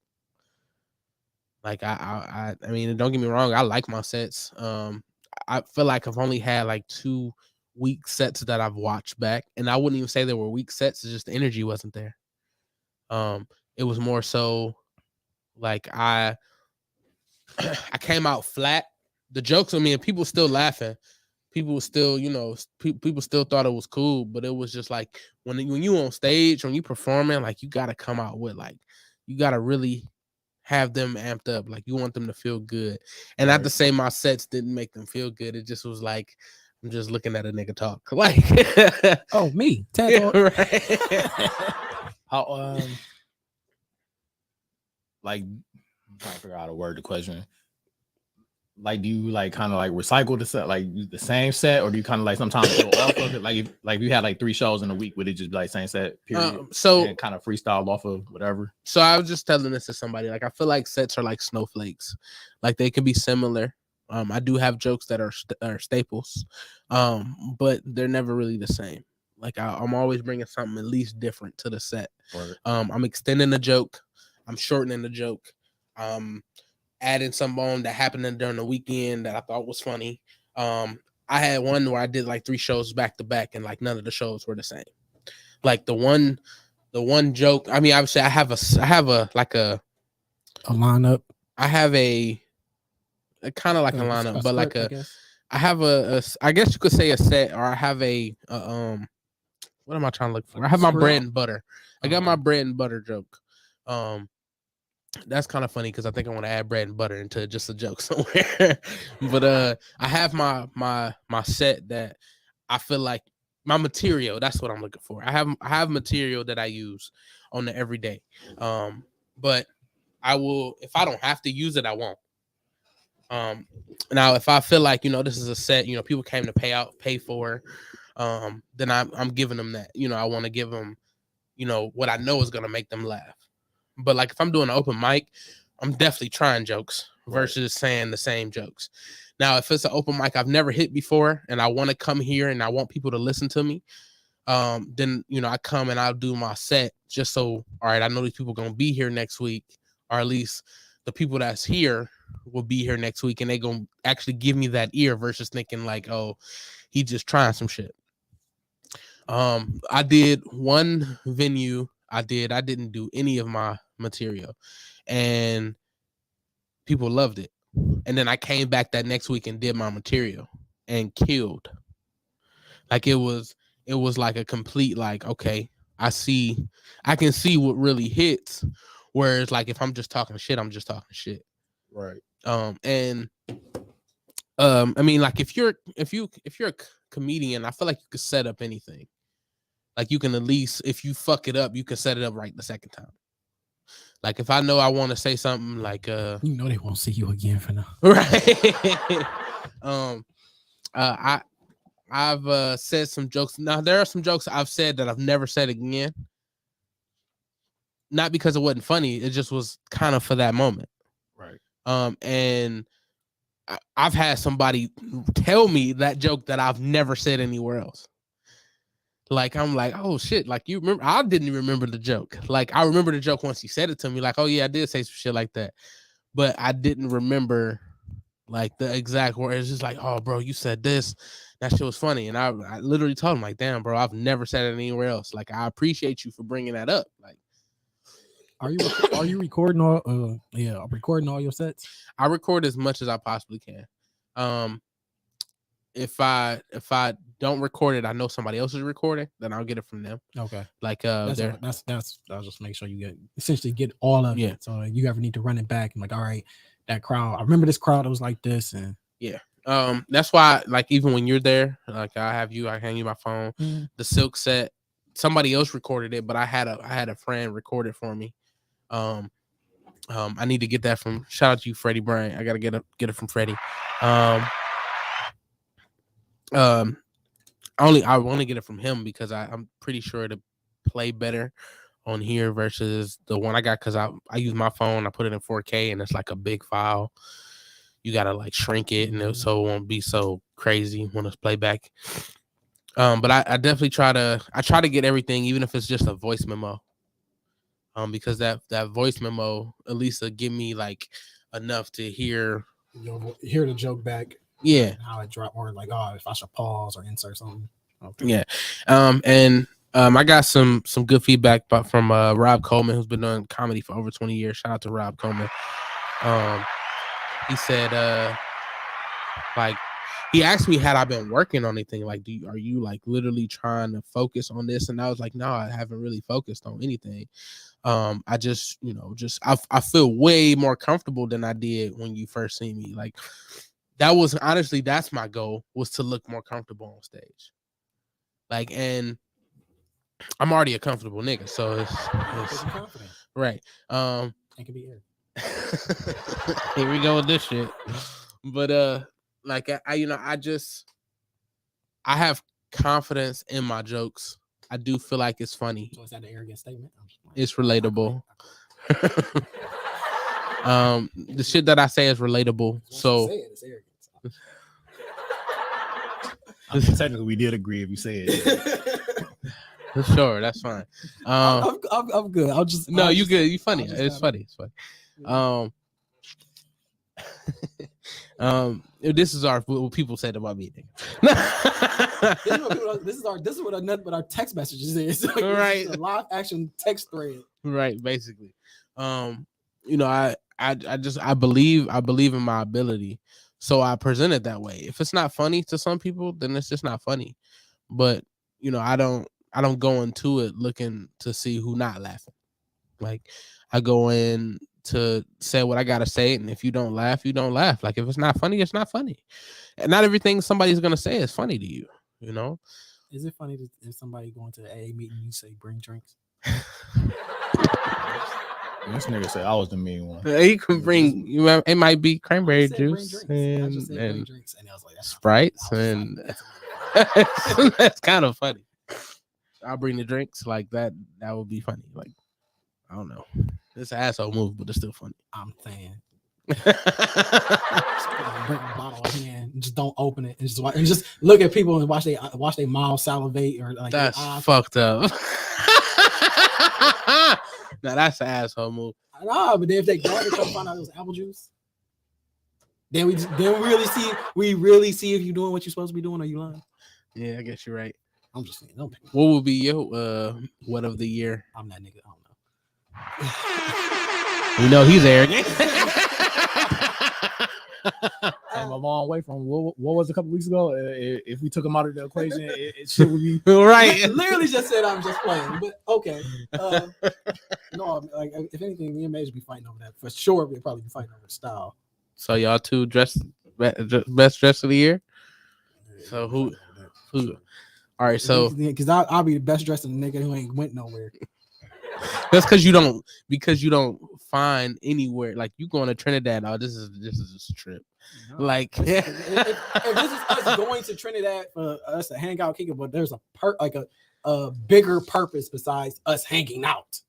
[SPEAKER 3] Like I mean, don't get me wrong, I like my sets. I feel like I've only had like 2 weak sets that I've watched back, and I wouldn't even say they were weak sets. It's just the energy wasn't there. It was more so like I came out flat. The jokes on me, and people still laughing. People still, people still thought it was cool, but it was just like when you on stage, when you performing, like you gotta come out with you gotta really have them amped up. Like you want them to feel good. And not to say my sets didn't make them feel good. It just was like I'm just looking at a nigga talk. Like
[SPEAKER 7] oh, me.
[SPEAKER 3] Yeah, right.
[SPEAKER 8] How like I'm trying to figure out how to word the question. Like, do you like kind of like recycle the set, like the same set, or do you kind of like sometimes go off of it? Like, if you had like 3 shows in a week, would it just be like same set period?
[SPEAKER 3] So
[SPEAKER 8] kind of freestyle off of whatever.
[SPEAKER 3] So I was just telling this to somebody. Like, I feel like sets are like snowflakes. Like they can be similar. I do have jokes that are staples, but they're never really the same. Like I'm always bringing something at least different to the set.
[SPEAKER 8] Right.
[SPEAKER 3] I'm extending the joke. I'm shortening the joke. Adding some on that happened during the weekend that I thought was funny. I had one where I did like 3 shows back to back, and like none of the shows were the same. Like the one joke. I mean, obviously, I have a
[SPEAKER 7] lineup.
[SPEAKER 3] I have a kind of like a lineup, but like I have I guess you could say a set, or I have a what am I trying to look for? I have my bread and butter. I got my bread and butter joke. That's kind of funny because I think I want to add bread and butter into just a joke somewhere. But I have my set that I feel like my material. That's what I'm looking for. I have material that I use on the everyday. But I will, if I don't have to use it, I won't. Now if I feel like this is a set, people came to pay for, then I'm giving them that. I want to give them, what I know is gonna make them laugh. But like if I'm doing an open mic, I'm definitely trying jokes versus saying the same jokes. Now, if it's an open mic I've never hit before and I want to come here and I want people to listen to me, then I come and I'll do my set just so, all right, I know these people are gonna be here next week, or at least the people that's here will be here next week, and they gonna actually give me that ear versus thinking like, oh, he just trying some shit. I did one venue. I didn't do any of my material, and people loved it. And then I came back that next week and did my material and killed. Like it was like a complete like, okay, I can see what really hits. Whereas like if I'm just talking shit, I'm just talking shit.
[SPEAKER 8] Right.
[SPEAKER 3] And I mean, like if you're a comedian, I feel like you could set up anything. Like you can at least, if you fuck it up, you can set it up right the second time. Like if I know I want to say something like
[SPEAKER 7] they won't see you again for now.
[SPEAKER 3] Right. I've said some jokes. Now there are some jokes I've said that I've never said again. Not because it wasn't funny, it just was kind of for that moment.
[SPEAKER 8] Right.
[SPEAKER 3] And I've had somebody tell me that joke that I've never said anywhere else. Like, I'm like, oh shit, like you remember, I didn't remember the joke. Like, I remember the joke once he said it to me, like, oh yeah, I did say some shit like that. But I didn't remember like the exact word. It's just like, oh bro, you said this. That shit was funny. And I literally told him, like, damn, bro, I've never said it anywhere else. Like, I appreciate you for bringing that up. Like,
[SPEAKER 7] are you recording all recording all your sets?
[SPEAKER 3] I record as much as I possibly can. If I don't record it, I know somebody else is recording, then I'll get it from them.
[SPEAKER 7] Okay.
[SPEAKER 3] Like
[SPEAKER 7] that's I'll just make sure you get all of it. So you ever need to run it back and like, all right, that crowd, I remember this crowd that was like this. And
[SPEAKER 3] that's why, like, even when you're there, like I hang you my phone. The Silk set, somebody else recorded it, but I had a friend record it for me. I need to get that from, shout out to you, Freddie Bryant. I gotta get it from Freddie. I want to get it from him because I'm pretty sure to play better on here versus the one I got, because I use my phone, I put it in 4K and it's like a big file. You gotta like shrink it and so it won't be so crazy when it's playback. But I definitely try to get everything, even if it's just a voice memo. Because that voice memo at least will give me like enough to hear
[SPEAKER 7] the joke back.
[SPEAKER 3] Yeah.
[SPEAKER 7] How it dropped, or like, oh, if I should pause or insert something. Okay.
[SPEAKER 3] Yeah. I got some good feedback from Rob Coleman, who's been doing comedy for over 20 years. Shout out to Rob Coleman. He said, like, he asked me, had I been working on anything? Like, are you like literally trying to focus on this? And I was like, no, I haven't really focused on anything. I just, I feel way more comfortable than I did when you first see me. Like, that was honestly, that's my goal, was to look more comfortable on stage. Like, and I'm already a comfortable nigga, so it's
[SPEAKER 7] confident.
[SPEAKER 3] Right.
[SPEAKER 7] It can be aired.
[SPEAKER 3] Here we go with this shit. But like I have confidence in my jokes. I do feel like it's funny.
[SPEAKER 7] So is that an arrogant statement?
[SPEAKER 3] It's relatable. The shit that I say is relatable. So
[SPEAKER 7] it's arrogant.
[SPEAKER 8] Technically, we did agree if you say it.
[SPEAKER 3] Sure, that's fine.
[SPEAKER 7] I'm good.
[SPEAKER 3] You good. You funny. It's funny. It's funny. This is what people said about me.
[SPEAKER 7] This is what our text messages is.
[SPEAKER 3] Right.
[SPEAKER 7] It's a live action text thread.
[SPEAKER 3] Right. Basically, I believe in my ability, so I present it that way. If it's not funny to some people, then it's just not funny. But I don't go into it looking to see who not laughing. Like, I go in to say what I gotta say, and if you don't laugh, you don't laugh. Like, if it's not funny, it's not funny. And not everything somebody's gonna say is funny to you.
[SPEAKER 7] Is it funny if somebody going to the AA meeting, you say bring drinks?
[SPEAKER 8] This nigga said I was the mean one.
[SPEAKER 3] You can bring, it might be cranberry juice and Sprites, and that's kind of funny. I'll bring the drinks, like that would be funny. Like, I don't know, it's an asshole move, but it's still funny.
[SPEAKER 7] I'm saying, bring a bottle of hand, just don't open it, and just look at people and watch they mouths salivate, or like
[SPEAKER 3] that's fucked up. Now that's an asshole move.
[SPEAKER 7] Nah, but then if they go and find out it was apple juice, then we really see if you're doing what you're supposed to be doing, or you lying.
[SPEAKER 3] Yeah, I guess you're right.
[SPEAKER 7] I'm just saying. Don't pick me.
[SPEAKER 3] What would be your what of the year?
[SPEAKER 7] I'm that nigga. I don't know.
[SPEAKER 3] We know he's arrogant.
[SPEAKER 8] I'm a long way from what was a couple weeks ago. If we took him out of the equation, it should be
[SPEAKER 3] right.
[SPEAKER 7] Literally just said I'm just playing, but okay. No, like if anything, me and Mage be fighting over that for sure. We'll probably be fighting over the style.
[SPEAKER 3] So y'all two best dress of the year. So who? All right, so
[SPEAKER 7] because I'll be the best dressed nigga who ain't went nowhere.
[SPEAKER 3] that's because you don't find anywhere like you going to Trinidad. Oh, this is just a trip. No. Like
[SPEAKER 7] if this is us going to Trinidad for us to hang out, kick it, but there's a bigger purpose besides us hanging out.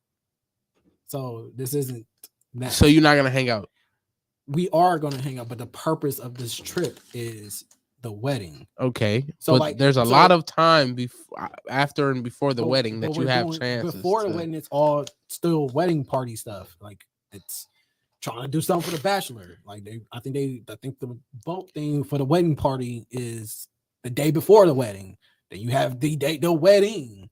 [SPEAKER 7] So this isn't that.
[SPEAKER 3] So you're not gonna hang out.
[SPEAKER 7] We are gonna hang out, but the purpose of this trip is the wedding.
[SPEAKER 3] Okay,
[SPEAKER 7] so
[SPEAKER 3] but there's a lot of time after and before the wedding that you have chances.
[SPEAKER 7] Before the wedding, it's all still wedding party stuff. Like it's trying to do something for the bachelor. Like I think the boat thing for the wedding party is the day before the wedding. Then you have the wedding.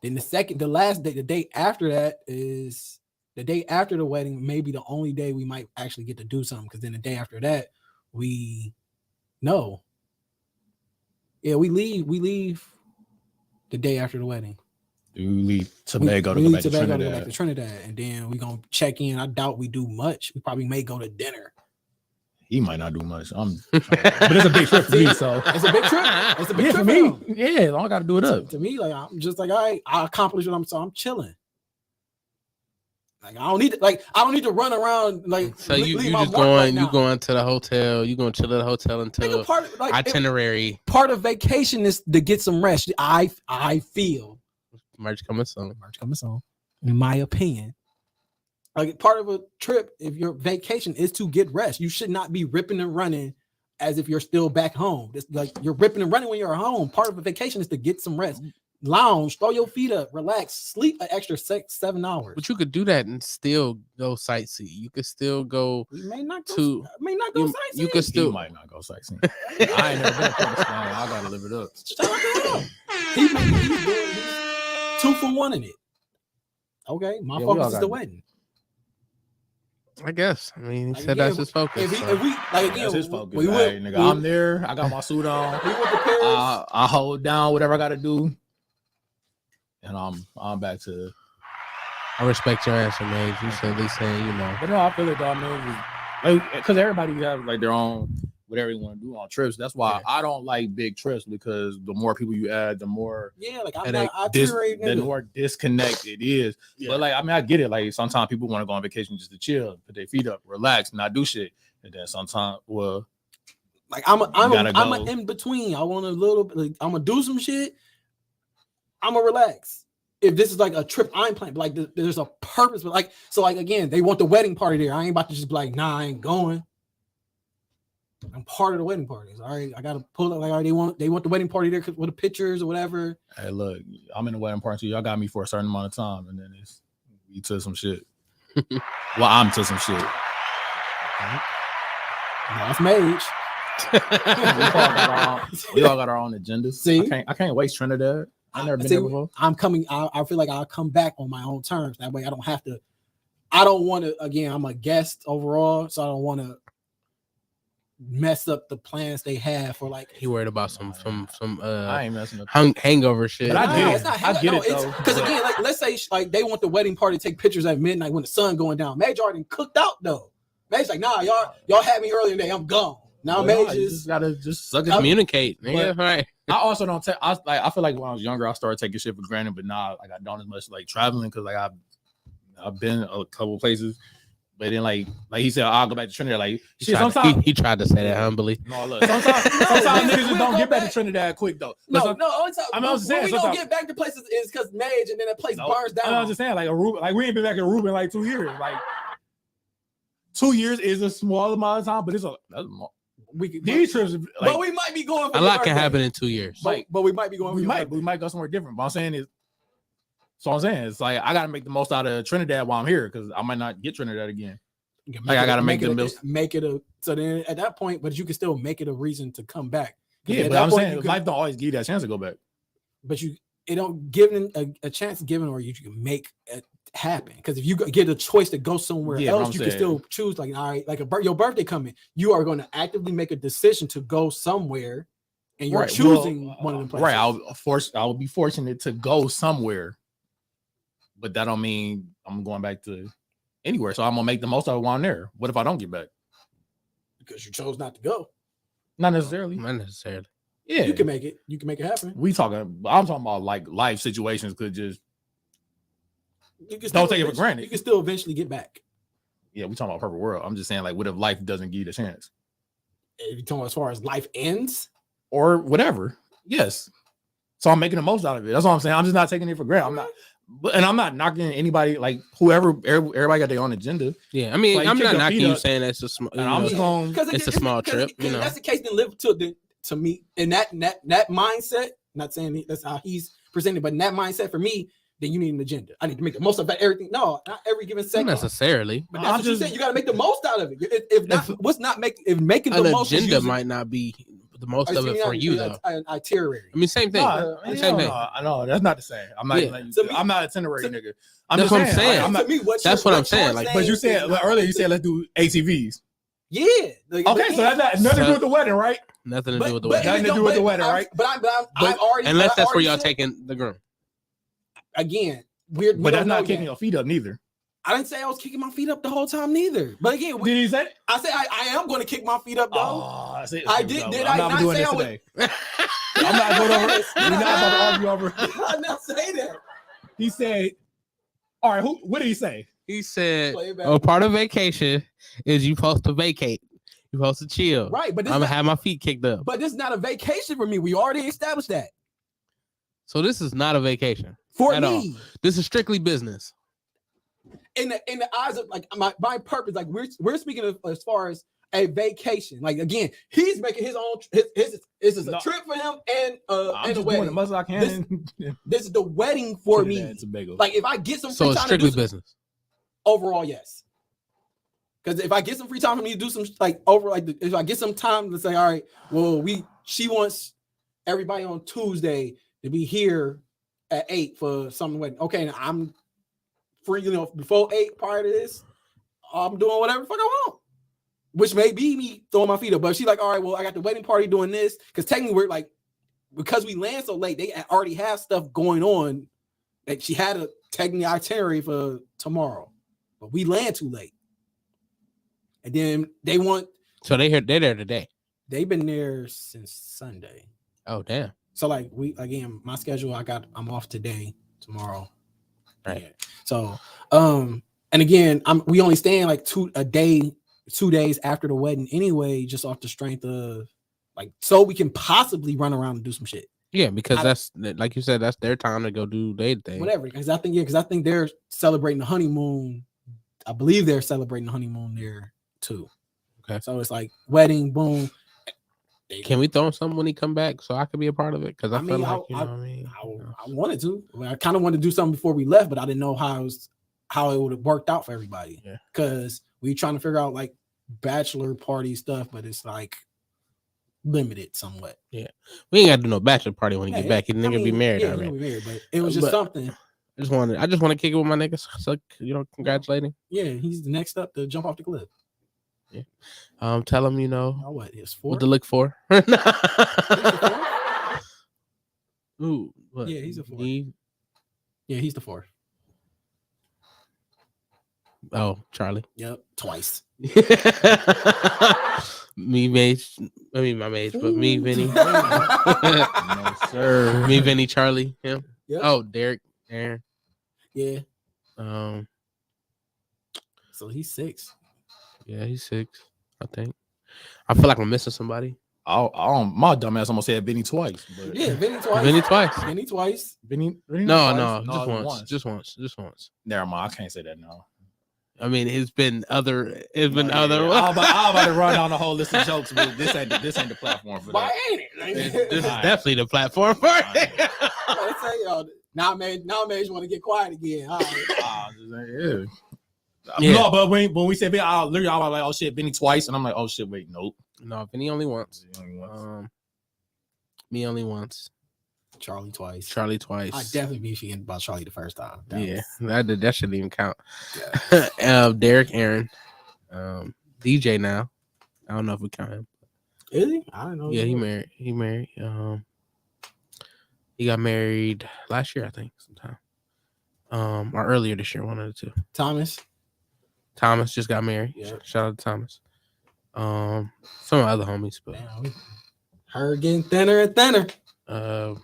[SPEAKER 7] Then the last day, the day after that is the day after the wedding. Maybe the only day we might actually get to do something because then the day after that we know. Yeah, we leave the day after the wedding.
[SPEAKER 8] We leave Tobago
[SPEAKER 7] to
[SPEAKER 8] go
[SPEAKER 7] back to Trinidad, and then we gonna check in. I doubt we do much. We probably may go to dinner.
[SPEAKER 8] He might not do much. But it's a big trip for me. So
[SPEAKER 7] it's a big trip. It's a big trip
[SPEAKER 8] for me. Yeah, I gotta do it up.
[SPEAKER 7] To me, like I'm just like I accomplished what I'm chilling. Like I don't need to run around like.
[SPEAKER 3] So you just going you going to the hotel. You going to chill at the hotel until itinerary.
[SPEAKER 7] Part of vacation is to get some rest. I feel.
[SPEAKER 3] March coming soon.
[SPEAKER 7] In my opinion, like part of a trip, if your vacation is to get rest, you should not be ripping and running as if you're still back home. It's like you're ripping and running when you're home. Part of a vacation is to get some rest. Lounge, throw your feet up, relax, sleep an extra 7 hours.
[SPEAKER 3] But you could do that and still go sightsee. You could still go.
[SPEAKER 7] You may not go sightseeing.
[SPEAKER 3] You could still
[SPEAKER 8] might not go sightseeing. I ain't never been to Pakistan. I gotta live it up.
[SPEAKER 7] He's doing 2 for 1 in it. Okay, my focus is the wedding.
[SPEAKER 3] I guess. I mean, he said that's his focus.
[SPEAKER 8] That's his focus. Nigga, I'm there. I got my suit on. I hold down whatever I got to do, and I'm back to.
[SPEAKER 3] I respect your answer, man. You said at least saying,
[SPEAKER 8] But no, I feel it, dog, man. Because everybody have like their own whatever you want to do on trips. That's why I don't like big trips because the more people you add, the more the more disconnect it is. Yeah. But like, I mean, I get it. Like sometimes people want to go on vacation just to chill, put their feet up, relax, not do shit. And then sometimes,
[SPEAKER 7] like I'm a in between. I want a little. Like, I'm gonna do some shit. I'm gonna relax. If this is like a trip I'm planning, like there's a purpose. But like, so like again, they want the wedding party there. I ain't about to just be like, nah, I ain't going. I'm part of the wedding parties. All right, I gotta pull up. Like, all right, they want the wedding party there with the pictures or whatever.
[SPEAKER 8] Hey, look, I'm in the wedding party too. Y'all got me for a certain amount of time, and then we took some shit. Well, I'm to some shit.
[SPEAKER 7] Okay. That's Mage.
[SPEAKER 8] we all got our own agendas. See, I can't waste Trinidad. I've never been there before.
[SPEAKER 7] I'm coming. I feel like I'll come back on my own terms. That way, I don't have to. I don't want to. Again, I'm a guest overall, so I don't want to mess up the plans they have for like.
[SPEAKER 3] He worried about some
[SPEAKER 8] I ain't messing up
[SPEAKER 3] hangover shit.
[SPEAKER 8] But I get it though.
[SPEAKER 7] Because again, like let's say like they want the wedding party to take pictures at midnight when the sun going down. Mage already cooked out though. Mage's like, nah, y'all had me earlier today. I'm gone. Now Mage is
[SPEAKER 8] gotta just
[SPEAKER 3] communicate. Yeah, right.
[SPEAKER 8] I also don't take. I feel like when I was younger, I started taking shit for granted, but now like I don't as much like traveling because like I've been a couple places. But then, like he said, I'll go back to Trinidad. Like,
[SPEAKER 3] he tried to say that humbly.
[SPEAKER 8] No, look. Sometimes niggas just don't get back to Trinidad quick, though.
[SPEAKER 7] No. I was saying, we don't get back to places is because Mage, and then that place burns down.
[SPEAKER 8] I was just saying, like Aruba, like we ain't been back in Aruba in like 2 years. Like 2 years is a small amount of time, but these trips. Like,
[SPEAKER 7] but we might be going.
[SPEAKER 3] A lot can happen in 2 years.
[SPEAKER 7] But we might be going.
[SPEAKER 8] We might go somewhere different. But I'm saying is. So I'm saying it's like I gotta make the most out of Trinidad while I'm here because I might not get Trinidad again. Like I gotta make
[SPEAKER 7] it a so then at that point, but you can still make it a reason to come back.
[SPEAKER 8] Yeah, but I'm saying life don't always give you that chance to go back.
[SPEAKER 7] but it don't give a chance given, or you can make it happen. Because if you get a choice to go somewhere else, you can still choose. Like, all right, like your birthday coming, you are going to actively make a decision to go somewhere, and you're choosing one of them places.
[SPEAKER 8] Right, I will be fortunate to go somewhere, but that don't mean I'm going back to anywhere. So I'm gonna make the most of it while I'm there. What if I don't get back?
[SPEAKER 7] Because you chose not to go.
[SPEAKER 8] Not necessarily.
[SPEAKER 3] Not necessarily.
[SPEAKER 7] Yeah, you can make it. You can make it happen.
[SPEAKER 8] I'm talking about like life situations could just don't take it for granted.
[SPEAKER 7] You can still eventually get back.
[SPEAKER 8] Yeah, we talking about perfect world. I'm just saying, like, what if life doesn't give you the chance?
[SPEAKER 7] If you're talking as far as life ends
[SPEAKER 8] or whatever, yes. So I'm making the most out of it. That's all I'm saying. I'm just not taking it for granted. I'm not knocking anybody, like everybody got their own agenda.
[SPEAKER 3] Yeah, I mean,
[SPEAKER 8] like,
[SPEAKER 3] I'm not knocking you saying that's a small. It's a small trip.
[SPEAKER 7] If that's the case, then live to me in that mindset. Not saying that's how he's presented, but in that mindset for me, then you need an agenda. I need to make the most of everything. No, not every given second.
[SPEAKER 3] Not necessarily.
[SPEAKER 7] But that's what you said. You got to make the most out of it. If making the most
[SPEAKER 3] agenda might not be the most of it for you though.
[SPEAKER 7] An itinerary.
[SPEAKER 3] I mean, same thing. Same thing.
[SPEAKER 8] I know that's not the same. I'm not. I'm not an itinerary nigga.
[SPEAKER 3] That's what I'm saying.
[SPEAKER 8] I'm not,
[SPEAKER 3] that's what I'm saying. Like,
[SPEAKER 8] but you said earlier, you said let's do ATVs.
[SPEAKER 7] Yeah.
[SPEAKER 8] Okay, so that's nothing to do with the wedding, right?
[SPEAKER 3] Nothing to do with the wedding.
[SPEAKER 8] Nothing to do with the wedding, right?
[SPEAKER 7] But I already.
[SPEAKER 3] Unless that's where y'all taking the groom.
[SPEAKER 7] Again, weird.
[SPEAKER 8] But that's not kicking your feet up neither.
[SPEAKER 7] I didn't say I was kicking my feet up the whole time neither. But again,
[SPEAKER 8] did he say?
[SPEAKER 7] I said I am going to kick my feet up though.
[SPEAKER 8] Oh,
[SPEAKER 7] I did. Did I not say I would?
[SPEAKER 8] I'm not going over this. We're not about to argue over.
[SPEAKER 7] I did not say that.
[SPEAKER 8] He said, "All right, what did he say?"
[SPEAKER 3] He said, part of vacation is you supposed to vacate. You supposed to chill.
[SPEAKER 7] Right, but
[SPEAKER 3] I'm gonna have my feet kicked up.
[SPEAKER 7] But this is not a vacation for me. We already established that.
[SPEAKER 3] So this is not a vacation
[SPEAKER 7] for
[SPEAKER 3] at
[SPEAKER 7] me.
[SPEAKER 3] All. This is strictly business.
[SPEAKER 7] In the eyes of like my purpose, like we're speaking of as far as a vacation. Like again, he's making his own. This is a trip for him and a wedding.
[SPEAKER 8] Doing the most I can.
[SPEAKER 7] This is the wedding for me. Like if I get some free
[SPEAKER 3] so
[SPEAKER 7] time,
[SPEAKER 3] it's strictly
[SPEAKER 7] to do
[SPEAKER 3] business.
[SPEAKER 7] Overall, yes. Because if I get some free time for me to do some if I get some time to say, all right, well, she wants everybody on Tuesday to be here at 8 for something wedding. Okay, now I'm free, before 8 prior to this, I'm doing whatever the fuck I want. Which may be me throwing my feet up. But she's like, all right, well, I got the wedding party doing this. Because technically we're like, because we land so late, they already have stuff going on that she had a technically itinerary for tomorrow. But we land too late. And then they want.
[SPEAKER 3] So they're there today.
[SPEAKER 7] They've been there since Sunday.
[SPEAKER 3] Oh, damn.
[SPEAKER 7] So like my schedule, I'm off today, tomorrow.
[SPEAKER 3] Right.
[SPEAKER 7] Yeah. So, and again, we only staying like 2 days after the wedding anyway, just off the strength of like, so we can possibly run around and do some shit.
[SPEAKER 3] Yeah, because that's like you said, that's their time to go do their thing.
[SPEAKER 7] Whatever. Because I think they're celebrating the honeymoon. I believe they're celebrating the honeymoon there too.
[SPEAKER 3] Okay.
[SPEAKER 7] So it's like wedding, boom.
[SPEAKER 3] Can we throw something when he come back so I could be a part of it? Because I feel like
[SPEAKER 7] I wanted to. I kind of wanted to do something before we left, but I didn't know how it would have worked out for everybody.
[SPEAKER 3] Yeah.
[SPEAKER 7] Because we trying to figure out like bachelor party stuff, but it's like limited somewhat.
[SPEAKER 3] Yeah, we ain't got to do no bachelor party when he get back. He's gonna be married already.
[SPEAKER 7] Be married, but it was just something.
[SPEAKER 3] I just want to kick it with my niggas. So congratulate him.
[SPEAKER 7] Yeah, he's the next up to jump off the cliff.
[SPEAKER 3] Yeah. Tell him,
[SPEAKER 7] what is for?
[SPEAKER 3] What to look for. Ooh, what?
[SPEAKER 7] Yeah, he's a 4. Yeah, he's the 4.
[SPEAKER 3] Oh, Charlie.
[SPEAKER 7] Yep, twice.
[SPEAKER 3] My age, but me, Vinny. No, sir. Me, Vinny, Charlie. Him. Yep. Oh, Derek, Aaron.
[SPEAKER 7] Yeah.
[SPEAKER 3] So
[SPEAKER 7] he's 6.
[SPEAKER 3] Yeah, he's 6. I think. I feel like I'm missing somebody.
[SPEAKER 8] My dumbass almost said Vinny twice. But...
[SPEAKER 7] Yeah, Vinny twice.
[SPEAKER 8] Vinny twice.
[SPEAKER 3] No, just once.
[SPEAKER 8] Never mind. I can't say that now.
[SPEAKER 3] I mean, it's been other.
[SPEAKER 8] I'm about to run down the whole list of jokes, but this ain't the platform for that.
[SPEAKER 7] Why ain't it?
[SPEAKER 3] This is definitely the platform for it.
[SPEAKER 7] Let's say now man want to get quiet again. All right.
[SPEAKER 8] Yeah. No, but when we said Vinny, I was like, oh shit, Vinny twice, and I'm like, oh shit, wait, nope.
[SPEAKER 3] No, Vinny only once. Me only once.
[SPEAKER 7] Charlie twice.
[SPEAKER 3] Charlie twice.
[SPEAKER 7] I definitely be forgetting about Charlie the first time.
[SPEAKER 3] That shouldn't even count. Derek Aaron, DJ now. I don't know if we count him.
[SPEAKER 7] Is he? I don't know.
[SPEAKER 3] Yeah, he married. He married. He got married last year, I think, sometime. Or earlier this year, one of the two.
[SPEAKER 7] Thomas
[SPEAKER 3] just got married.
[SPEAKER 7] Yep.
[SPEAKER 3] Shout out to Thomas. Some other homies, but
[SPEAKER 7] her getting thinner and thinner.
[SPEAKER 3] Damn.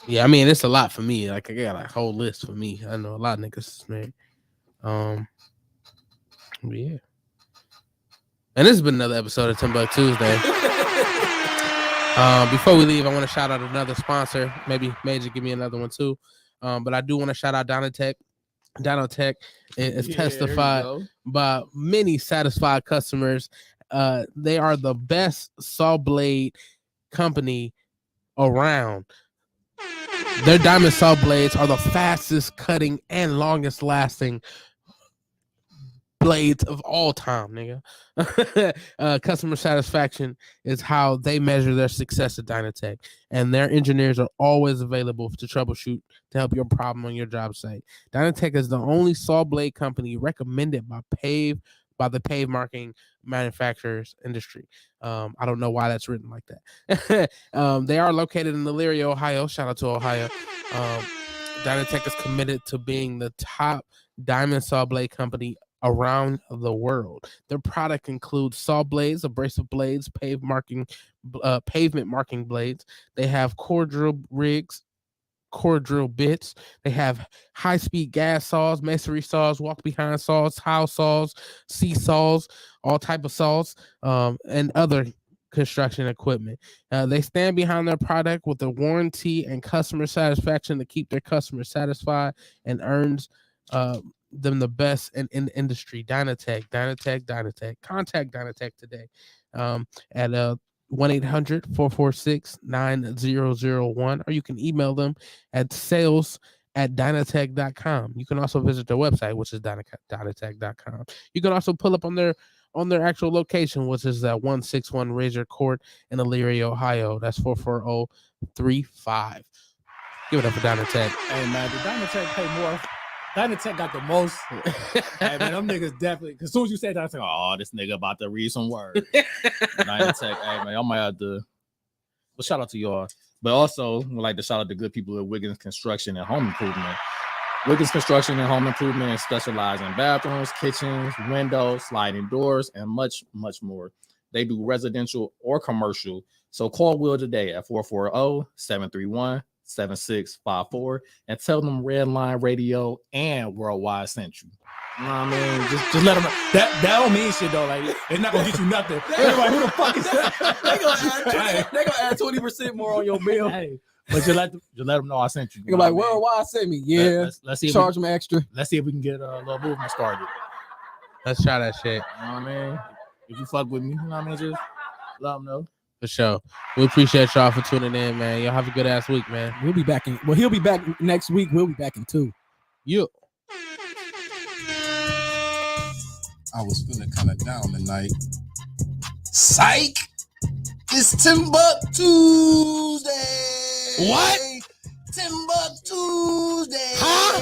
[SPEAKER 3] Yeah, I mean it's a lot for me. Like I got a whole list for me. I know a lot of niggas is married. Yeah. And this has been another episode of TimbukTuesday. Before we leave, I want to shout out another sponsor. Maybe Major give me another one too. But I do want to shout out Dynatech. Dynatech is testified by many satisfied customers. They are the best saw blade company around. Their diamond saw blades are the fastest cutting and longest lasting blades of all time, nigga. Customer satisfaction is how they measure their success at Dynatech, and their engineers are always available to troubleshoot to help your problem on your job site. Dynatech is the only saw blade company recommended by the pave marking manufacturers industry. I don't know why that's written like that. They are located in Elyria, Ohio. Shout out to Ohio. Dynatech is committed to being the top diamond saw blade company around the world. Their product includes saw blades, abrasive blades, pavement marking blades. They have core drill rigs, core drill bits. They have high-speed gas saws, masonry saws, walk-behind saws, tile saws, C-saws, all type of saws, and other construction equipment. They stand behind their product with a warranty and customer satisfaction to keep their customers satisfied and earns them the best in the industry. Dynatech. Contact Dynatech today at 1-800-446-9001, or you can email them at sales@dynatech.com. You can also visit their website, which is dynatech.com. You can also pull up on their actual location, which is at 161 Razor Court in Elyria, Ohio. That's 44035. Give it up for Dynatech.
[SPEAKER 8] Hey man, did Dynatech pay more? Dynatech got the most. Hey man, them niggas definitely. Cause as soon as you say that, I say, oh, this nigga about to read some words. Dynatech, hey man, I might have to. Well, shout out to y'all, but also would like to shout out the good people at Wiggins Construction and Home Improvement. Wiggins Construction and Home Improvement specialize in bathrooms, kitchens, windows, sliding doors, and much, much more. They do residential or commercial. So call Will today at 440-731-7654 and tell them Red Line Radio and Worldwide sent you. You know what I mean? Just let them know. That don't mean shit though. Like it's not gonna get you nothing. Everybody, who the fuck is that?
[SPEAKER 7] They gonna add 20% more on your bill.
[SPEAKER 8] Hey, but just let them know I sent you.
[SPEAKER 7] You're like, Worldwide sent me. Yeah.
[SPEAKER 8] Let's see.
[SPEAKER 7] Charge them extra.
[SPEAKER 8] Let's see if we can get a little movement started.
[SPEAKER 3] Let's try that shit.
[SPEAKER 8] You know what I mean? If you fuck with me, you know what I mean? Just let them know.
[SPEAKER 3] For sure. We appreciate y'all for tuning in, man. Y'all have a good ass week, man.
[SPEAKER 7] We'll be back in. Well, he'll be back next week. We'll be back in 2.
[SPEAKER 3] Yeah.
[SPEAKER 6] I was feeling kind of down tonight. Psych! It's TimbukTuesday!
[SPEAKER 3] What?
[SPEAKER 6] TimbukTuesday!
[SPEAKER 3] Huh?